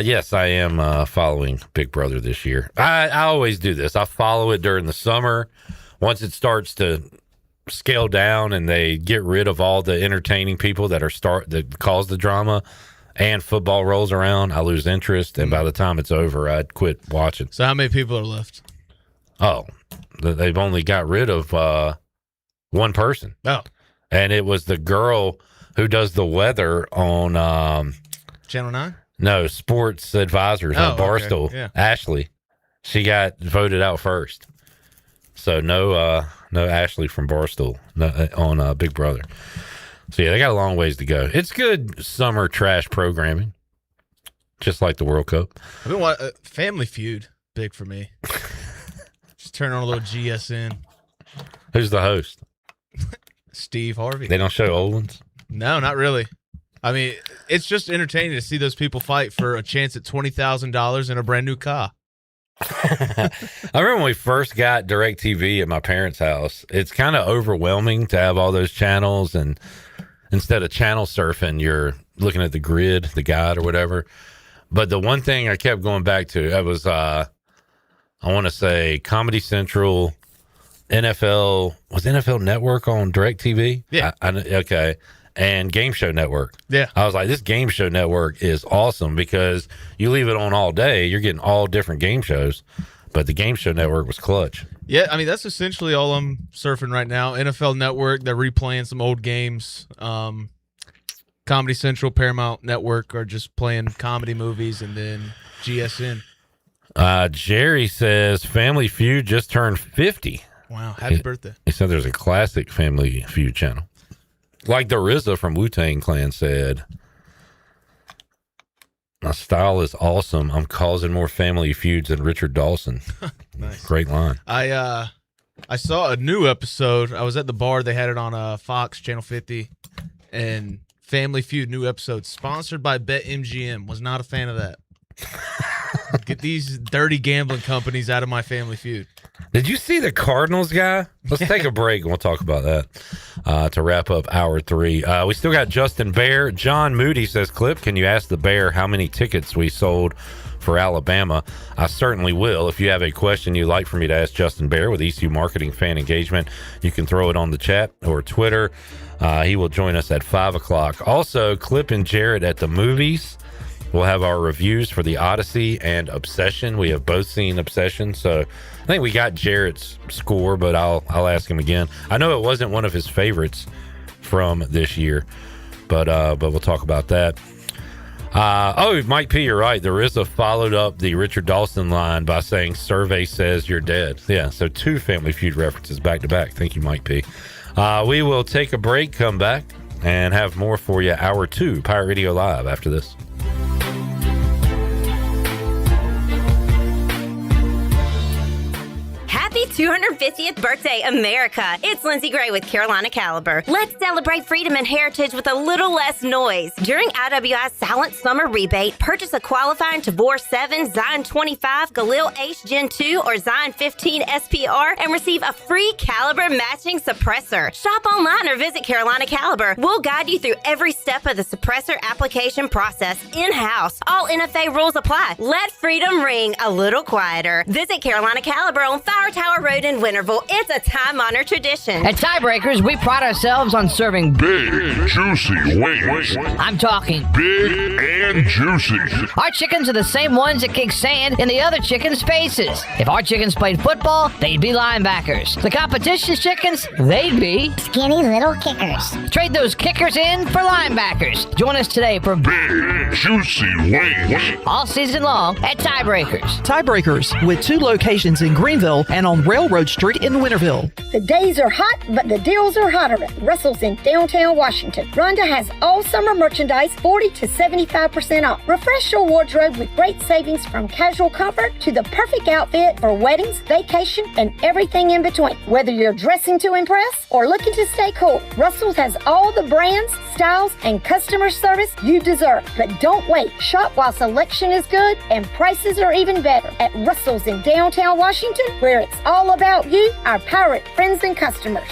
Yes, I am following Big Brother this year. I always do this. I follow it during the summer. Once it starts to scale down and they get rid of all the entertaining people that cause the drama, and football rolls around, I lose interest. And by the time it's over, I'd quit watching. So how many people are left? Oh, they've only got rid of one person. Oh. And it was the girl who does the weather on Channel 9? No, Sports Advisors on Barstool. Okay. Yeah. Ashley. She got voted out first. So no Ashley from Barstool on Big Brother. So, yeah, they got a long ways to go. It's good summer trash programming, just like the World Cup. I've been watching Family Feud, big for me. Just turn on a little GSN. Who's the host? Steve Harvey. They don't show old ones? No, not really. I mean, it's just entertaining to see those people fight for a chance at $20,000 in a brand new car. I remember when we first got DirecTV at my parents' house, it's kind of overwhelming to have all those channels, and instead of channel surfing, you're looking at the grid, the guide or whatever. But the one thing I kept going back to, that was, I want to say Comedy Central, NFL, was NFL Network on DirecTV? Yeah. Okay. And Game Show Network. Yeah. I was like, this Game Show Network is awesome because you leave it on all day, you're getting all different game shows. But the Game Show Network was clutch. Yeah, I mean, that's essentially all I'm surfing right now. NFL Network, they're replaying some old games. Comedy Central, Paramount Network are just playing comedy movies, and then GSN. Jerry says Family Feud just turned 50. Wow, happy birthday. He said there's a classic Family Feud channel. Like the RZA from Wu-Tang Clan said, my style is awesome. I'm causing more Family Feuds than Richard Dawson. Nice. Great line. I saw a new episode. I was at the bar. They had it on Fox Channel 50, and Family Feud new episode sponsored by BetMGM. Was not a fan of that. Get these dirty gambling companies out of my Family Feud. Did you see the Cardinals guy? Let's take a break and we'll talk about that to wrap up hour 3. We still got Justin Behr. John Moody says, Clip, can you ask the Behr how many tickets we sold for Alabama? I certainly will. If you have a question you'd like for me to ask Justin Behr with ECU Marketing Fan Engagement, you can throw it on the chat or Twitter. He will join us at 5 o'clock. Also, Clip and Jared at the movies. We'll have our reviews for The Odyssey and Obsession. We have both seen Obsession, so I think we got Jarrett's score, but I'll ask him again. I know it wasn't one of his favorites from this year, but we'll talk about that. Mike P, you're right. The RZA followed up the Richard Dawson line by saying, survey says you're dead. Yeah, so 2 Family Feud references back to back. Thank you, Mike P. We will take a break, come back, and have more for you. Hour 2, Pirate Radio Live after this. Happy 250th birthday, America. It's Lindsay Gray with Carolina Caliber. Let's celebrate freedom and heritage with a little less noise. During IWI's Silent Summer Rebate, purchase a qualifying Tavor 7, Zion 25, Galil H Gen 2, or Zion 15 SPR and receive a free Caliber matching suppressor. Shop online or visit Carolina Caliber. We'll guide you through every step of the suppressor application process in-house. All NFA rules apply. Let freedom ring a little quieter. Visit Carolina Caliber on Fire Tower Road in Winterville. It's a time-honored tradition. At Tiebreakers, we pride ourselves on serving big, juicy wings. I'm talking big and juicy. Our chickens are the same ones that kick sand in the other chickens' faces. If our chickens played football, they'd be linebackers. The competition's chickens, they'd be skinny little kickers. Trade those kickers in for linebackers. Join us today for big, juicy wings. All season long at Tiebreakers. Tiebreakers, with 2 locations in Greenville and on Railroad Street in Winterville. The days are hot, but the deals are hotter at Russell's in downtown Washington. Rhonda has all summer merchandise 40 to 75% off. Refresh your wardrobe with great savings from casual comfort to the perfect outfit for weddings, vacation, and everything in between. Whether you're dressing to impress or looking to stay cool, Russell's has all the brands, styles, and customer service you deserve. But don't wait. Shop while selection is good and prices are even better at Russell's in downtown Washington, where it's all about you, our pirate friends and customers.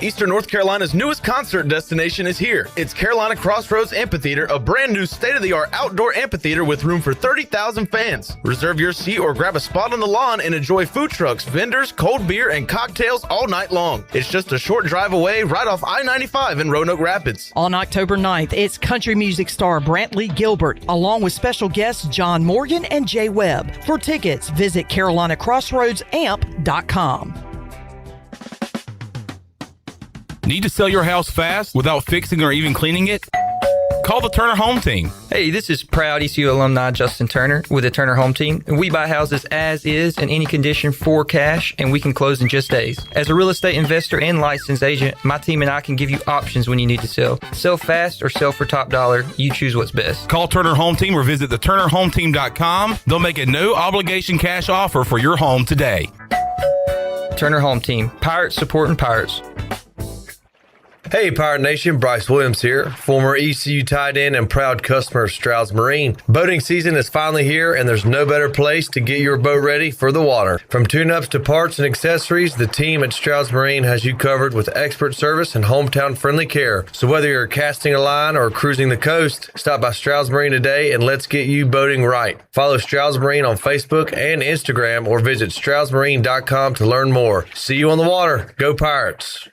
Eastern North Carolina's newest concert destination is here. It's Carolina Crossroads Amphitheater, a brand new state-of-the-art outdoor amphitheater with room for 30,000 fans. Reserve your seat or grab a spot on the lawn and enjoy food trucks, vendors, cold beer, and cocktails all night long. It's just a short drive away right off I-95 in Roanoke Rapids. On October 9th, it's country music star Brantley Gilbert, along with special guests John Morgan and Jay Webb. For tickets, visit carolinacrossroadsamp.com. Need to sell your house fast without fixing or even cleaning it? Call the Turner Home Team. Hey, this is proud ECU alumni Justin Turner with the Turner Home Team. We buy houses as is in any condition for cash, and we can close in just days. As a real estate investor and licensed agent, my team and I can give you options when you need to sell. Sell fast or sell for top dollar. You choose what's best. Call Turner Home Team or visit theturnerhometeam.com. They'll make a no-obligation cash offer for your home today. Turner Home Team. Pirates supporting pirates. Hey Pirate Nation, Bryce Williams here, former ECU tight end and proud customer of Stroud's Marine. Boating season is finally here and there's no better place to get your boat ready for the water. From tune-ups to parts and accessories, the team at Stroud's Marine has you covered with expert service and hometown friendly care. So whether you're casting a line or cruising the coast, stop by Stroud's Marine today and let's get you boating right. Follow Stroud's Marine on Facebook and Instagram or visit stroudsmarine.com to learn more. See you on the water. Go Pirates!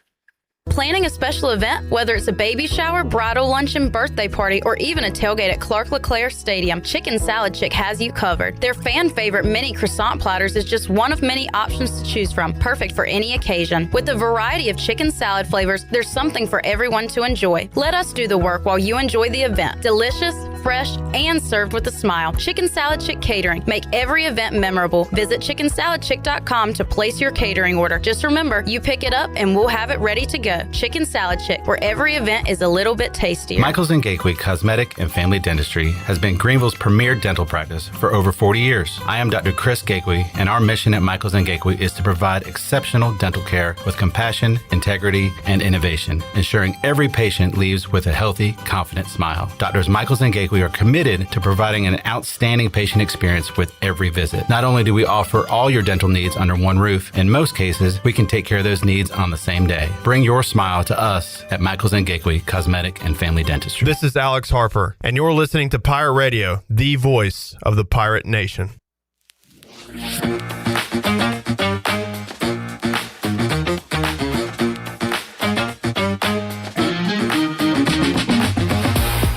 Planning a special event, whether it's a baby shower, bridal luncheon, birthday party, or even a tailgate at Clark LeClaire Stadium, Chicken Salad Chick has you covered. Their fan favorite mini croissant platters is just one of many options to choose from, perfect for any occasion. With a variety of chicken salad flavors, there's something for everyone to enjoy. Let us do the work while you enjoy the event. Delicious, fresh, and served with a smile. Chicken Salad Chick Catering. Make every event memorable. Visit chickensaladchick.com to place your catering order. Just remember, you pick it up and we'll have it ready to go. Chicken Salad Chick, where every event is a little bit tastier. Michaels & Gateway Cosmetic and Family Dentistry has been Greenville's premier dental practice for over 40 years. I am Dr. Chris Gateway, and our mission at Michaels & Gateway is to provide exceptional dental care with compassion, integrity, and innovation, ensuring every patient leaves with a healthy, confident smile. Doctors Michaels & Gateway are committed to providing an outstanding patient experience with every visit. Not only do we offer all your dental needs under one roof, in most cases, we can take care of those needs on the same day. Bring your smile to us at Michaels & Gateway Cosmetic and Family Dentistry. This is Alex Harper, and you're listening to Pirate Radio, the voice of the Pirate Nation.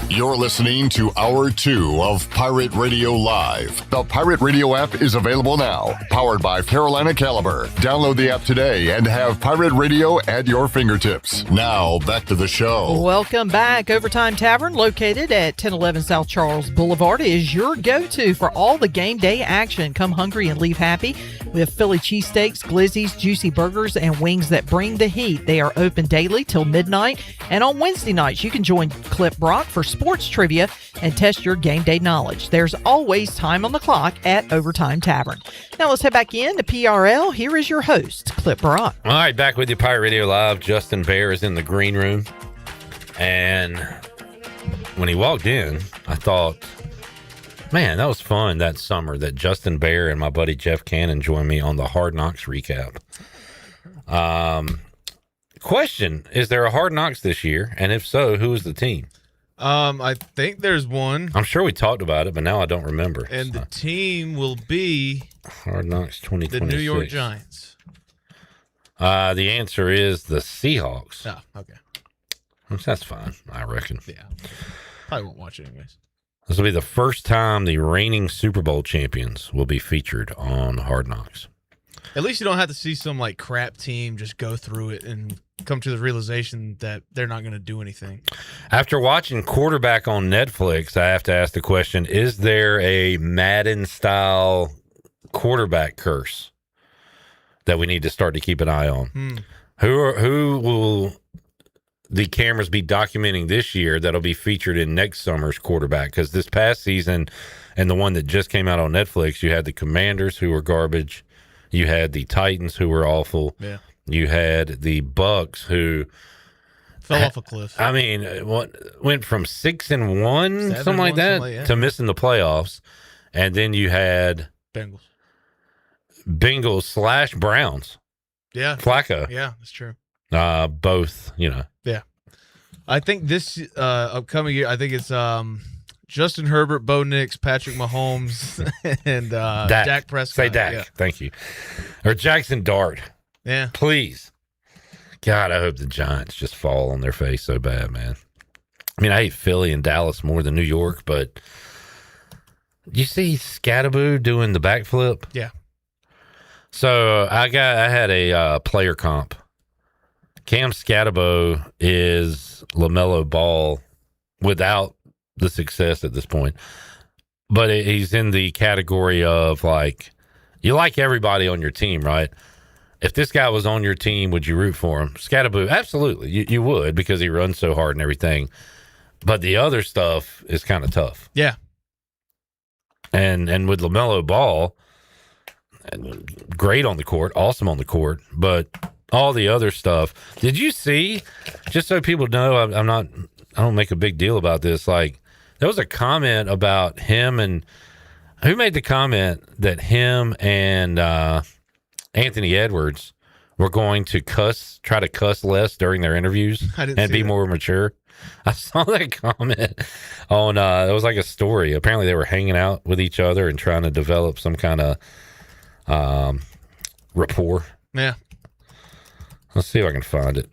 You're listening to Hour 2 of Pirate Radio Live. The Pirate Radio app is available now, powered by Carolina Caliber. Download the app today and have Pirate Radio at your fingertips. Now, back to the show. Welcome back. Overtime Tavern, located at 1011 South Charles Boulevard, is your go-to for all the game day action. Come hungry and leave happy. We have Philly cheesesteaks, glizzies, juicy burgers, and wings that bring the heat. They are open daily till midnight. And on Wednesday nights, you can join Clip Brock for sports trivia and test your game day knowledge. There's always time on the clock at Overtime Tavern. Now let's head back in to PRL. Here is your host, Clip Brock. All right, back with you, Pirate Radio Live. Justin Behr is in the green room. And when he walked in, I thought, man, that was fun that summer that Justin Behr and my buddy Jeff Cannon joined me on the Hard Knocks recap. Question, is there a Hard Knocks this year? And if so, who is the team? I think there's one. I'm sure we talked about it, but now I don't remember. And the team will be Hard Knocks 2026. The New York Giants. The answer is the Seahawks. Oh, okay. That's fine, I reckon. Yeah. Probably won't watch it anyways. This will be the first time the reigning Super Bowl champions will be featured on Hard Knocks. At least you don't have to see some like crap team just go through it and come to the realization that they're not going to do anything. After watching Quarterback on Netflix, I have to ask the question, is there a Madden-style quarterback curse that we need to start to keep an eye on. Who will the cameras be documenting this year that'll be featured in next summer's quarterback? Because this past season and the one that just came out on Netflix, you had the Commanders who were garbage. You had the Titans who were awful. Yeah. You had the Bucks who fell off a cliff. I mean, went from 6-1, something like that, to missing the playoffs. And then you had Bengals / Browns. Yeah. Flacco. Yeah, that's true. Both, Yeah. I think this upcoming year, I think it's Justin Herbert, Bo Nix, Patrick Mahomes, and Dak Prescott. Say Dak. Yeah. Thank you. Or Jackson Dart. Yeah. Please. God, I hope the Giants just fall on their face so bad, man. I mean, I hate Philly and Dallas more than New York, but you see Scatterboo doing the backflip? Yeah. So I had a player comp. Cam Scatterbo is LaMelo Ball without the success at this point, but he's in the category of like, you like everybody on your team, right? If this guy was on your team, would you root for him? Scatterboo, absolutely, you would, because he runs so hard and everything. But the other stuff is kind of tough. Yeah. And with LaMelo Ball, great on the court, awesome on the court, but all the other stuff. Did you see? Just so people know, I don't make a big deal about this. Like, there was a comment about him, and who made the comment that him and Anthony Edwards were going to try to cuss less during their interviews and be more mature? I saw that comment on it was like a story. Apparently they were hanging out with each other and trying to develop some kind of rapport. Yeah. Let's see if I can find it.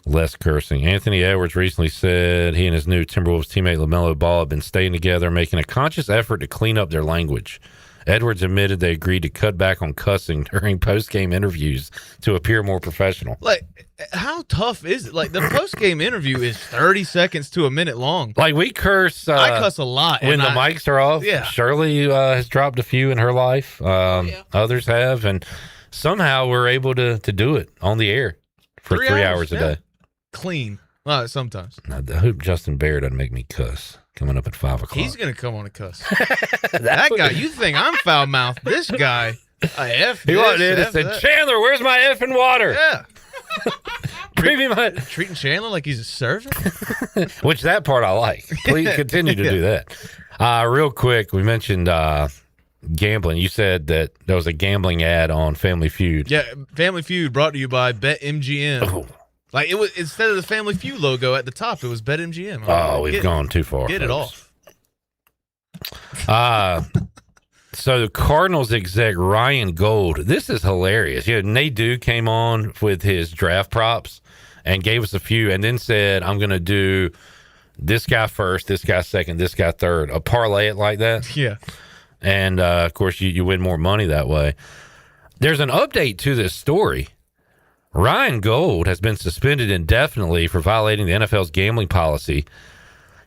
Less cursing. Anthony Edwards recently said he and his new Timberwolves teammate LaMelo Ball have been staying together, making a conscious effort to clean up their language. Edwards admitted they agreed to cut back on cussing during post-game interviews to appear more professional. Like, how tough is it? Like, the post-game interview is 30 seconds to a minute long. Like, we curse. I cuss a lot. When the mics are off. Yeah. Shirley has dropped a few in her life. Others have. And somehow we're able to do it on the air for 3 hours a day. Clean. Sometimes. I hope Justin Behr doesn't make me cuss coming up at 5 o'clock. He's going to come on and cuss. That guy, you think I'm foul-mouthed. This guy, he walked in and said, Chandler, where's my effing water? Yeah. Bring me my... Treating Chandler like he's a servant? Which that part I like. Please continue to do that. Real quick, we mentioned gambling. You said that there was a gambling ad on Family Feud. Yeah, Family Feud brought to you by BetMGM. Oh. Like, it was, instead of the Family Feud logo at the top, it was BetMGM. We've gone too far. Get folks. it off. So the Cardinals exec Ryan Gold, this is hilarious. Nadeau came on with his draft props and gave us a few, and then said, I'm going to do this guy first, this guy second, this guy third. A parlay it like that. Yeah. And, of course, you win more money that way. There's an update to this story. Ryan Gold has been suspended indefinitely for violating the NFL's gambling policy.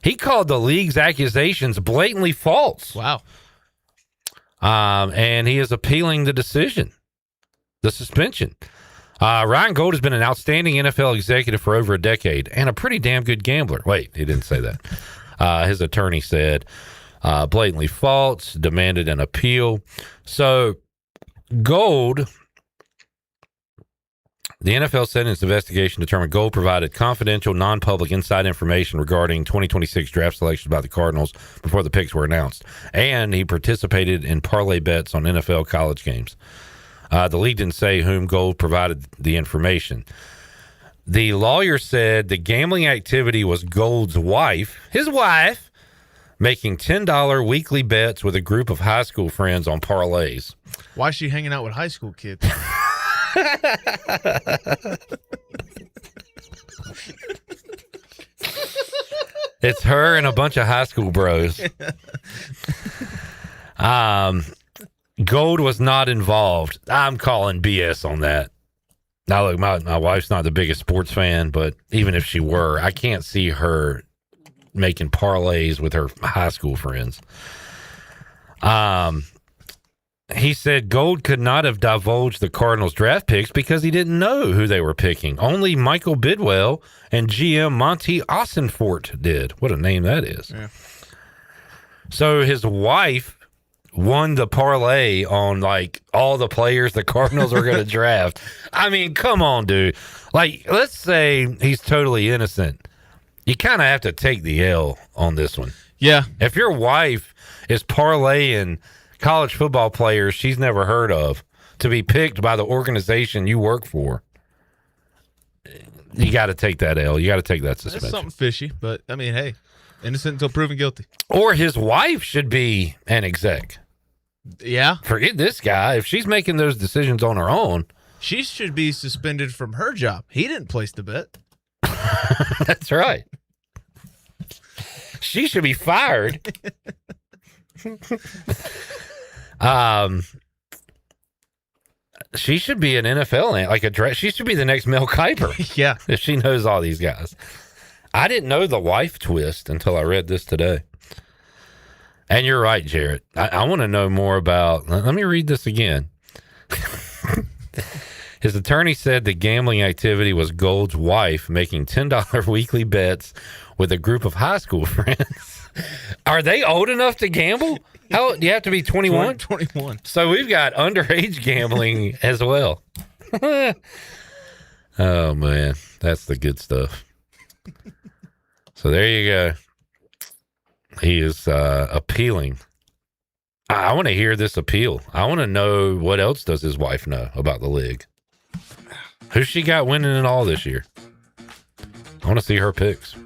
He called the league's accusations blatantly false. Wow. And he is appealing the decision, the suspension. Ryan Gold has been an outstanding NFL executive for over a decade and a pretty damn good gambler. Wait, he didn't say that. His attorney said blatantly false, demanded an appeal. So Gold... The NFL said in its investigation determined Gold provided confidential, non-public inside information regarding 2026 draft selections by the Cardinals before the picks were announced, and he participated in parlay bets on NFL college games. The league didn't say whom Gold provided the information. The lawyer said the gambling activity was Gold's wife, his wife, making $10 weekly bets with a group of high school friends on parlays. Why is she hanging out with high school kids? It's her and a bunch of high school bros. Gold was not involved. I'm calling BS on that. Now, look, my wife's not the biggest sports fan, but even if she were, I can't see her making parlays with her high school friends. He said Gold could not have divulged the Cardinals draft picks because he didn't know who they were picking. Only Michael Bidwell and GM Monty Ossenfort did. What a name that is. Yeah. So his wife won the parlay on like all the players the Cardinals are going to draft. I mean, come on, dude. Like, let's say he's totally innocent. You kind of have to take the L on this one. Yeah. If your wife is parlaying college football players she's never heard of to be picked by the organization you work for, you got to take that L. You got to take that suspension. That's something fishy, but I mean, hey, innocent until proven guilty. Or his wife should be an exec. Yeah. Forget this guy. If she's making those decisions on her own, she should be suspended from her job. He didn't place the bet. That's right. She should be fired. She should be an NFL, like she should be the next Mel Kiper. Yeah. If she knows all these guys. I didn't know the wife twist until I read this today. And you're right, Jarrett. I want to know more about, let me read this again. His attorney said the gambling activity was Gold's wife making $10 weekly bets with a group of high school friends. Are they old enough to gamble? How do you have to be 21? 21. So we've got underage gambling as well. Oh, man. That's the good stuff. So there you go. He is appealing. I want to hear this appeal. I want to know what else does his wife know about the league. Who she got winning it all this year? I want to see her picks.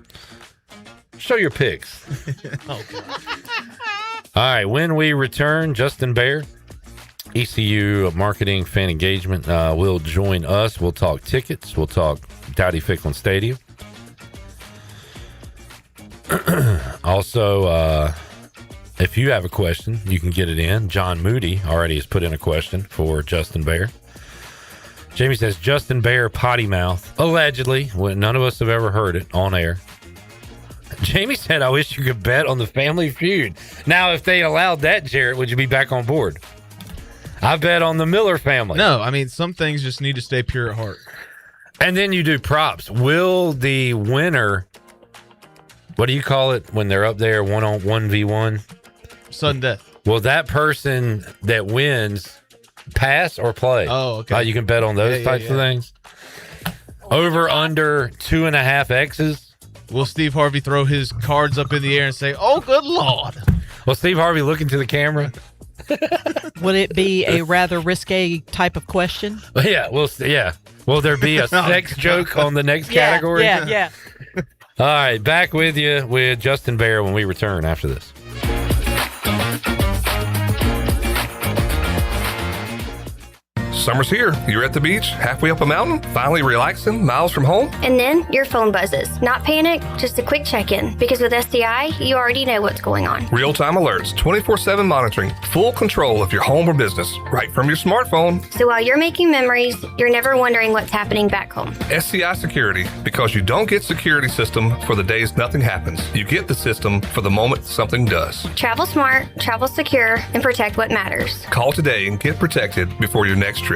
Show your picks. Oh, God. All right, when we return, Justin Behr, ECU Marketing Fan Engagement, will join us. We'll talk tickets. We'll talk Dowdy-Ficklin Stadium. Also, if you have a question, you can get it in. John Moody already has put in a question for Justin Behr. Jamie says, Justin Behr potty mouth, allegedly, when none of us have ever heard it on air. Jamie said, I wish you could bet on the Family Feud. Now, if they allowed that, Jarrett, would you be back on board? I bet on the Miller family. No, I mean, some things just need to stay pure at heart. And then you do props. Will the winner, what do you call it when they're up there 1v1? Sudden death. Will that person that wins pass or play? Oh, okay. You can bet on those types of things. Over, under 2.5 X's. Will Steve Harvey throw his cards up in the air and say, oh, good Lord? Will Steve Harvey look into the camera? Would it be a rather risque type of question? Yeah. Will there be a sex joke on the next category? Yeah. All right. Back with you with Justin Behr when we return after this. Summer's here. You're at the beach, halfway up a mountain, finally relaxing, miles from home. And then your phone buzzes. Not panic, just a quick check-in. Because with SDI, you already know what's going on. Real-time alerts, 24/7 monitoring, full control of your home or business, right from your smartphone. So while you're making memories, you're never wondering what's happening back home. SCI Security, because you don't get security system for the days nothing happens. You get the system for the moment something does. Travel smart, travel secure, and protect what matters. Call today and get protected before your next trip.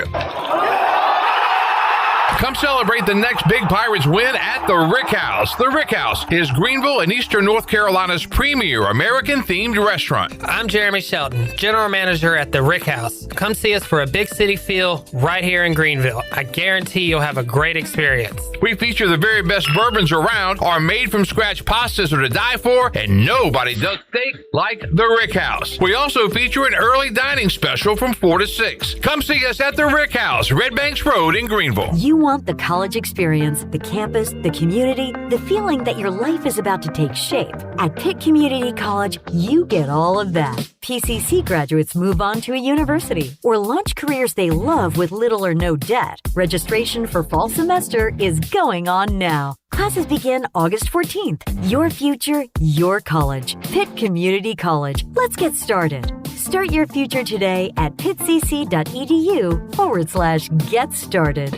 Come celebrate the next big Pirates win at the Rick House. The Rick House is Greenville and Eastern North Carolina's premier American-themed restaurant. I'm Jeremy Shelton, General Manager at the Rick House. Come see us for a big city feel right here in Greenville. I guarantee you'll have a great experience. We feature the very best bourbons around. Our made-from-scratch pastas are to die for, and nobody does steak like the Rick House. We also feature an early dining special from 4 to 6. Come see us at the Rick House, Red Banks Road in Greenville. You want the college experience, the campus, the community, the feeling that your life is about to take shape. At Pitt Community College, you get all of that. PCC graduates move on to a university or launch careers they love with little or no debt. Registration for fall semester is going on now. Classes begin August 14th. Your future, your college. Pitt Community College. Let's get started. Start your future today at pittcc.edu/get started.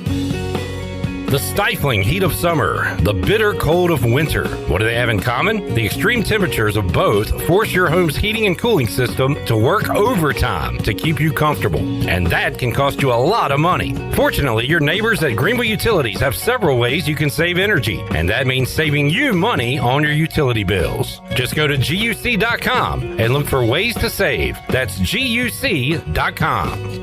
The stifling heat of summer, the bitter cold of winter. What do they have in common? The extreme temperatures of both force your home's heating and cooling system to work overtime to keep you comfortable. And that can cost you a lot of money. Fortunately, your neighbors at Greenville Utilities have several ways you can save energy. And that means saving you money on your utility bills. Just go to GUC.com and look for ways to save. That's GUC.com.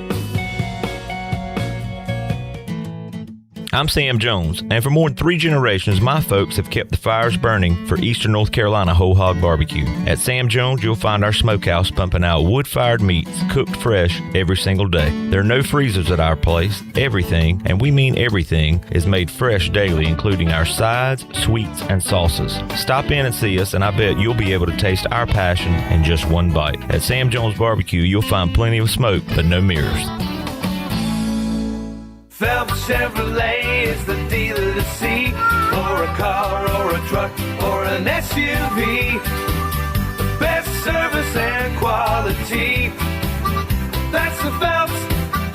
I'm Sam Jones, and for more than 3 generations, my folks have kept the fires burning for Eastern North Carolina Whole Hog Barbecue. At Sam Jones, you'll find our smokehouse pumping out wood-fired meats, cooked fresh every single day. There are no freezers at our place. Everything, and we mean everything, is made fresh daily, including our sides, sweets, and sauces. Stop in and see us, and I bet you'll be able to taste our passion in just one bite. At Sam Jones Barbecue, you'll find plenty of smoke, but no mirrors. Phelps Chevrolet is the dealer to see, for a car or a truck or an SUV. The best service and quality, that's the Phelps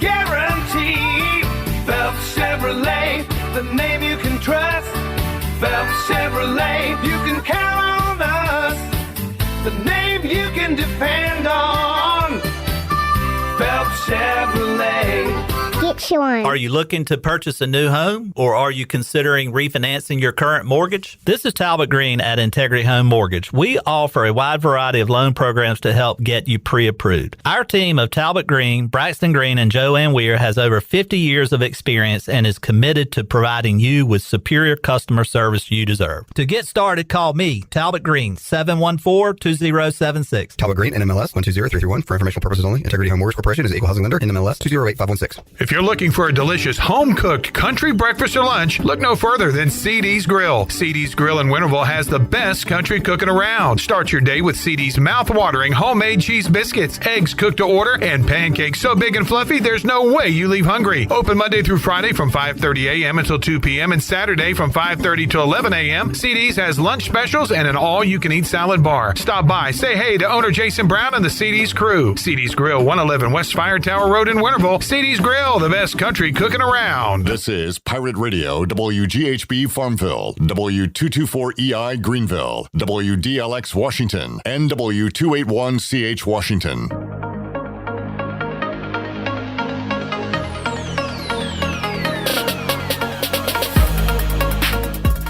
guarantee. Phelps Chevrolet, the name you can trust. Phelps Chevrolet, you can count on us. The name you can depend on. Phelps Chevrolet. Are you looking to purchase a new home, or are you considering refinancing your current mortgage? This is Talbot Green at Integrity Home Mortgage. We offer a wide variety of loan programs to help get you pre-approved. Our team of Talbot Green, Braxton Green, and Joanne Weir has over 50 years of experience and is committed to providing you with superior customer service you deserve. To get started, call me, Talbot Green, 714-2076. Talbot Green, NMLS 120331. For informational purposes only. Integrity Home Mortgage Corporation is an equal housing lender. NMLS 208516. If you're looking for a delicious home-cooked country breakfast or lunch, look no further than CD's Grill. CD's Grill in Winterville has the best country cooking around. Start your day with CD's mouth-watering homemade cheese biscuits, eggs cooked to order, and pancakes so big and fluffy there's no way you leave hungry. Open Monday through Friday from 5:30 a.m. until 2 p.m. and Saturday from 5:30 to 11 a.m. CD's has lunch specials and an all-you-can-eat salad bar. Stop by, say hey to owner Jason Brown and the CD's crew. CD's Grill, 111 West Fire Tower Road in Winterville. CD's Grill, the best country cooking around. This is Pirate Radio, WGHB Farmville, W224EI Greenville, WDLX Washington, and W281CH Washington.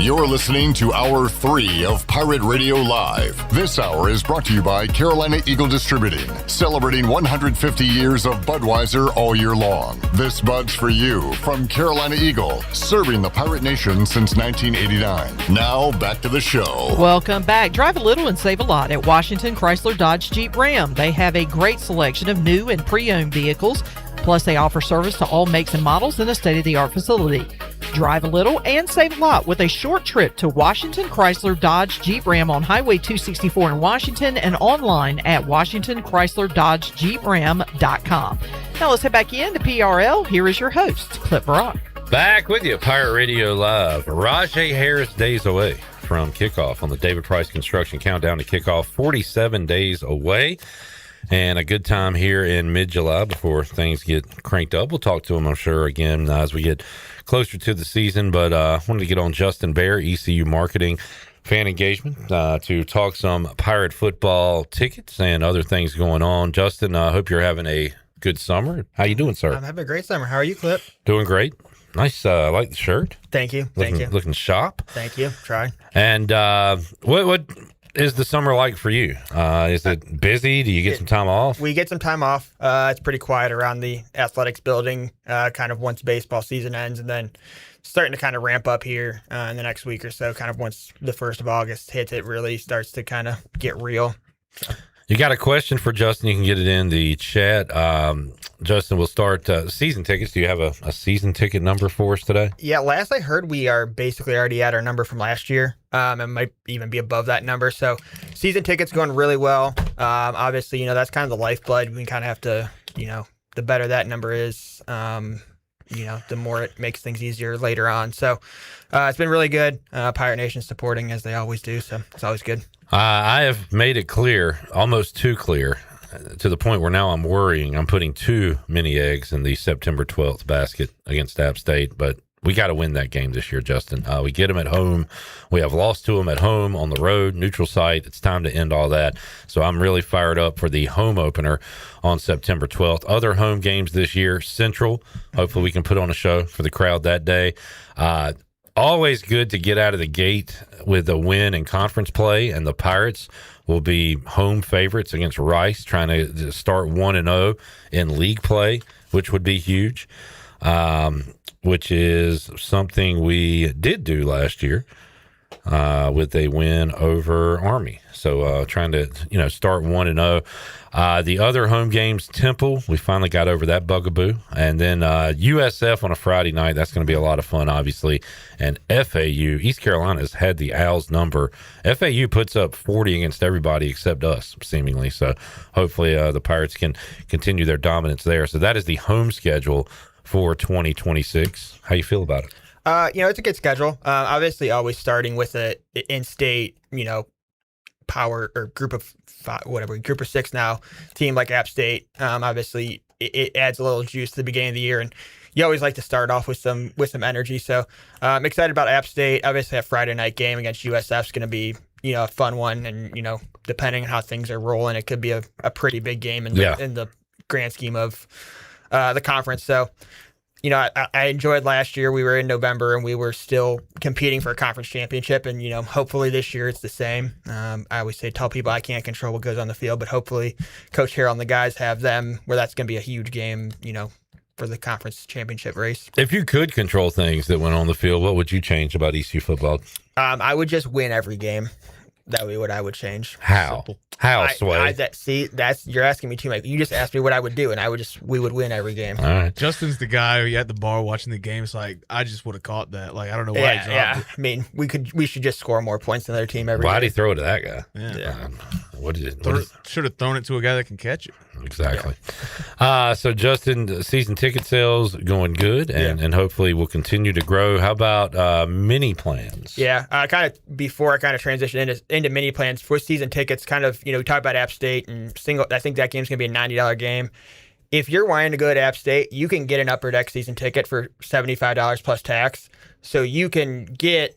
You're listening to Hour 3 of Pirate Radio Live. This hour is brought to you by Carolina Eagle Distributing, celebrating 150 years of Budweiser all year long. This Bud's for you from Carolina Eagle, serving the Pirate Nation since 1989. Now, back to the show. Welcome back. Drive a little and save a lot at Washington Chrysler Dodge Jeep Ram. They have a great selection of new and pre-owned vehicles. Plus, they offer service to all makes and models in a state-of-the-art facility. Drive a little and save a lot with a short trip to Washington Chrysler Dodge Jeep Ram on Highway 264 in Washington and online at WashingtonChryslerDodgeJeepRam.com. Now let's head back in to PRL. Here is your host, Clip Brock. Back with you, Pirate Radio Live. Rajay Harris days away from kickoff on the David Price Construction Countdown to Kickoff. 47 days away. And a good time here in mid-July before things get cranked up. We'll talk to him, I'm sure, again as we get closer to the season. But I wanted to get on Justin Behr, ECU Marketing Fan Engagement, to talk some Pirate football tickets and other things going on. Justin, I hope you're having a good summer. How you doing, sir? I'm having a great summer. How are you, Clip? Doing great. Nice. I like the shirt. Thank you. Looking sharp. Thank you. Try. And what is the summer like for you? Is it busy? Do you get some time off? We get some time off. It's pretty quiet around the athletics building, kind of once baseball season ends, and then starting to kind of ramp up here in the next week or so. Kind of once the 1st of August hits, it really starts to kind of get real. You got a question for Justin? You can get it in the chat. Justin, we'll start season tickets. Do you have a season ticket number for us today? Yeah, last I heard, we are basically already at our number from last year. It might even be above that number. So season tickets going really well. Obviously, that's kind of the lifeblood. We kind of have to, the better that number is, the more it makes things easier later on. So it's been really good. Pirate Nation supporting as they always do. So it's always good. I have made it clear, almost too clear, to the point where now I'm worrying I'm putting too many eggs in the September 12th basket against App State. But we got to win that game this year, Justin. We get them at home. We have lost to them at home, on the road, neutral site. It's time to end all that. So I'm really fired up for the home opener on September 12th. Other home games this year, Central. Hopefully we can put on a show for the crowd that day. Always good to get out of the gate with a win in conference play, and the Pirates will be home favorites against Rice, trying to start 1-0 in league play, which would be huge. Which is something we did do last year with a win over Army. So trying to, start 1-0. The other home games, Temple, we finally got over that bugaboo. And then USF on a Friday night, that's going to be a lot of fun, obviously. And FAU, East Carolina's had the Owls number. FAU puts up 40 against everybody except us, seemingly. So hopefully the Pirates can continue their dominance there. So that is the home schedule for 2026. How you feel about it? It's a good schedule. Obviously, always starting with a in-state, power or group of six now team like App State. Obviously, it adds a little juice to the beginning of the year, and you always like to start off with some energy. So I'm excited about App State. Obviously, that Friday night game against USF is going to be a fun one, and depending on how things are rolling, it could be a pretty big game in the grand scheme of the conference. So, I enjoyed last year. We were in November and we were still competing for a conference championship. And, hopefully this year it's the same. I always tell people I can't control what goes on the field, but hopefully Coach Harrell and the guys have them where that's going to be a huge game, for the conference championship race. If you could control things that went on the field, what would you change about ECU football? I would just win every game. That would be what I would change. How? Simple. How, Sway? You're asking me too much. You just asked me what I would do, and we would win every game. All right. Justin's the guy who at the bar watching the game. It's like, I just would have caught that. Like, I don't know why he dropped it. I mean, we should just score more points than the other team every Why'd game. he throw it to that guy? Yeah. Should have thrown it to a guy that can catch it. Exactly. So, Justin, season ticket sales going good, and hopefully will continue to grow. How about mini plans? Yeah, before I transition into mini plans for season tickets, we talked about App State and single. I think that game's going to be a $90 game. If you're wanting to go to App State, you can get an Upper Deck season ticket for $75 plus tax. So you can get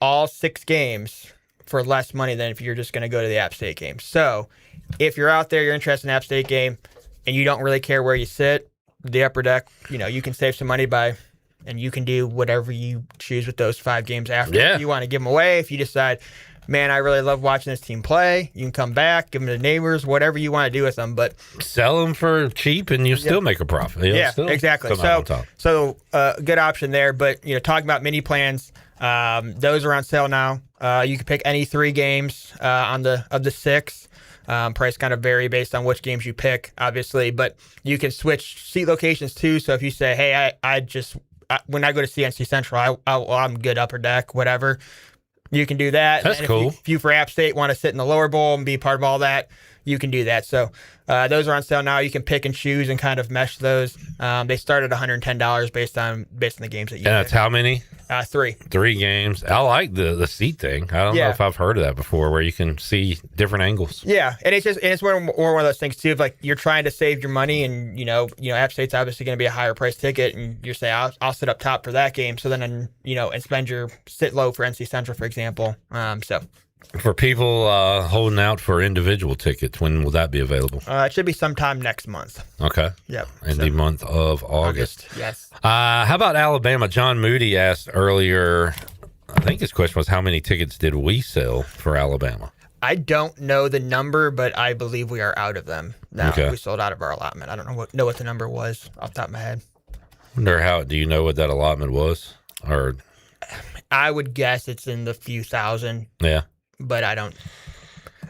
all 6 games for less money than if you're just going to go to the App State game. So if you're out there, you're interested in App State game, and you don't really care where you sit, the Upper Deck, you can save some money and you can do whatever you choose with those 5 games after. Yeah. If you want to give them away, if you decide, man, I really love watching this team play, you can come back, give them to neighbors, whatever you want to do with them. But sell them for cheap and you still make a profit. Exactly. So good option there. But talking about mini plans, those are on sale now. You can pick any 3 games of the 6. Price kind of vary based on which games you pick, obviously, but you can switch seat locations too. So if you say, hey, when I go to CNC Central, I'm good Upper Deck, whatever, you can do that. That's cool. If you for App State want to sit in the lower bowl and be part of all that, you can do that. So those are on sale now. You can pick and choose and kind of mesh those. They start at $110 based on the games that you pick. And that's how many? 3. 3 games. I like the seat thing. I don't know if I've heard of that before, where you can see different angles. Yeah, and it's one of those things too. If like you're trying to save your money, and App State's obviously going to be a higher price ticket, and you're saying I'll sit up top for that game. So then and sit low for NC Central, for example. For people holding out for individual tickets, when will that be available? It should be sometime next month. Okay. Yep. In the month of August. Yes. How about Alabama? John Moody asked earlier, I think his question was, how many tickets did we sell for Alabama? I don't know the number, but I believe we are out of them now. Okay. We sold out of our allotment. I don't know what the number was off the top of my head. Do you know what that allotment was? Or I would guess it's in the few thousand. Yeah. But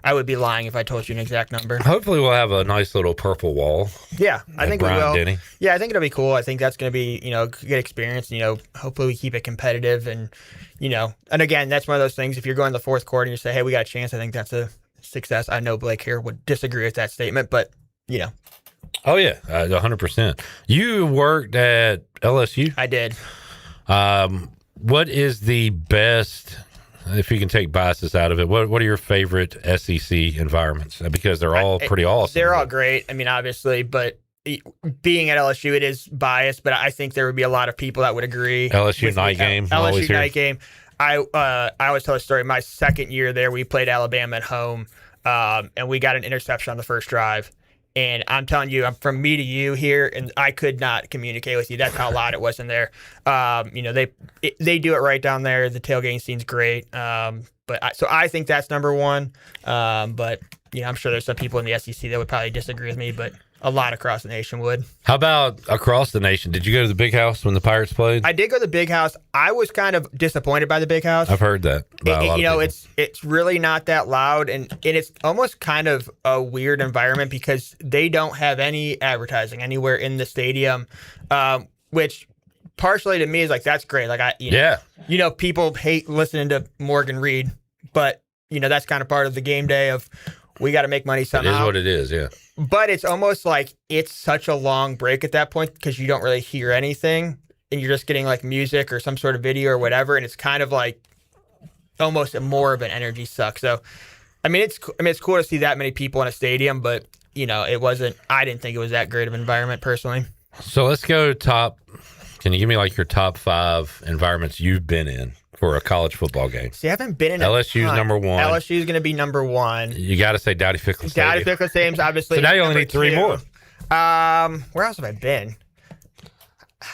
I would be lying if I told you an exact number. Hopefully we'll have a nice little purple wall. Yeah, I think we will. Denny. Yeah, I think it'll be cool. I think that's going to be, good experience. Hopefully we keep it competitive, and again, that's one of those things. If you're going to the fourth quarter and you say, hey, we got a chance, I think that's a success. I know Blake here would disagree with that statement, but Oh yeah, 100%. You worked at LSU? I did. What is the best, if you can take biases out of it, what are your favorite SEC environments? Because they're all pretty awesome. They're all great. I mean, obviously, but being at LSU, it is biased, but I think there would be a lot of people that would agree. LSU night game. LSU night game. I always tell a story. My second year there, we played Alabama at home, and we got an interception on the first drive. And I'm telling you, I'm from me to you here, and I could not communicate with you. That's how loud it was in there. They do it right down there. The tailgating scene's great. So I think that's number one. But I'm sure there's some people in the SEC that would probably disagree with me, but a lot across the nation would. How about across the nation? Did you go to the Big House when the Pirates played? I did go to the Big House. I was kind of disappointed by the Big House. I've heard that. It's really not that loud, and it's almost kind of a weird environment because they don't have any advertising anywhere in the stadium, which partially to me is like, that's great. Like people hate listening to Morgan Reed, but that's kind of part of the game day of we got to make money somehow. It is what it is, yeah. But it's almost like it's such a long break at that point because you don't really hear anything and you're just getting like music or some sort of video or whatever. And it's kind of like almost more of an energy suck. So, it's cool to see that many people in a stadium, but I didn't think it was that great of an environment personally. So let's go top. Can you give me like your top 5 environments you've been in for a college football game? See, I haven't been in LSU's number 1. LSU's going to be number 1. You got to say Dowdy-Ficklen Stadium. Dowdy-Ficklen Stadium's obviously. So now you only need 3 more. Where else have I been?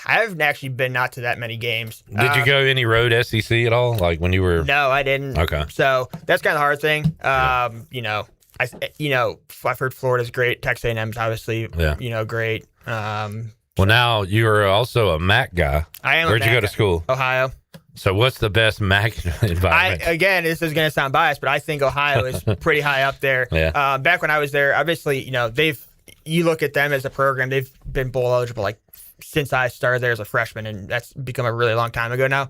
I haven't actually been not to that many games. Did you go any road SEC at all? Like when you were? No, I didn't. Okay. So that's kind of the hard thing. I've heard Florida's great. Texas A&M's obviously, great. Well, now you are also a Mac guy. I am. Where'd you go to school? Ohio. So what's the best Mac environment? Again, this is going to sound biased, but I think Ohio is pretty high up there. Yeah. Back when I was there, obviously, you look at them as a program, they've been bowl eligible like since I started there as a freshman, and that's become a really long time ago now.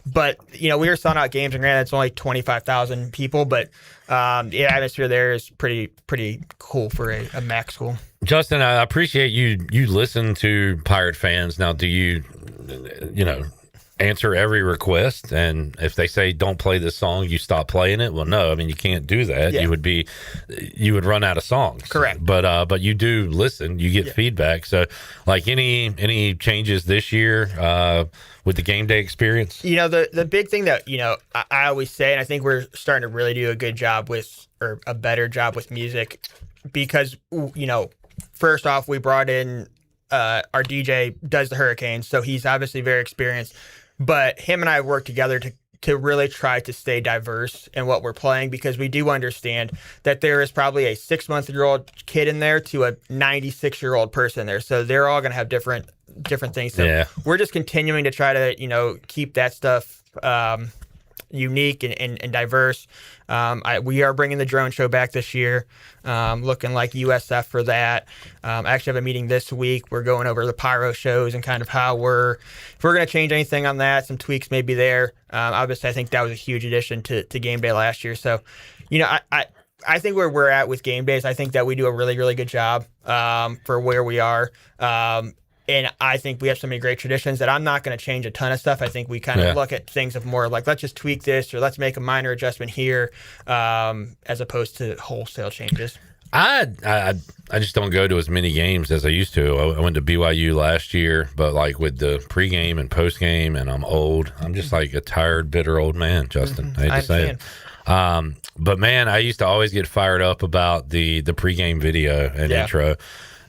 But we were selling out games, and granted, it's only 25,000 people, but the atmosphere there is pretty cool for a MAC school. Justin, I appreciate you listen to Pirate fans. Now, do you answer every request? And if they say don't play this song, you stop playing it? Well, no, you can't do that. Yeah. You would run out of songs. Correct. But you do listen. You get feedback. So, like any changes this year with the game day experience? The big thing that I always say, and I think we're starting to really do a good job with, or a better job with music, because first off, we brought in our DJ does the Hurricanes, so he's obviously very experienced. But him and I work together to really try to stay diverse in what we're playing, because we do understand that there is probably a 6-month-old kid in there to a 96-year-old person there. So they're all going to have different things. So we're just continuing to try to, keep that stuff unique and diverse. We are bringing the drone show back this year, looking like USF for that. I actually have a meeting this week. We're going over the pyro shows and kind of how if we're going to change anything on that, some tweaks may be there. Obviously, I think that was a huge addition to game day last year. So, I think where we're at with game days, I think that we do a really, really good job for where we are. And I think we have so many great traditions that I'm not going to change a ton of stuff. I think we kind of look at things of more like, let's just tweak this, or let's make a minor adjustment here, as opposed to wholesale changes. I just don't go to as many games as I used to. I went to BYU last year, but like with the pregame and postgame, and I'm old. I'm just like a tired, bitter old man, Justin. I hate to say it. But man, I used to always get fired up about the pregame video and intro.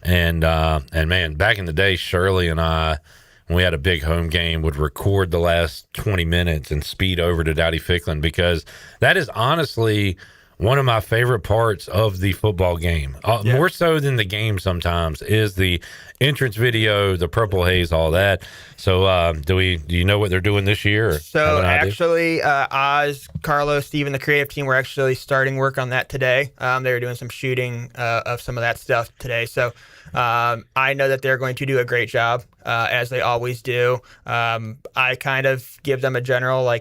And man, back in the day, Shirley and I, when we had a big home game, would record the last 20 minutes and speed over to Dowdy-Ficklen, because that is honestly one of my favorite parts of the football game. More so than the game sometimes is the entrance video, the purple haze, all that. So do you know what they're doing this year? Or so actually, Oz, Carlos, Steven, the creative team, were actually starting work on that today. They were doing some shooting of some of that stuff today. So I know that they're going to do a great job, as they always do. I kind of give them a general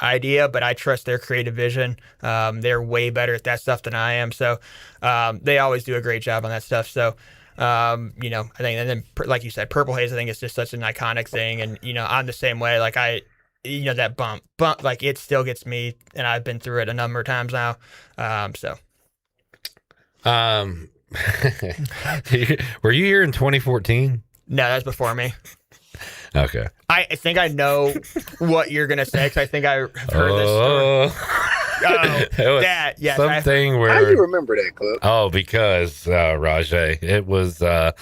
idea, but I trust their creative vision. They're way better at that stuff than I am. So they always do a great job on that stuff. So I think, and then like you said, purple haze, I think it's just such an iconic thing. And I'm the same way. Like that bump, like it still gets me, and I've been through it a number of times now. Were you here in 2014? No, that was before me. Okay. I think I know what you're gonna say because I think I have heard this story. That yes, something where. How do you remember that, Clip? Oh, because Rajay, it was a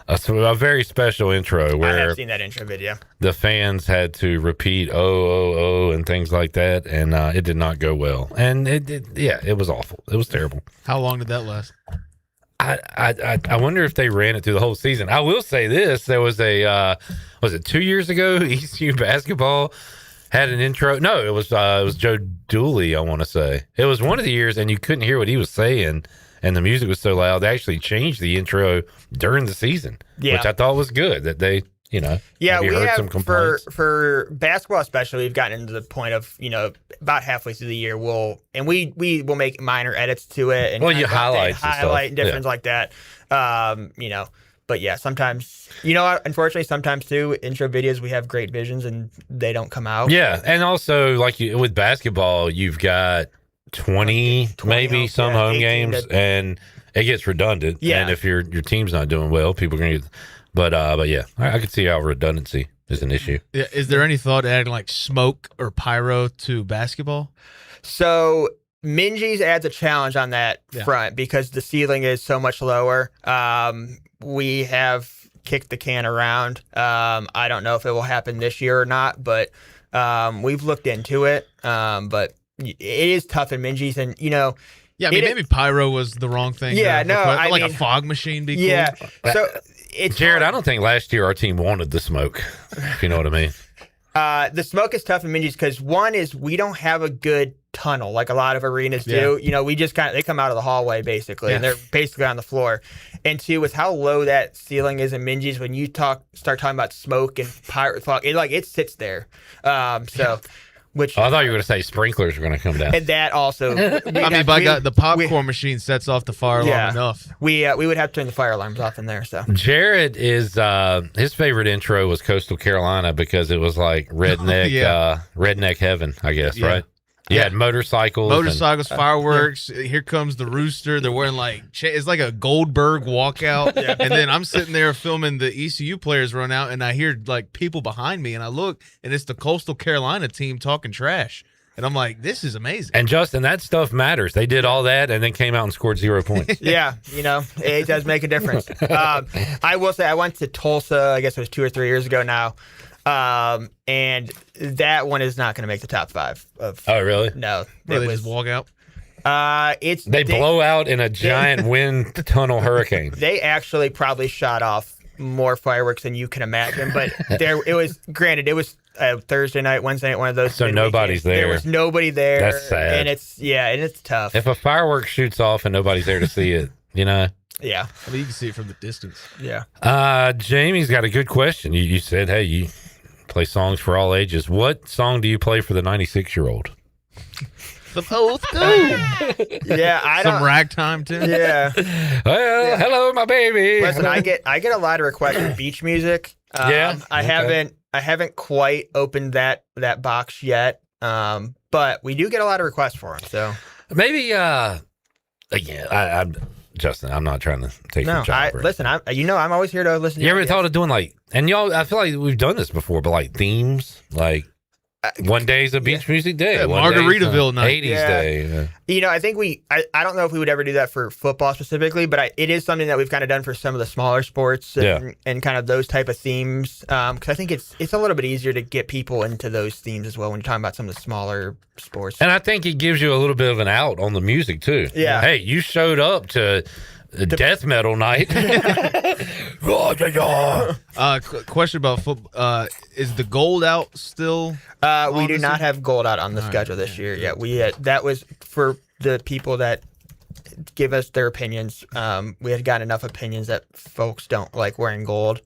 very special intro I where have seen that intro video. the fans had to repeat "oh" and things like that, and it did not go well. And it was awful. It was terrible. How long did that last? I wonder if they ran it through the whole season. I will say this: there was was it 2 years ago? ECU basketball had an intro. No, it was Joe Dooley. I want to say it was one of the years, and you couldn't hear what he was saying, and the music was so loud. They actually changed the intro during the season, which I thought was good. That they, Yeah, we heard have some complaints. for basketball especially. We've gotten into the point of about halfway through the year we will make minor edits to it and you highlight and difference like that. But yeah, sometimes unfortunately sometimes too intro videos we have great visions and they don't come out. Yeah, and also with basketball, you've got 20 maybe some home games, and it gets redundant. Yeah, and if your team's not doing well, people are gonna get. But yeah, I could see how redundancy is an issue. Yeah, is there any thought to adding like smoke or pyro to basketball? So Minji's adds a challenge on that front because the ceiling is so much lower. We have kicked the can around. I don't know if it will happen this year or not, but we've looked into it. But it is tough in Minji's, and Yeah, I mean, maybe pyro was the wrong thing. Yeah, no, I mean, a fog machine be cool. Yeah, so it's Jared, I don't think last year our team wanted the smoke, if you know what I mean. The smoke is tough in Minji's because one is we don't have a good tunnel like a lot of arenas do. We just they come out of the hallway basically, and they're basically on the floor. And two, with how low that ceiling is in Minji's, when you start talking about smoke and pyro fog, it sits there. Which I thought you were going to say sprinklers were going to come down. And that also, the popcorn machine sets off the fire alarm enough. We would have to turn the fire alarms off in there. So Jared is his favorite intro was Coastal Carolina because it was like redneck redneck heaven, I guess, right? You had motorcycles, fireworks. Here comes the rooster. They're wearing it's like a Goldberg walkout. And then I'm sitting there filming the ECU players run out, and I hear people behind me, and I look, and it's the Coastal Carolina team talking trash. And I'm like, this is amazing. And Justin, that stuff matters. They did all that and then came out and scored 0 points. It does make a difference. I will say I went to Tulsa, I guess it was 2 or 3 years ago now. And that one is not going to make the top 5 of. Oh, really? No, they just walk out. They blow out in a giant wind tunnel hurricane. They actually probably shot off more fireworks than you can imagine, but it was Thursday night, Wednesday night, one of those. So nobody's there. There was nobody there. That's sad. And it's tough. If a firework shoots off and nobody's there to see it, Yeah. I mean, you can see it from the distance. Yeah. Jamie's got a good question. You said, hey, you play songs for all ages. What song do you play for the 96-year-old? Some old school. Some ragtime too. Yeah. Well, hello, my baby. Listen, I get a lot of requests for beach music. I haven't quite opened that box yet. But we do get a lot of requests for them. So maybe I'm Justin, I'm not trying to take your job. Listen, I'm always here to listen. You ever thought of doing and y'all? I feel like we've done this before, but themes, one day's a beach music day, Margaritaville night, 80s day. I think I don't know if we would ever do that for football specifically, but it is something that we've kind of done for some of the smaller sports and kind of those type of themes. Because I think it's a little bit easier to get people into those themes as well when you're talking about some of the smaller sports. And I think it gives you a little bit of an out on the music too. Yeah. Hey, you showed up to death metal night. Question about football. Is the gold out still? We do not have gold out on the schedule this year. Yeah, that was for the people that give us their opinions. We had gotten enough opinions that folks don't like wearing gold,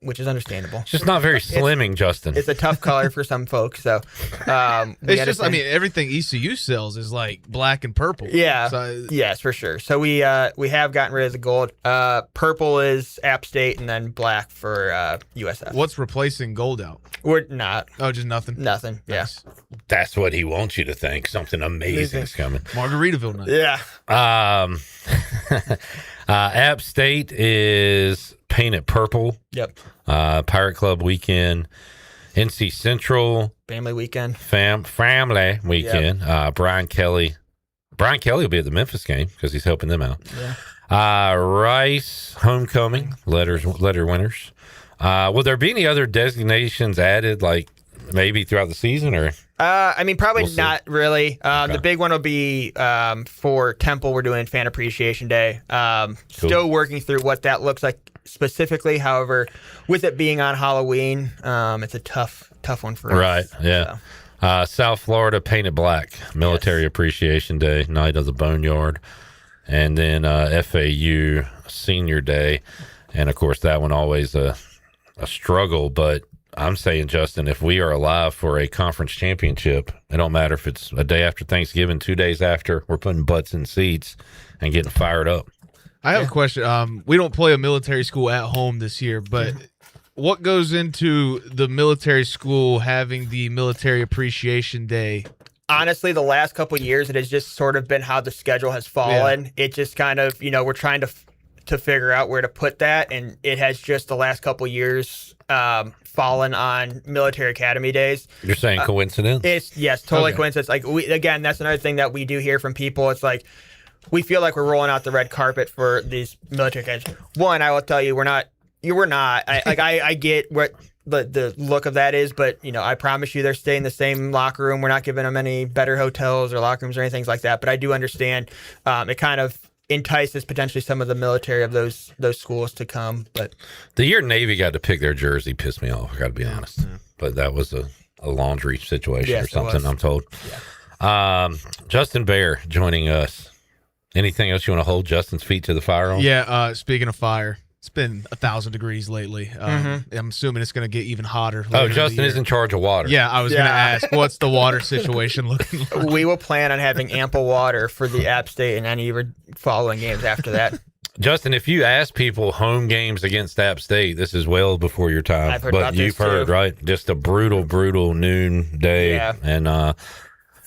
which is understandable. It's just not very slimming, Justin. It's a tough color for some folks. So everything ECU sells is black and purple. Yeah. So, yes, for sure. So we have gotten rid of the gold. Purple is App State, and then black for USF. What's replacing gold out? We're not. Oh, just nothing. Nothing. Yes. Yeah. That's what he wants you to think. Something amazing is coming. Margaritaville night. Yeah. App State is painted purple. Yep. Pirate Club weekend. NC Central. Family weekend. Family weekend. Yep. Brian Kelly will be at the Memphis game because he's helping them out. Yeah. Rice homecoming. Letter winners. Will there be any other designations added, like maybe throughout the season, or? I mean, probably We'll see. not really. Okay. The big one will be for Temple. We're doing Fan Appreciation Day. Cool. Still working through what that looks like specifically. However, with it being on Halloween, it's a tough one for us. Right. Yeah. South Florida painted black. Military Appreciation Day. Night of the Boneyard, and then FAU Senior Day, and of course that one always a struggle, but. I'm saying, Justin, if we are alive for a conference championship, it don't matter if it's a day after Thanksgiving, 2 days after, we're putting butts in seats and getting fired up. I have a question. We don't play a military school at home this year, but what goes into the military school having the Military Appreciation Day? Honestly, the last couple of years, it has just sort of been how the schedule has fallen. Yeah. It just kind of, we're trying to figure out where to put that, and it has just the last couple of years fallen on military academy days. You're saying coincidence? Yes, totally coincidence. Like again, that's another thing that we do hear from people. It's like we feel like we're rolling out the red carpet for these military academies. One, I will tell you, we're not. I get what the look of that is, but I promise you, they're staying in the same locker room. We're not giving them any better hotels or locker rooms or anything like that. But I do understand it kind of entices potentially some of the military of those schools to come. But the year Navy got to pick their jersey pissed me off, I got to be honest. Yeah. But that was a laundry situation or something, I'm told. Yeah. Justin Behr joining us. Anything else you want to hold Justin's feet to the fire on? Yeah, speaking of fire, it's been 1,000 degrees lately. I'm assuming it's going to get even hotter. Oh, Justin is in charge of water. Yeah, I was going to ask, what's the water situation looking like? We will plan on having ample water for the App State and any following games after that. Justin, if you ask people home games against App State, this is well before your time. I've heard but about you've this heard, too. right? Just a brutal noon day,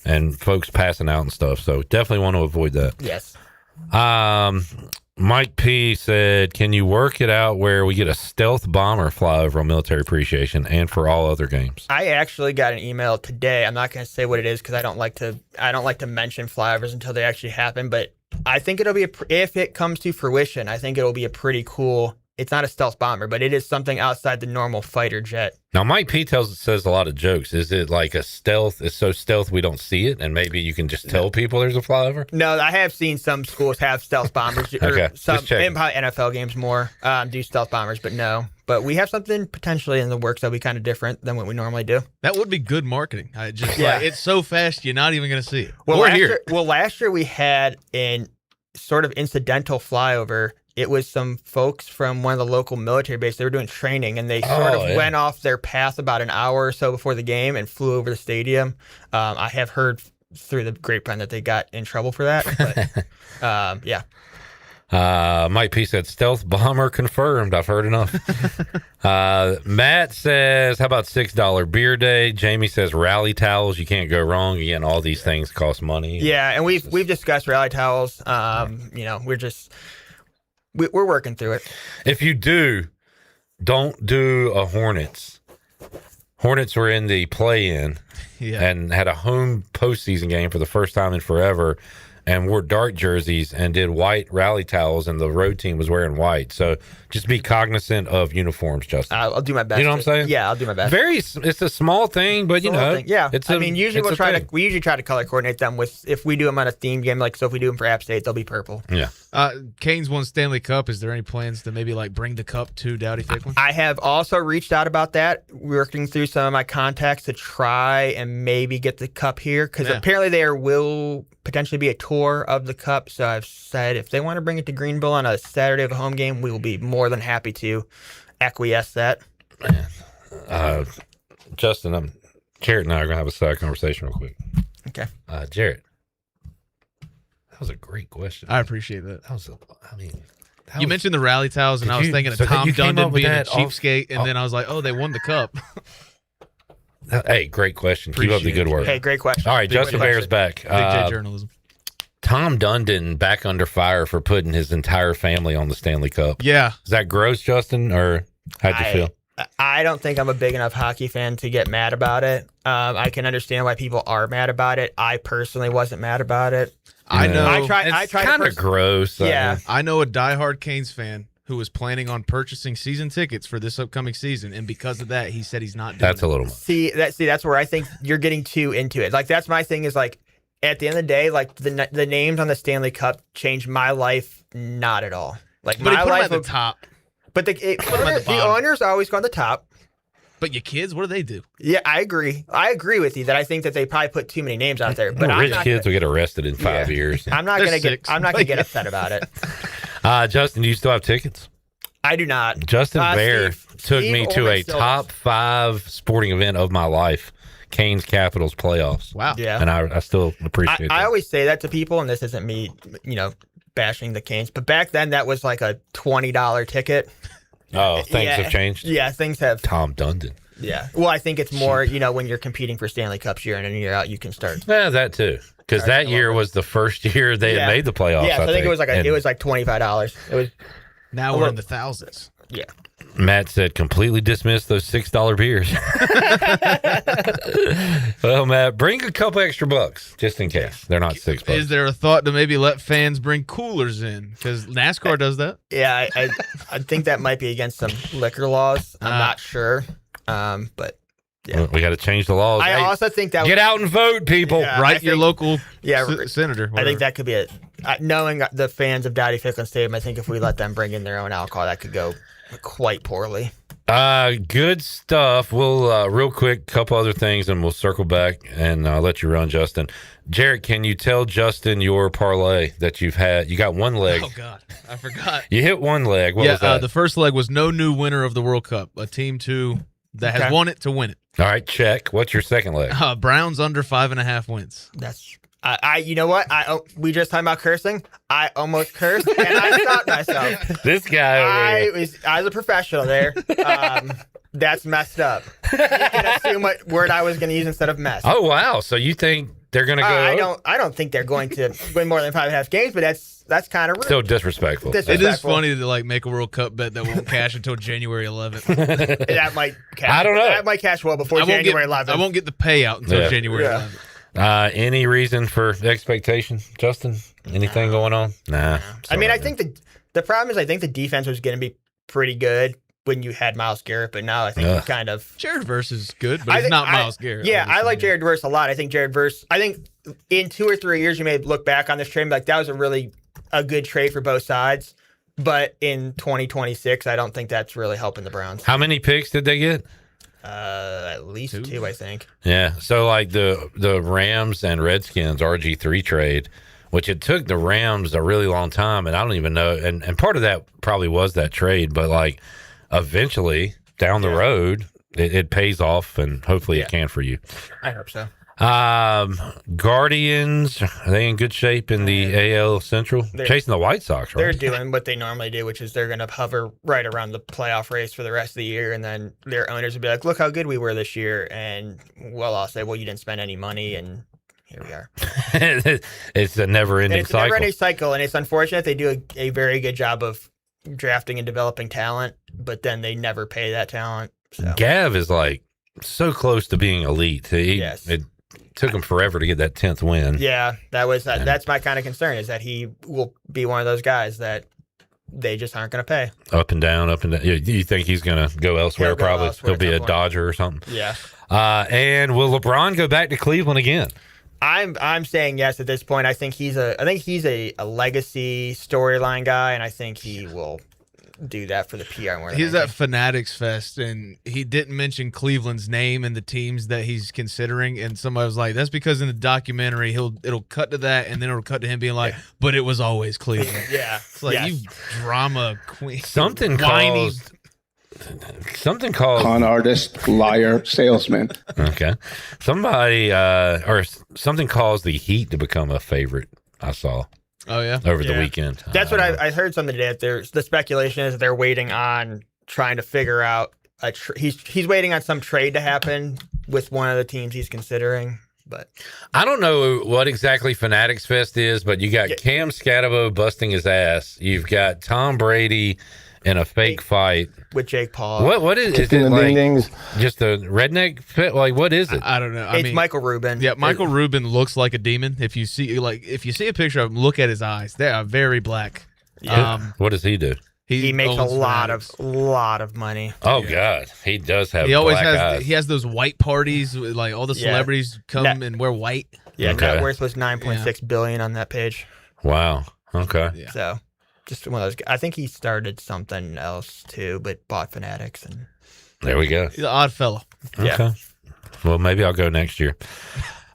and folks passing out and stuff. So definitely want to avoid that. Yes. Mike P said, can you work it out where we get a stealth bomber flyover on Military Appreciation and for all other games? I actually got an email today. I'm not going to say what it is because I don't like to mention flyovers until they actually happen. But I think it'll be if it comes to fruition, I think it'll be a pretty cool. It's not a stealth bomber, but it is something outside the normal fighter jet. Now, Mike P says a lot of jokes. Is it like a stealth? It's so stealth we don't see it, and maybe you can just tell people there's a flyover? No, I have seen some schools have stealth bombers. Okay, or some just checking. in probably NFL games more do stealth bombers, but no. But we have something potentially in the works that'll be kind of different than what we normally do. That would be good marketing. Like, it's so fast, you're not even going to see it. Well, last year we had an sort of incidental flyover. It was some folks from one of the local military bases. They were doing training, and they sort of went off their path about an hour or so before the game and flew over the stadium. I have heard through the grapevine that they got in trouble for that. But, yeah. Mike P said, stealth bomber confirmed. I've heard enough. Matt says, how about $6 beer day? Jamie says, rally towels. You can't go wrong. Again, all these things cost money. Yeah, and we've discussed rally towels. We're working through it. If you don't do a Hornets. Hornets were in the play-in and had a home postseason game for the first time in forever and wore dark jerseys and did white rally towels, and the road team was wearing white. So just be cognizant of uniforms, Justin. I'll do my best. You know what I'm saying? Yeah, I'll do my best. It's a small thing, but Yeah, usually we usually try to color coordinate them with, if we do them on a theme game, like so if we do them for App State, they'll be purple. Yeah. Canes won Stanley Cup. Is there any plans to maybe bring the cup to Dowdy-Ficklin? I have also reached out about that, working through some of my contacts to try and maybe get the cup here, because apparently there will potentially be a tour of the cup. So I've said if they want to bring it to Greenville on a Saturday of a home game, we will be more than happy to acquiesce that. Justin, Jarrett and I are going to have a side conversation real quick. Okay. Jarrett, that was a great question. I appreciate that. You mentioned the rally towels, and I was thinking of Tom Dundon being a cheapskate, and then I was like, oh, they won the cup. Hey, great question. Keep up the good work. Hey, great question. All right, Justin Behr's back. Big J journalism. Tom Dundon back under fire for putting his entire family on the Stanley Cup. Yeah. Is that gross, Justin, or how'd you feel? I don't think I'm a big enough hockey fan to get mad about it. I can understand why people are mad about it. I personally wasn't mad about it. I know. I tried. It's kind of gross. Yeah. I know a diehard Canes fan who was planning on purchasing season tickets for this upcoming season, and because of that, he said he's not doing That's it. a little much. See, that's where I think you're getting too into it. Like, that's my thing is, like, at the end of the day, like, the names on the Stanley Cup changed my life not at all. Like, But my he put life him at the top. But the owners always go on the top. But your kids, what do they do? Yeah, I agree. I agree with you that I think that they probably put too many names out there. But Rich kids will get arrested in 5 years. I'm not gonna get upset about it. Justin, do you still have tickets? I do not. Justin Behr took Steve me to only a still- top 5 sporting event of my life, Canes Capitals playoffs. Wow. Yeah. And I still appreciate I that. always say that to people, and this isn't me, bashing the Canes. But back then, that was like a $20 ticket. Oh, things have changed? Yeah, things have. Tom Dundon. Yeah. Well, I think it's more, when you're competing for Stanley Cups year in and year out, you can start. Yeah, that too. Because that year was the first year they had made the playoffs. Yeah, so I think it was like And $25. It was. Now we're in the thousands. Yeah. Matt said completely dismiss those $6 beers. Well, Matt, bring a couple extra bucks just in case they're not $6. Is there a thought to maybe let fans bring coolers in? Because NASCAR does that. Yeah, I think that might be against some liquor laws. I'm not sure. But yeah. We got to change the laws. I Hey, also think that get out and vote, people. Yeah, Write I your think- local Yeah, senator. I think that could be it. Knowing the fans of Dowdy Ficklen Stadium, I think if we let them bring in their own alcohol, that could go quite poorly. Good stuff. We'll real quick, couple other things, and we'll circle back and let you run, Justin. Jared, can you tell Justin your parlay that you've had? You got one leg. Oh God, I forgot. You hit one leg. What was that? The first leg was no new winner of the World Cup. A team that has won it to win it. All right, check. What's your second leg? Browns under 5.5 wins. That's you know what? We just talking about cursing. I almost cursed and I stopped myself. This guy over here. I was a professional there. That's messed up. You can assume what word I was going to use instead of mess. Oh wow! So you think they're going to go? I don't think they're going to win more than 5.5 games, but that's kind of rude. Still disrespectful. It is funny to make a World Cup bet that won't cash until January 11th. That might cash. I don't know. That might cash well before January 11th. I won't get the payout until January 11th. Any reason for expectation, Justin? Anything going on? Nah. I mean, I think the problem is I think the defense was going to be pretty good when you had Myles Garrett, but now I think it's kind of Jared Verse is good, but he's not Myles Garrett. Yeah, I like Jared Verse a lot. I think in 2 or 3 years you may look back on this trade and be like, that was a good trade for both sides. But in 2026, I don't think that's really helping the Browns. How many picks did they get? At least two, I think. Yeah. So like the Rams and Redskins RG3 trade, which it took the Rams a really long time, and I don't even know. And part of that probably was that trade, but like eventually down the road, it pays off, and hopefully it can for you. I hope so. Guardians, are they in good shape in the AL Central? Chasing the White Sox, right? They're doing what they normally do, which is they're going to hover right around the playoff race for the rest of the year, and then their owners will be like, look how good we were this year, and I'll say, well, you didn't spend any money, and here we are. It's a never-ending cycle. Never-ending cycle, and it's unfortunate. They do a very good job of drafting and developing talent, but then they never pay that talent. So. Gav is like so close to being elite. It took him forever to get that 10th win. Yeah, that's my kind of concern, is that he will be one of those guys that they just aren't going to pay. Up and down, up and down. You think he's going to go elsewhere? Probably. He'll be a Dodger or something. Yeah. And will LeBron go back to Cleveland again? I'm saying yes at this point. I think he's a legacy storyline guy, and I think he will do that for the PR. He's at Fanatics Fest, and he didn't mention Cleveland's name and the teams that he's considering. And somebody was like, "That's because in the documentary, it'll cut to that, and then it'll cut to him being like, but it was always Cleveland." Yeah, it's like you drama queen. Something caused con artist, liar, salesman. Okay, somebody or something caused the Heat to become a favorite. I saw. Oh yeah, over the weekend. That's what I heard something today. That the speculation is they're waiting on trying to figure out he's waiting on some trade to happen with one of the teams he's considering. But I don't know what exactly Fanatics Fest is, but you got Cam Scatabo busting his ass. You've got Tom Brady in a fake fight with Jake Paul. What is it? Like just a redneck fit? Like what is it? I don't know. It's Michael Rubin. Yeah, Michael Rubin looks like a demon. If you see a picture of him, look at his eyes. They are very black. Yeah. What does he do? He makes a lot of money. Oh God, he does have. He always black has. eyes. He has those white parties. Like all the celebrities come and wear white. Yeah, net worth was $9.6 billion on that page. Wow. Okay. Yeah. So, just one of those. I think he started something else too, but bought Fanatics and. There we go. He's an odd fellow. Okay. Yeah. Well, maybe I'll go next year.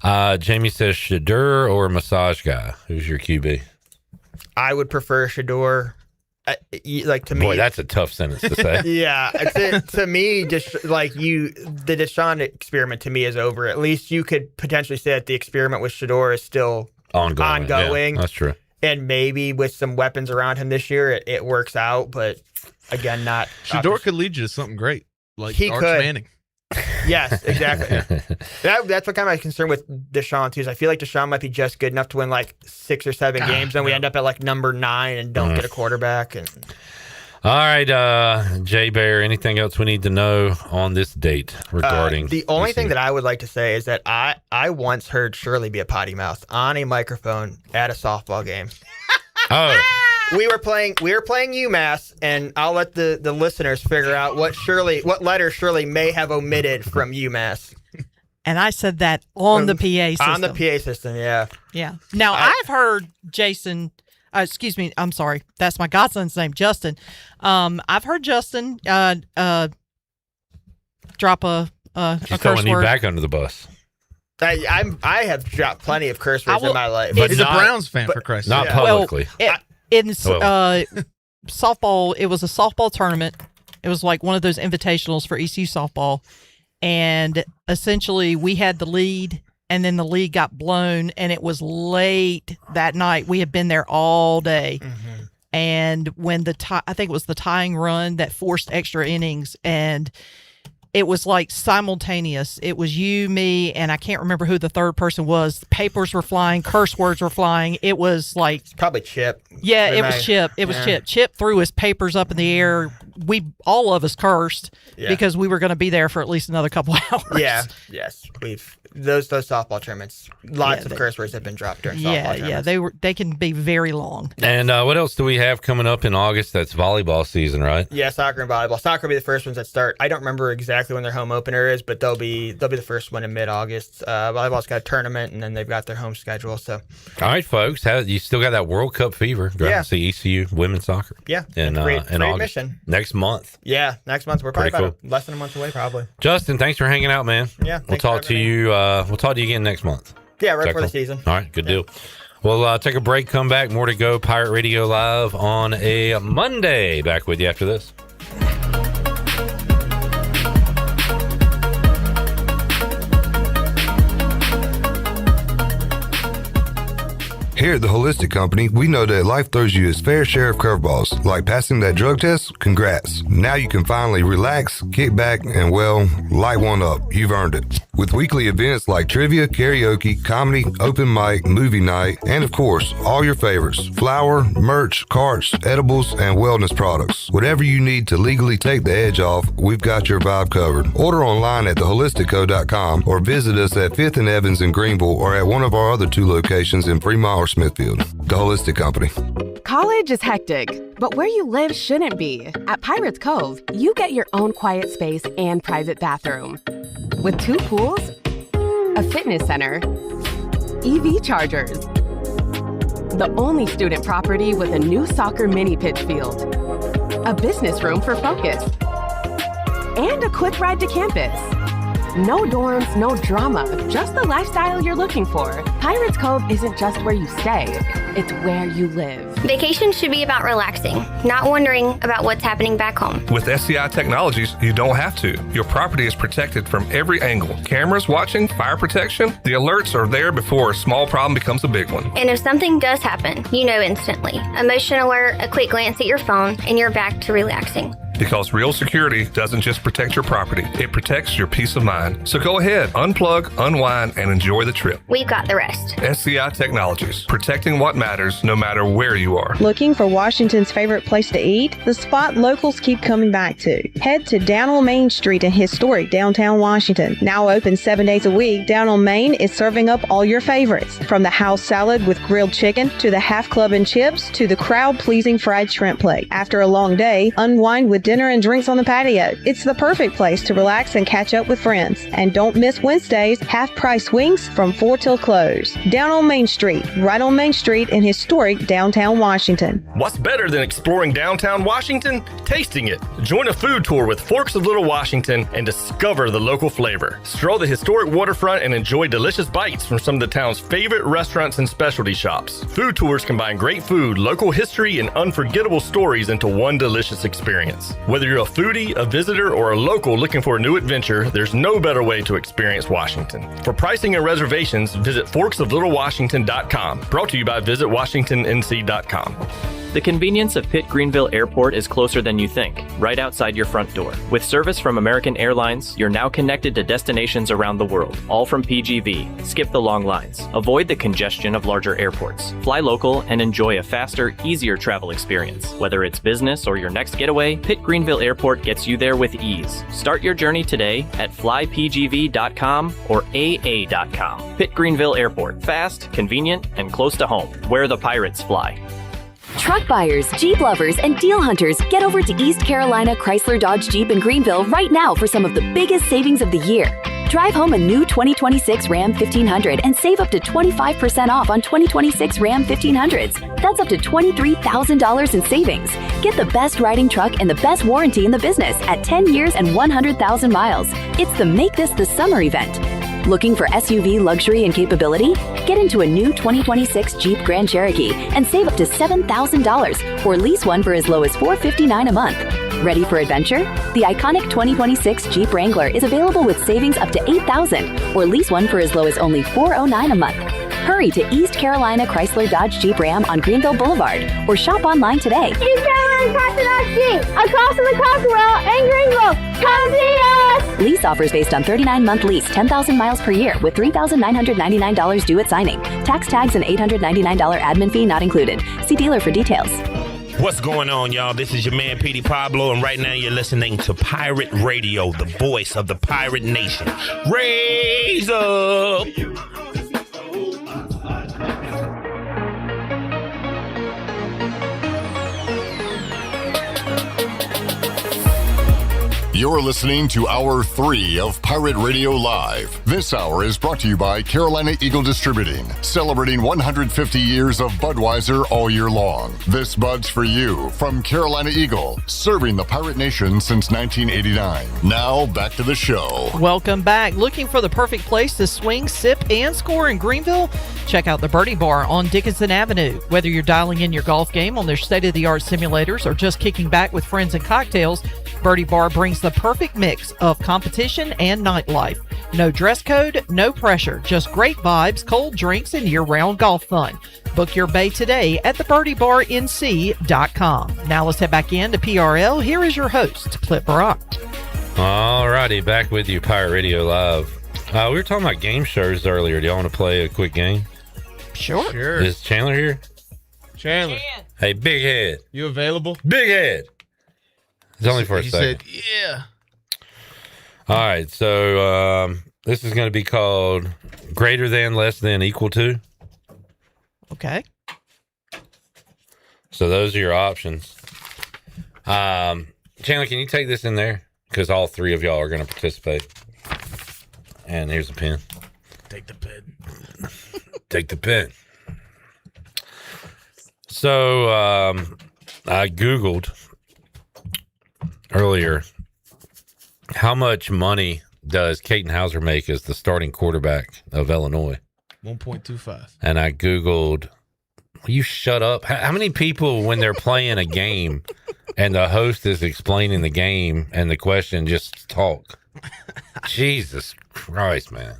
Jamie says Shedeur or massage guy. Who's your QB? I would prefer Shedeur. Like to me, Boy, that's a tough sentence to say. Yeah, to me, just like the Deshaun experiment to me is over. At least you could potentially say that the experiment with Shedeur is still ongoing. Yeah, that's true. And maybe with some weapons around him this year, it works out. But again, not Shedeur could lead you to something great, like he Arch could. Manning. Yes, exactly. That's what kind of my concern with Deshaun too. Is I feel like Deshaun might be just good enough to win like 6 or 7 games, and we end up at like number 9 and don't get a quarterback. And all right, Jay Behr, anything else we need to know on this date regarding the only thing that I would like to say is that I once heard Shirley be a potty mouth on a microphone at a softball game. Oh. We were playing UMass, and I'll let the listeners figure out what letter Shirley may have omitted from UMass. And I said that on the PA system. On the PA system, yeah. Yeah. Now, I've heard Jason, excuse me, I'm sorry. That's my godson's name, Justin. I've heard Justin drop a She's curse throwing you word. back under the bus. I have dropped plenty of curse words in my life. But he's a Browns fan, for Christ's sake. Not publicly. In softball, it was a softball tournament. It was like one of those invitationals for ECU softball. And essentially, we had the lead, and then the lead got blown, and it was late that night. We had been there all day. Mm-hmm. And when I think it was the tying run that forced extra innings, and it was like simultaneous. It was you, me, and I can't remember who the third person was. Papers were flying, curse words were flying. It was like it's probably Chip. Yeah, it was Chip. It was Chip. Chip threw his papers up in the air. All of us cursed because we were going to be there for at least another couple hours. Yeah, yes, those softball tournaments. Lots of curse words have been dropped during softball tournaments. Yeah, they can be very long. And what else do we have coming up in August? That's volleyball season, right? Yeah, soccer and volleyball. Soccer will be the first ones that start. I don't remember exactly when their home opener is, but they'll be the first one in mid-August. Volleyball's got a tournament, and then they've got their home schedule. So, all right, folks, you still got that World Cup fever. Go out and see ECU women's soccer. Yeah, in August. Admission. Next month. Yeah, next month. We're probably less than a month away, probably. Justin, thanks for hanging out, man. Yeah, we'll talk to you. We'll talk to you again next month. Yeah, right before the season. All right, good deal. We'll take a break, come back, more to go. Pirate Radio Live on a Monday. Back with you after this. Here at the Holistic Company, we know that life throws you its fair share of curveballs, like passing that drug test. Congrats. Now you can finally relax, kick back, and well, light one up. You've earned it. With weekly events like trivia, karaoke, comedy, open mic, movie night, and of course, all your favorites: flour, merch, carts, edibles, and wellness products. Whatever you need to legally take the edge off, we've got your vibe covered. Order online at theholisticco.com or visit us at 5th and Evans in Greenville or at one of our other 2 locations in Fremont or Smithfield. The Holistic Company. College is hectic, but where you live shouldn't be. At Pirates Cove, you get your own quiet space and private bathroom. With 2 pools, a fitness center, EV chargers, the only student property with a new soccer mini pitch field, a business room for focus, and a quick ride to campus. No dorms, no drama, just the lifestyle you're looking for. Pirates Cove isn't just where you stay, it's where you live. Vacation should be about relaxing, not wondering about what's happening back home. With SCI Technologies, you don't have to. Your property is protected from every angle. Cameras watching, fire protection, the alerts are there before a small problem becomes a big one. And if something does happen, you know instantly. A motion alert, a quick glance at your phone, and you're back to relaxing. because real security doesn't just protect your property, it protects your peace of mind. So go ahead, unplug, unwind, and enjoy the trip. We've got the rest. SCI Technologies, protecting what matters no matter where you are. Looking for Washington's favorite place to eat? The spot locals keep coming back to. Head to Down on Main Street in historic downtown Washington. Now open 7 days a week, Down on Main is serving up all your favorites. From the house salad with grilled chicken, to the half club and chips, to the crowd-pleasing fried shrimp plate. After a long day, unwind with dinner and drinks on the patio. It's the perfect place to relax and catch up with friends. And don't miss Wednesdays, half-price wings from 4 till close. Down on Main Street, right on Main Street in historic downtown Washington. What's better than exploring downtown Washington? Tasting it. Join a food tour with Forks of Little Washington and discover the local flavor. Stroll the historic waterfront and enjoy delicious bites from some of the town's favorite restaurants and specialty shops. Food tours combine great food, local history, and unforgettable stories into one delicious experience. Whether you're a foodie, a visitor, or a local looking for a new adventure, there's no better way to experience Washington. For pricing and reservations, visit forksoflittlewashington.com. Brought to you by visitwashingtonnc.com. The convenience of Pitt Greenville Airport is closer than you think, right outside your front door. With service from American Airlines, you're now connected to destinations around the world, all from PGV. Skip the long lines. Avoid the congestion of larger airports. Fly local and enjoy a faster, easier travel experience. Whether it's business or your next getaway, Pitt Greenville Airport gets you there with ease. Start your journey today at flypgv.com or AA.com. Pitt Greenville Airport. Fast, convenient, and close to home, where the pirates fly. Truck buyers, Jeep lovers, and deal hunters, get over to East Carolina Chrysler Dodge Jeep in Greenville right now for some of the biggest savings of the year. Drive home a new 2026 Ram 1500 and save up to 25% off on 2026 Ram 1500s. That's up to $23,000 in savings. Get the best riding truck and the best warranty in the business at 10 years and 100,000 miles. It's the Make This the Summer event. Looking for SUV luxury and capability? Get into a new 2026 Jeep Grand Cherokee and save up to $7,000 or lease one for as low as $459 a month. Ready for adventure? The iconic 2026 Jeep Wrangler is available with savings up to $8,000 or lease one for as low as only $409 a month. Hurry to East Carolina Chrysler Dodge Jeep Ram on Greenville Boulevard or shop online today. East Carolina Chrysler Dodge Jeep, across from the Cockerell in Greenville. Come see us! Lease offers based on 39-month lease, 10,000 miles per year with $3,999 due at signing. Tax tags and $899 admin fee not included. See dealer for details. What's going on, y'all? This is your man, Petey Pablo, and right now you're listening to Pirate Radio, the voice of the pirate nation. Raise up! You're listening to Hour 3 of Pirate Radio Live. This hour is brought to you by Carolina Eagle Distributing, celebrating 150 years of Budweiser all year long. This Bud's for you from Carolina Eagle, serving the pirate nation since 1989. Now, back to the show. Welcome back. Looking for the perfect place to swing, sip, and score in Greenville? Check out the Birdie Bar on Dickinson Avenue. Whether you're dialing in your golf game on their state-of-the-art simulators or just kicking back with friends and cocktails, Birdie Bar brings the perfect mix of competition and nightlife. No dress code, no pressure, just great vibes, cold drinks, and year-round golf fun. Book your bay today at thebirdiebarnc.com. Now let's head back in to PRL. Here is your host, Clip Brock. All righty, back with you, Pirate Radio Live. We were talking about game shows earlier. Do y'all want to play a quick game? Sure. Is Chandler here? Chandler. Hey, Big Head. You available? Big Head. It's only for a second. He said, yeah. All right, so this is going to be called greater than, less than, equal to. Okay. So those are your options. Chandler, can you take this in there? Because all three of y'all are going to participate. And here's a pen. Take the pen. Take the pen. So I Googled earlier, how much money does Caden Hauser make as the starting quarterback of Illinois? 1.25. And I Googled, will you shut up? How many people, when they're playing a game and the host is explaining the game and the question, just talk? Jesus Christ, man.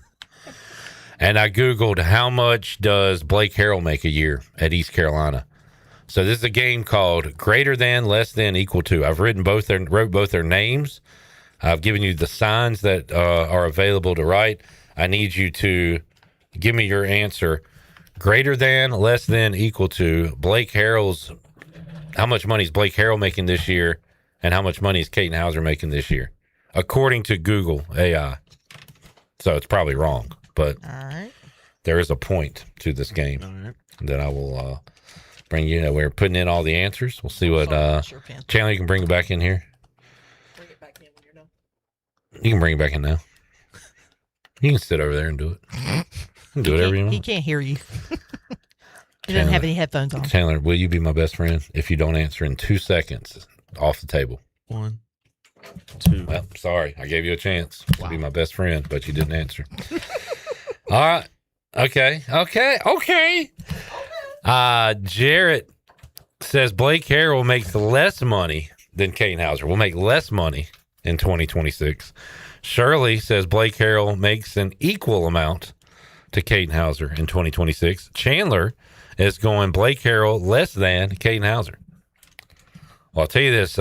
And I Googled, how much does Blake Harrell make a year at East Carolina? So this is a game called Greater Than, Less Than, Equal To. I've wrote both their names. I've given you the signs that are available to write. I need you to give me your answer. Greater than, less than, equal to. How much money is Blake Harrell making this year, and how much money is Katin Houser making this year, according to Google AI. So it's probably wrong, but there is a point to this game that I will bring you. We're putting in all the answers. We'll see what Chandler, you can bring it back in here. You can bring it back in now. You can sit over there and do it. You can do whatever you want. He can't hear you. He doesn't have any headphones on. Chandler, will you be my best friend if you don't answer in 2 seconds off the table? 1, 2. Well, sorry. I gave you a chance to be my best friend, but you didn't answer. All right. Okay. Jarrett says Blake Harrell makes less money than Katin Houser. Will make less money in 2026. Shirley says Blake Harrell makes an equal amount to Katin Houser in 2026. Chandler is going Blake Harrell less than Katin Houser. Well, I'll tell you this.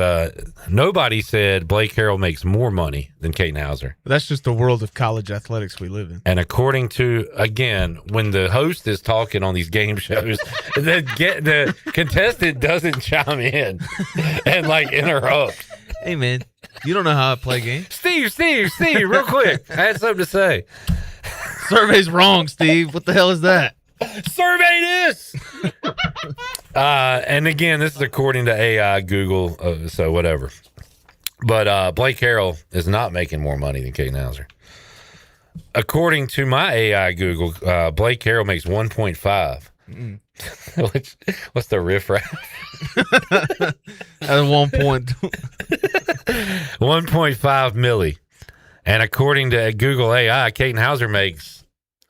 Nobody said Blake Harrell makes more money than Katin Houser. That's just the world of college athletics we live in. And according to, again, when the host is talking on these game shows, the contestant doesn't chime in and interrupt. Hey, man, you don't know how I play games. Steve, real quick. I had something to say. Survey's wrong, Steve. What the hell is that? Survey this. And again, this is according to AI, Google, so whatever. But Blake Harrell is not making more money than Katin Houser. According to my AI Google, Blake Harrell makes 1.5. What's the riffraff? At 1.5 milli. And according to Google AI, Katin Houser makes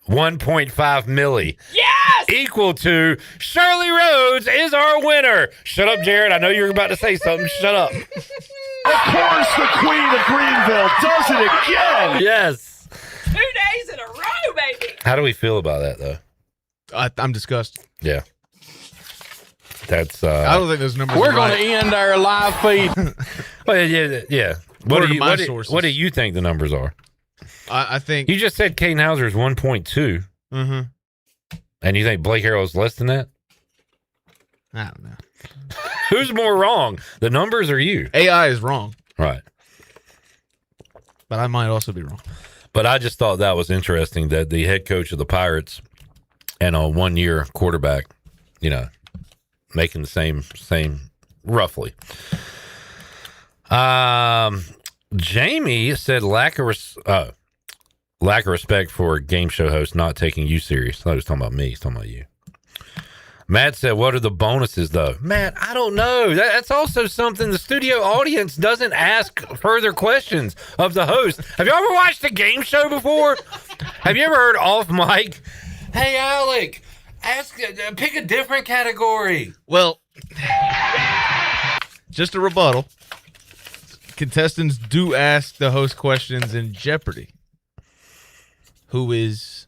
1.5 milli. Yes! Equal to Shirley Rhodes is our winner. Shut up, Jared. I know you were about to say something. Shut up. Of course, the Queen of Greenville does it again. Yes. 2 days in a row, baby. How do we feel about that, though? I'm disgusted. Yeah. That's. I don't think those numbers. We're going to end our live feed. Well, yeah. What do you think the numbers are? I think you just said Katin Houser is 1.2. Mm-hmm. And you think Blake Harrell is less than that? I don't know. Who's more wrong, the numbers or you? AI is wrong, right? But I might also be wrong. But I just thought that was interesting that the head coach of the Pirates and a 1-year quarterback, making the same roughly. Jamie said lack of respect for game show hosts not taking you serious. I thought he was talking about me. He's talking about you. Matt said, what are the bonuses, though? Matt, I don't know. That's also something the studio audience doesn't ask further questions of the host. Have you ever watched a game show before? Have you ever heard off mic, hey, Alec, pick a different category? Well, just a rebuttal. Contestants do ask the host questions in Jeopardy. Who is,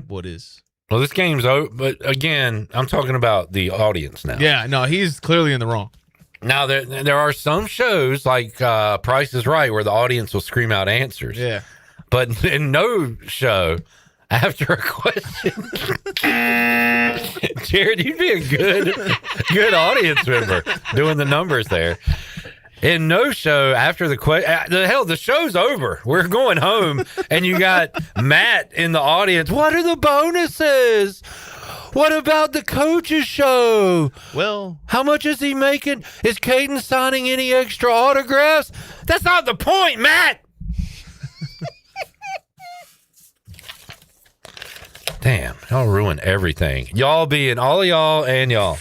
what is? Well, this game's over, but again, I'm talking about the audience now. Yeah, no, he's clearly in the wrong. Now, there are some shows like Price is Right where the audience will scream out answers. Yeah. But in no show, after a question, Jared, you'd be a good audience member doing the numbers there. In no show, after the the show's over. We're going home, and you got Matt in the audience. What are the bonuses? What about the coach's show? Well, how much is he making? Is Katin signing any extra autographs? That's not the point, Matt. Damn, y'all ruin everything. Y'all being all of y'all and y'all.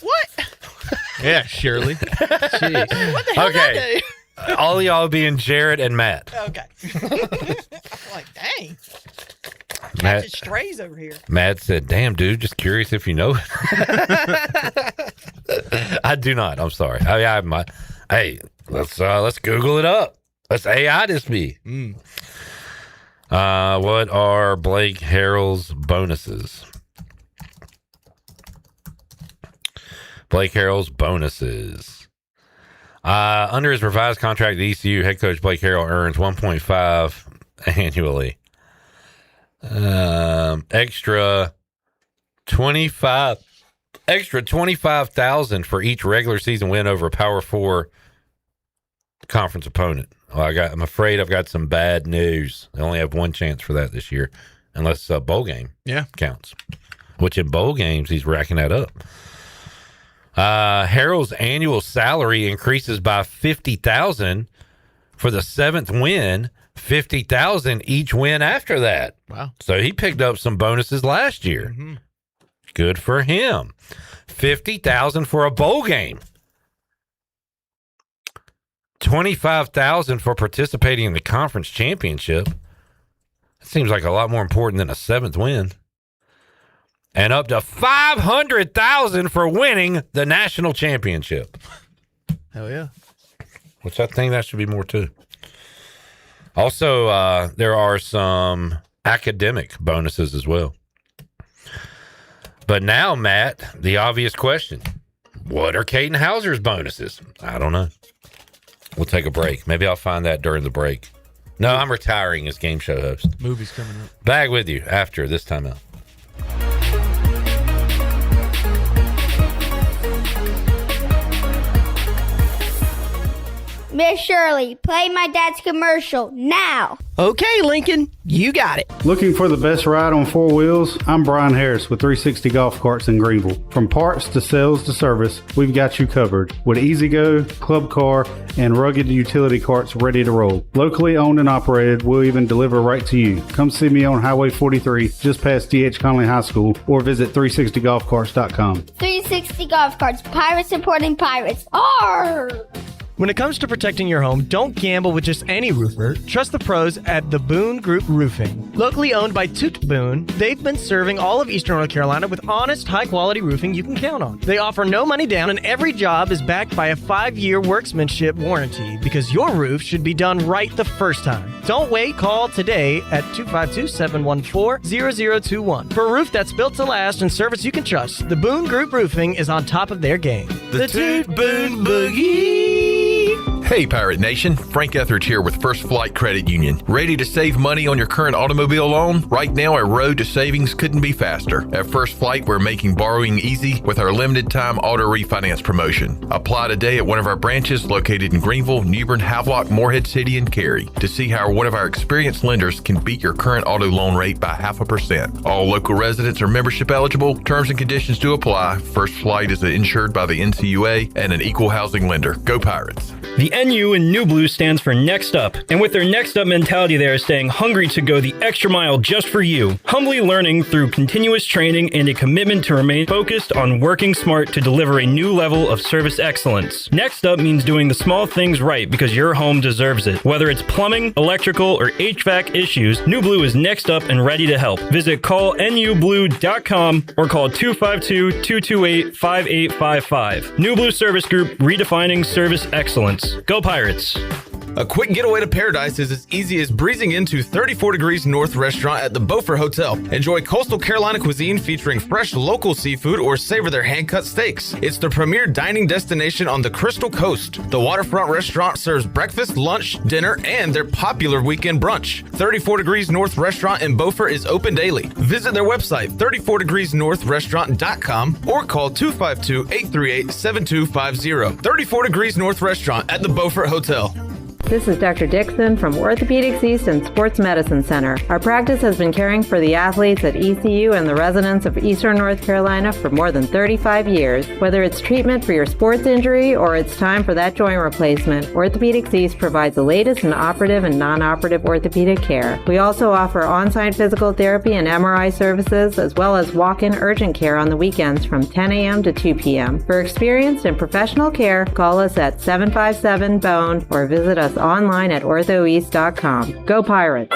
What? Yeah, Shirley. Jeez. What the hell did I do? All of y'all being Jared and Matt. Okay. I'm like, dang. Matt Catching strays over here. Matt said, damn, dude, just curious if you know it. I do not. I'm sorry. Hey, let's Google it up. Let's AI this be. What are Blake Harrell's bonuses? Blake Harrell's bonuses. Under his revised contract at ECU, head coach Blake Harrell earns $1.5 annually. Extra $25,000 for each regular season win over a Power 4 conference opponent. I'm afraid I've got some bad news. They only have one chance for that this year, unless a bowl game counts. Which in bowl games he's racking that up. Harrell's annual salary increases by $50,000 for the 7th win. $50,000 each win after that. Wow! So he picked up some bonuses last year. Mm-hmm. Good for him. $50,000 for a bowl game. $25,000 for participating in the conference championship. That seems like a lot more important than a 7th win. And up to $500,000 for winning the national championship. Hell yeah! Which I think that should be more too. Also, there are some academic bonuses as well. But now, Matt, the obvious question: what are Caden Hauser's bonuses? I don't know. We'll take a break. Maybe I'll find that during the break. No, I'm retiring as game show host. Movies coming up. Back with you after this timeout. Miss Shirley, play my dad's commercial now. Okay, Lincoln, you got it. Looking for the best ride on 4 wheels? I'm Brian Harris with 360 Golf Carts in Greenville. From parts to sales to service, we've got you covered with E-Z-Go, Club Car, and rugged utility carts ready to roll. Locally owned and operated, we'll even deliver right to you. Come see me on Highway 43, just past D.H. Conley High School, or visit 360golfcarts.com. 360 Golf Carts, pirates supporting pirates. Arr! When it comes to protecting your home, don't gamble with just any roofer. Trust the pros at the Boone Group Roofing. Locally owned by Toot Boone, they've been serving all of Eastern North Carolina with honest, high-quality roofing you can count on. They offer no money down, and every job is backed by a 5-year workmanship warranty because your roof should be done right the first time. Don't wait. Call today at 252-714-0021. For a roof that's built to last and service you can trust, the Boone Group Roofing is on top of their game. The Toot Boone Boogie! Hey Pirate Nation, Frank Etheridge here with First Flight Credit Union. Ready to save money on your current automobile loan? Right now, our road to savings couldn't be faster. At First Flight, we're making borrowing easy with our limited time auto refinance promotion. Apply today at one of our branches located in Greenville, Newbern, Havelock, Morehead City, and Cary to see how one of our experienced lenders can beat your current auto loan rate by 0.5%. All local residents are membership eligible. Terms and conditions do apply. First Flight is insured by the NCUA and an equal housing lender. Go Pirates! The NU in New Blue stands for Next Up, and with their Next Up mentality, they are staying hungry to go the extra mile just for you, humbly learning through continuous training and a commitment to remain focused on working smart to deliver a new level of service excellence. Next Up means doing the small things right because your home deserves it. Whether it's plumbing, electrical, or HVAC issues, New Blue is next up and ready to help. Visit callnublue.com or call 252-228-5855. New Blue Service Group, redefining service excellence. Go Pirates! A quick getaway to paradise is as easy as breezing into 34 Degrees North restaurant at the Beaufort Hotel. Enjoy coastal Carolina cuisine featuring fresh local seafood or savor their hand-cut steaks. It's the premier dining destination on the Crystal Coast. The waterfront restaurant serves breakfast, lunch, dinner, and their popular weekend brunch. 34 Degrees North restaurant in Beaufort is open daily. Visit their website, 34degreesnorthrestaurant.com, or call 252-838-7250. 34 Degrees North restaurant at the Beaufort Hotel. This is Dr. Dixon from Orthopedics East and Sports Medicine Center. Our practice has been caring for the athletes at ECU and the residents of Eastern North Carolina for more than 35 years. Whether it's treatment for your sports injury or it's time for that joint replacement, Orthopedics East provides the latest in operative and non-operative orthopedic care. We also offer on-site physical therapy and MRI services, as well as walk-in urgent care on the weekends from 10 a.m. to 2 p.m. For experienced and professional care, call us at 757-BONE or visit us online at orthoeast.com. Go Pirates!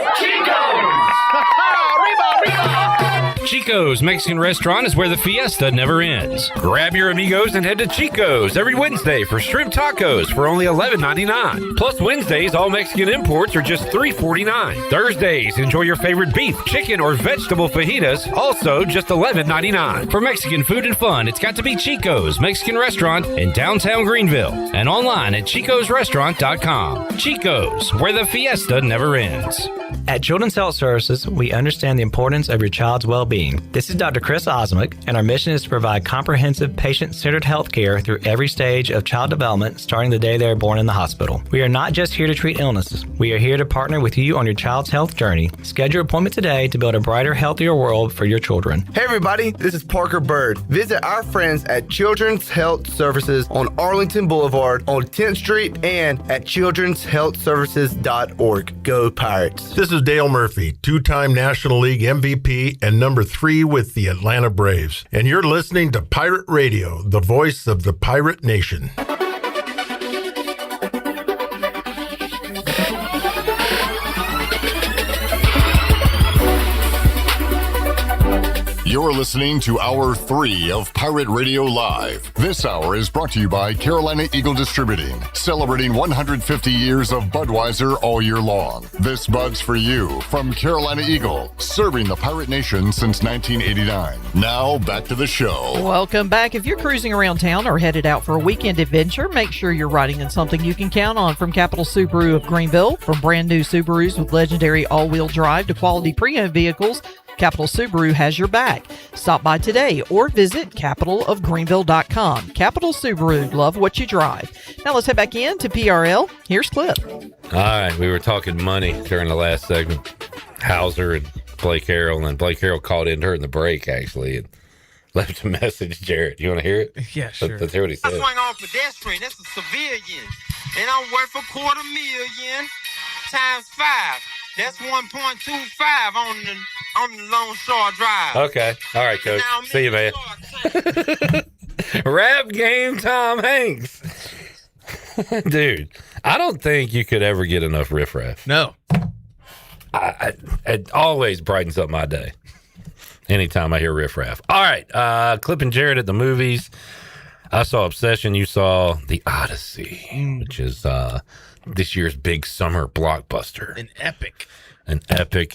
Chico's Mexican Restaurant is where the fiesta never ends. Grab your amigos and head to Chico's every Wednesday for shrimp tacos for only $11.99. Plus Wednesdays, all Mexican imports are just $3.49. Thursdays, enjoy your favorite beef, chicken, or vegetable fajitas, also just $11.99. For Mexican food and fun, it's got to be Chico's Mexican Restaurant in downtown Greenville and online at chicosrestaurant.com. Chico's, where the fiesta never ends. At Children's Health Services, we understand the importance of your child's well-being. This is Dr. Chris Osmick, and our mission is to provide comprehensive, patient-centered health care through every stage of child development, starting the day they are born in the hospital. We are not just here to treat illnesses. We are here to partner with you on your child's health journey. Schedule your appointment today to build a brighter, healthier world for your children. Hey everybody, this is Parker Bird. Visit our friends at Children's Health Services on Arlington Boulevard on 10th Street and at childrenshealthservices.org. Go Pirates. This is Dale Murphy, two-time National League MVP and number 3 with the Atlanta Braves. And you're listening to Pirate Radio, the voice of the Pirate Nation. You're listening to Hour 3 of Pirate Radio Live. This hour is brought to you by Carolina Eagle Distributing, celebrating 150 years of Budweiser all year long. This Bud's for you from Carolina Eagle, serving the Pirate Nation since 1989. Now, back to the show. Welcome back. If you're cruising around town or headed out for a weekend adventure, make sure you're riding in something you can count on from Capital Subaru of Greenville. From brand new Subarus with legendary all-wheel drive to quality pre-owned vehicles, Capital Subaru has your back. Stop by today or visit capitalofgreenville.com. Capital Subaru, love what you drive. Now let's head back in to PRL. Here's Clip. All right, we were talking money during the last segment. Hauser and Blake Harrell, and Blake Harrell called in during the break, actually, and left a message. Jared, you want to hear it? Yeah, sure. Let's hear what he said. I swing on pedestrian. That's a civilian. And I'm worth $250,000 times 5. That's 1.25 on the Lone Shore Drive. Okay. All right, Coach. See you, man. Rap game Tom Hanks. Dude, I don't think you could ever get enough riffraff. No. It always brightens up my day anytime I hear riffraff. All right. Clip and Jared at the movies. I saw Obsession. You saw The Odyssey, which is this year's big summer blockbuster. An epic.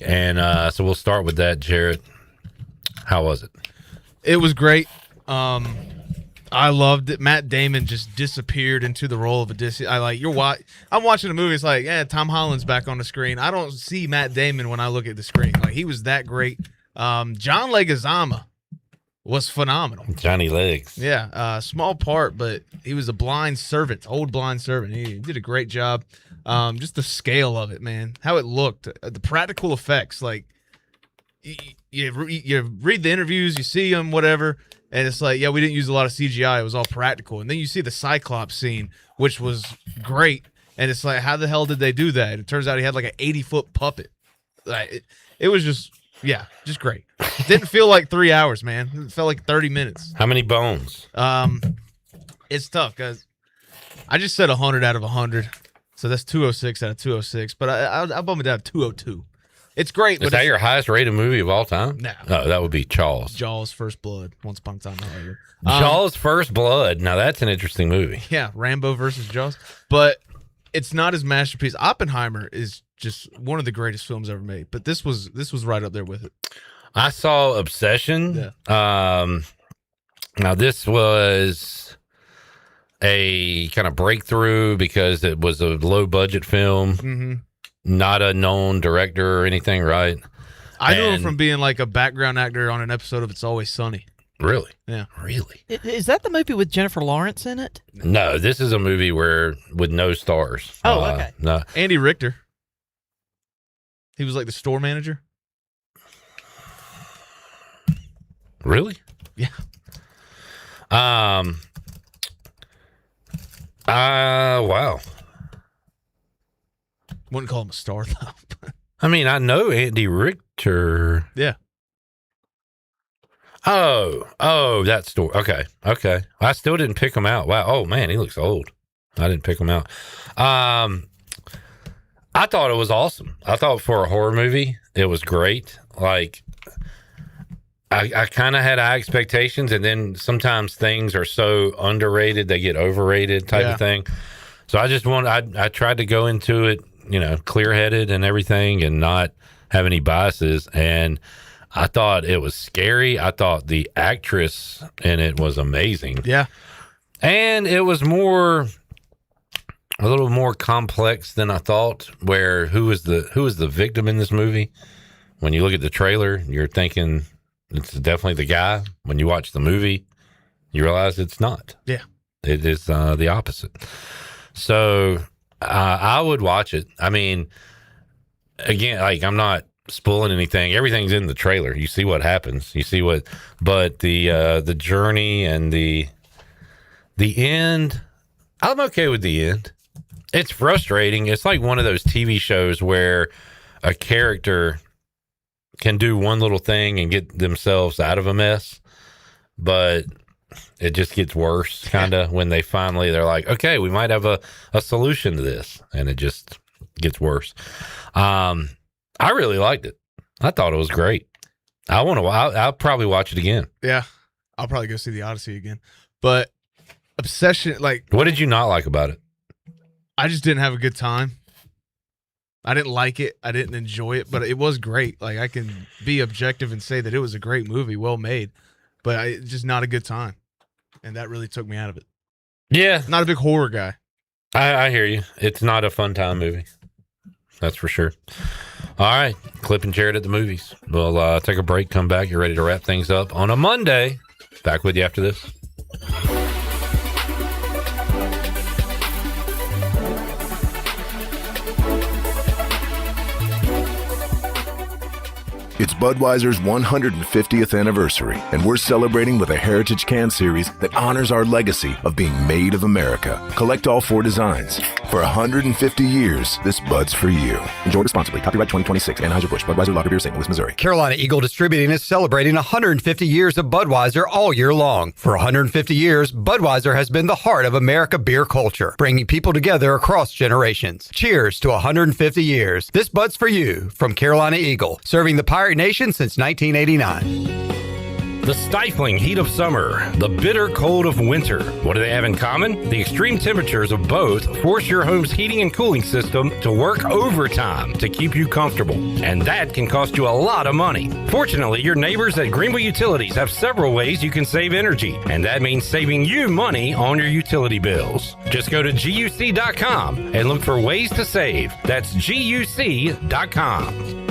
And so we'll start with that. Jared, how was it? It was great. I loved it. Matt Damon just disappeared into the role of Odysseus. I'm watching a movie. It's like, yeah, Tom Holland's back on the screen. I don't see Matt Damon when I look at the screen. Like, he was that great. John Leguizamo was phenomenal. Johnny Legs. Yeah, small part, but he was a blind servant, old blind servant. He did a great job. Just the scale of it, man, how it looked, the practical effects. Like, you read the interviews, you see them, whatever, and it's like, yeah, we didn't use a lot of CGI. It was all practical. And then you see the Cyclops scene, which was great. And it's like, how the hell did they do that? It turns out he had like an 80-foot puppet. Like, it was just great. Didn't feel like 3 hours, man. It felt like 30 minutes. How many bones? It's tough because I just said 100 out of 100. So that's 206 out of 206. But I'll bump it down to 202. It's great. Is that your highest rated movie of all time? No. No, that would be Jaws. Jaws First Blood. Once upon a time, however. Jaws First Blood. Now that's an interesting movie. Yeah, Rambo versus Jaws. But it's not his masterpiece. Oppenheimer is just one of the greatest films ever made. But this was right up there with it. I saw Obsession. Yeah. Now this was a kind of breakthrough because it was a low budget film. Mm-hmm. Not a known director or anything, right? I knew him from being like a background actor on an episode of It's Always Sunny. Really? Yeah. Really? Is that the movie with Jennifer Lawrence in it? No, this is a movie with no stars. Oh, okay. No. Andy Richter. He was like the store manager. Really? Yeah. Wow. Wouldn't call him a star, though. I mean, I know Andy Richter. Yeah. Oh, that story. Okay. I still didn't pick him out. Wow. Oh, man, he looks old. I didn't pick him out. I thought it was awesome. I thought for a horror movie, it was great. Like, I kind of had high expectations, and then sometimes things are so underrated they get overrated type of thing. So I tried to go into it, clear headed and everything, and not have any biases. And I thought it was scary. I thought the actress in it was amazing. Yeah. And it was a little more complex than I thought, where who was the victim in this movie? When you look at the trailer, you're thinking it's definitely the guy. When you watch the movie, you realize it's not. Yeah. It is the opposite. So I would watch it. I mean, again, like, I'm not spoiling anything. Everything's in the trailer. You see what happens. But the journey and the end, I'm okay with the end. It's frustrating. It's like one of those TV shows where a character can do one little thing and get themselves out of a mess, but it just gets worse kind of when they're like, okay, we might have a solution to this, and it just gets worse. I really liked it. I thought it was great. I'll probably watch it again. Yeah. I'll probably go see the Odyssey again. But Obsession, like, what did you not like about it? I just didn't have a good time. I didn't like it. I didn't enjoy it, but it was great. Like, I can be objective and say that it was a great movie, well made, but just not a good time. And that really took me out of it. Yeah. Not a big horror guy. I hear you. It's not a fun time movie. That's for sure. All right. Clip and Jared at the movies. We'll take a break, come back. You're ready to wrap things up on a Monday. Back with you after this. It's Budweiser's 150th anniversary, and we're celebrating with a Heritage Can Series that honors our legacy of being made of America. Collect all 4 designs. For 150 years, this Bud's for you. Enjoy responsibly. Copyright 2026. Anheuser-Busch. Budweiser Lager Beer, St. Louis, Missouri. Carolina Eagle Distributing is celebrating 150 years of Budweiser all year long. For 150 years, Budweiser has been the heart of America beer culture, bringing people together across generations. Cheers to 150 years. This Bud's for you from Carolina Eagle, serving the Pirate Nation since 1989. The stifling heat of summer, the bitter cold of winter. What do they have in common? The extreme temperatures of both force your home's heating and cooling system to work overtime to keep you comfortable. And that can cost you a lot of money. Fortunately, your neighbors at Greenville Utilities have several ways you can save energy. And that means saving you money on your utility bills. Just go to GUC.com and look for ways to save. That's GUC.com.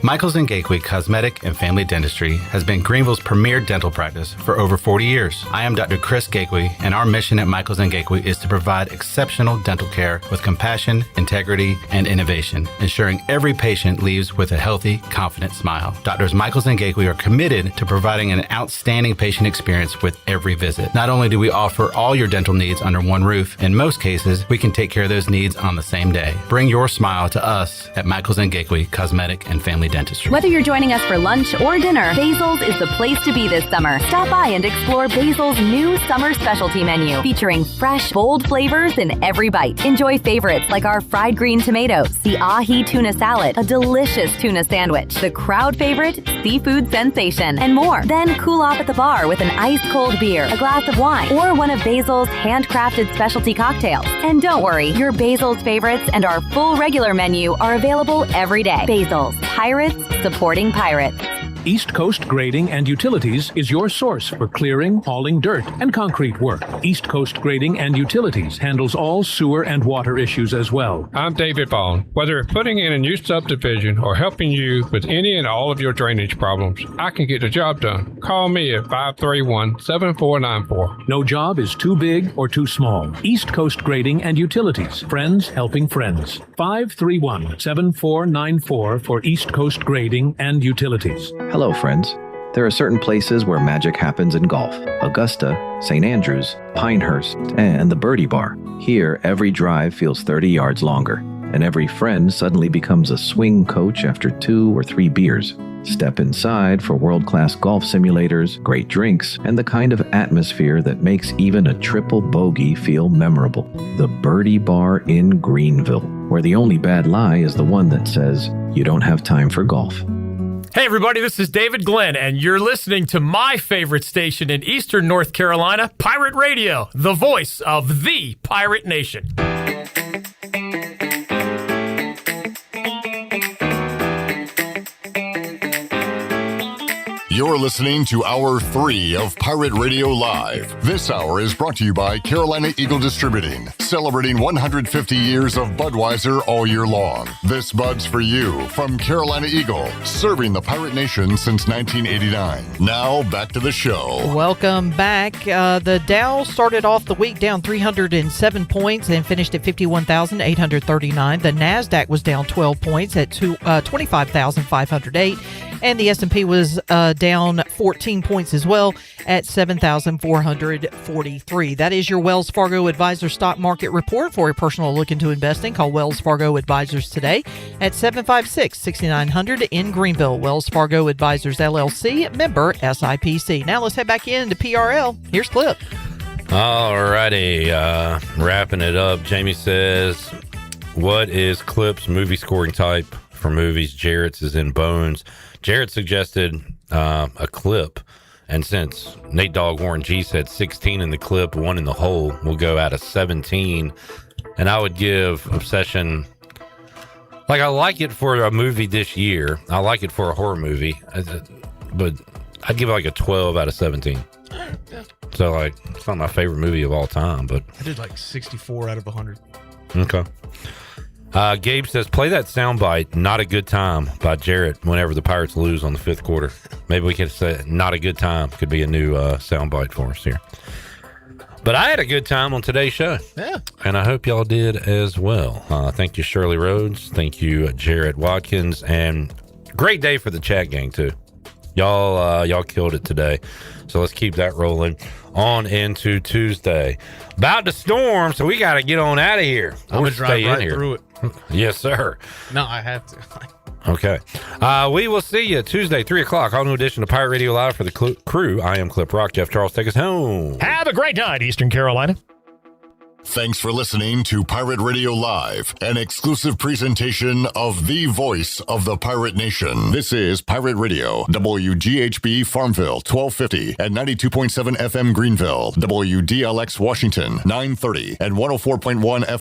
Michaels & Gakwe Cosmetic and Family Dentistry has been Greenville's premier dental practice for over 40 years. I am Dr. Chris Gakwe, and our mission at Michaels & Gakwe is to provide exceptional dental care with compassion, integrity, and innovation, ensuring every patient leaves with a healthy, confident smile. Doctors Michaels & Gakwe are committed to providing an outstanding patient experience with every visit. Not only do we offer all your dental needs under one roof, in most cases, we can take care of those needs on the same day. Bring your smile to us at Michaels & Gakwe Cosmetic and Family Dentistry. Whether you're joining us for lunch or dinner, Basil's is the place to be this summer. Stop by and explore Basil's new summer specialty menu, featuring fresh, bold flavors in every bite. Enjoy favorites like our fried green tomatoes, the ahi tuna salad, a delicious tuna sandwich, the crowd favorite seafood sensation, and more. Then cool off at the bar with an ice-cold beer, a glass of wine, or one of Basil's handcrafted specialty cocktails. And don't worry, your Basil's favorites and our full regular menu are available every day. Basil's, Pirates supporting pirates. East Coast Grading and Utilities is your source for clearing, hauling dirt, and concrete work. East Coast Grading and Utilities handles all sewer and water issues as well. I'm David Bond. Whether putting in a new subdivision or helping you with any and all of your drainage problems, I can get the job done. Call me at 531-7494. No job is too big or too small. East Coast Grading and Utilities. Friends helping friends. 531-7494 for East Coast Grading and Utilities. Hello, friends. There are certain places where magic happens in golf. Augusta, St. Andrews, Pinehurst, and the Birdie Bar. Here, every drive feels 30 yards longer, and every friend suddenly becomes a swing coach after 2 or 3 beers. Step inside for world-class golf simulators, great drinks, and the kind of atmosphere that makes even a triple bogey feel memorable. The Birdie Bar in Greenville, where the only bad lie is the one that says, you don't have time for golf. Hey, everybody, this is David Glenn, and you're listening to my favorite station in Eastern North Carolina, Pirate Radio, the voice of the Pirate Nation. You're listening to Hour 3 of Pirate Radio Live. This hour is brought to you by Carolina Eagle Distributing, celebrating 150 years of Budweiser all year long. This Bud's for you from Carolina Eagle, serving the Pirate Nation since 1989. Now, back to the show. Welcome back. The Dow started off the week down 307 points and finished at 51,839. The NASDAQ was down 12 points at 25,508. And the S&P was down 14 points as well at 7,443. That is your Wells Fargo Advisors Stock Market Report. For a personal look into investing, call Wells Fargo Advisors today at 756-6900 in Greenville. Wells Fargo Advisors, LLC, member SIPC. Now let's head back into PRL. Here's Clip. All righty. Wrapping it up, Jamie says, what is Clip's movie scoring type for movies? Jarrett's is in Bones. Jarrett suggested a Clip, and since Nate Dogg Warren G said 16 in the Clip, 1 in the hole, we'll go out of 17. And I would give Obsession, like, I like it for a movie this year. I like it for a horror movie, but I'd give it like a 12 out of 17. Yeah. So, like, it's not my favorite movie of all time, but I did like 64 out of 100. Okay. Gabe says, play that soundbite, Not a Good Time, by Jarrett whenever the Pirates lose on the 5th quarter. Maybe we could say Not a Good Time could be a new soundbite for us here. But I had a good time on today's show. Yeah. And I hope y'all did as well. Thank you, Shirley Rhodes. Thank you, Jarrett Watkins. And great day for the chat gang, too. Y'all killed it today. So let's keep that rolling on into Tuesday. About to storm, so we got to get on out of here. I'm going to drive right through it. Yes, sir. No, I have to. Okay. We will see you Tuesday, 3 o'clock, all new edition of Pirate Radio Live for the crew. I am Clip Rock. Jeff Charles, take us home. Have a great night, Eastern Carolina. Thanks for listening to Pirate Radio Live, an exclusive presentation of the voice of the Pirate Nation. This is Pirate Radio, WGHB Farmville, 1250 and 92.7 FM Greenville, WDLX Washington, 930 and 104.1 FM.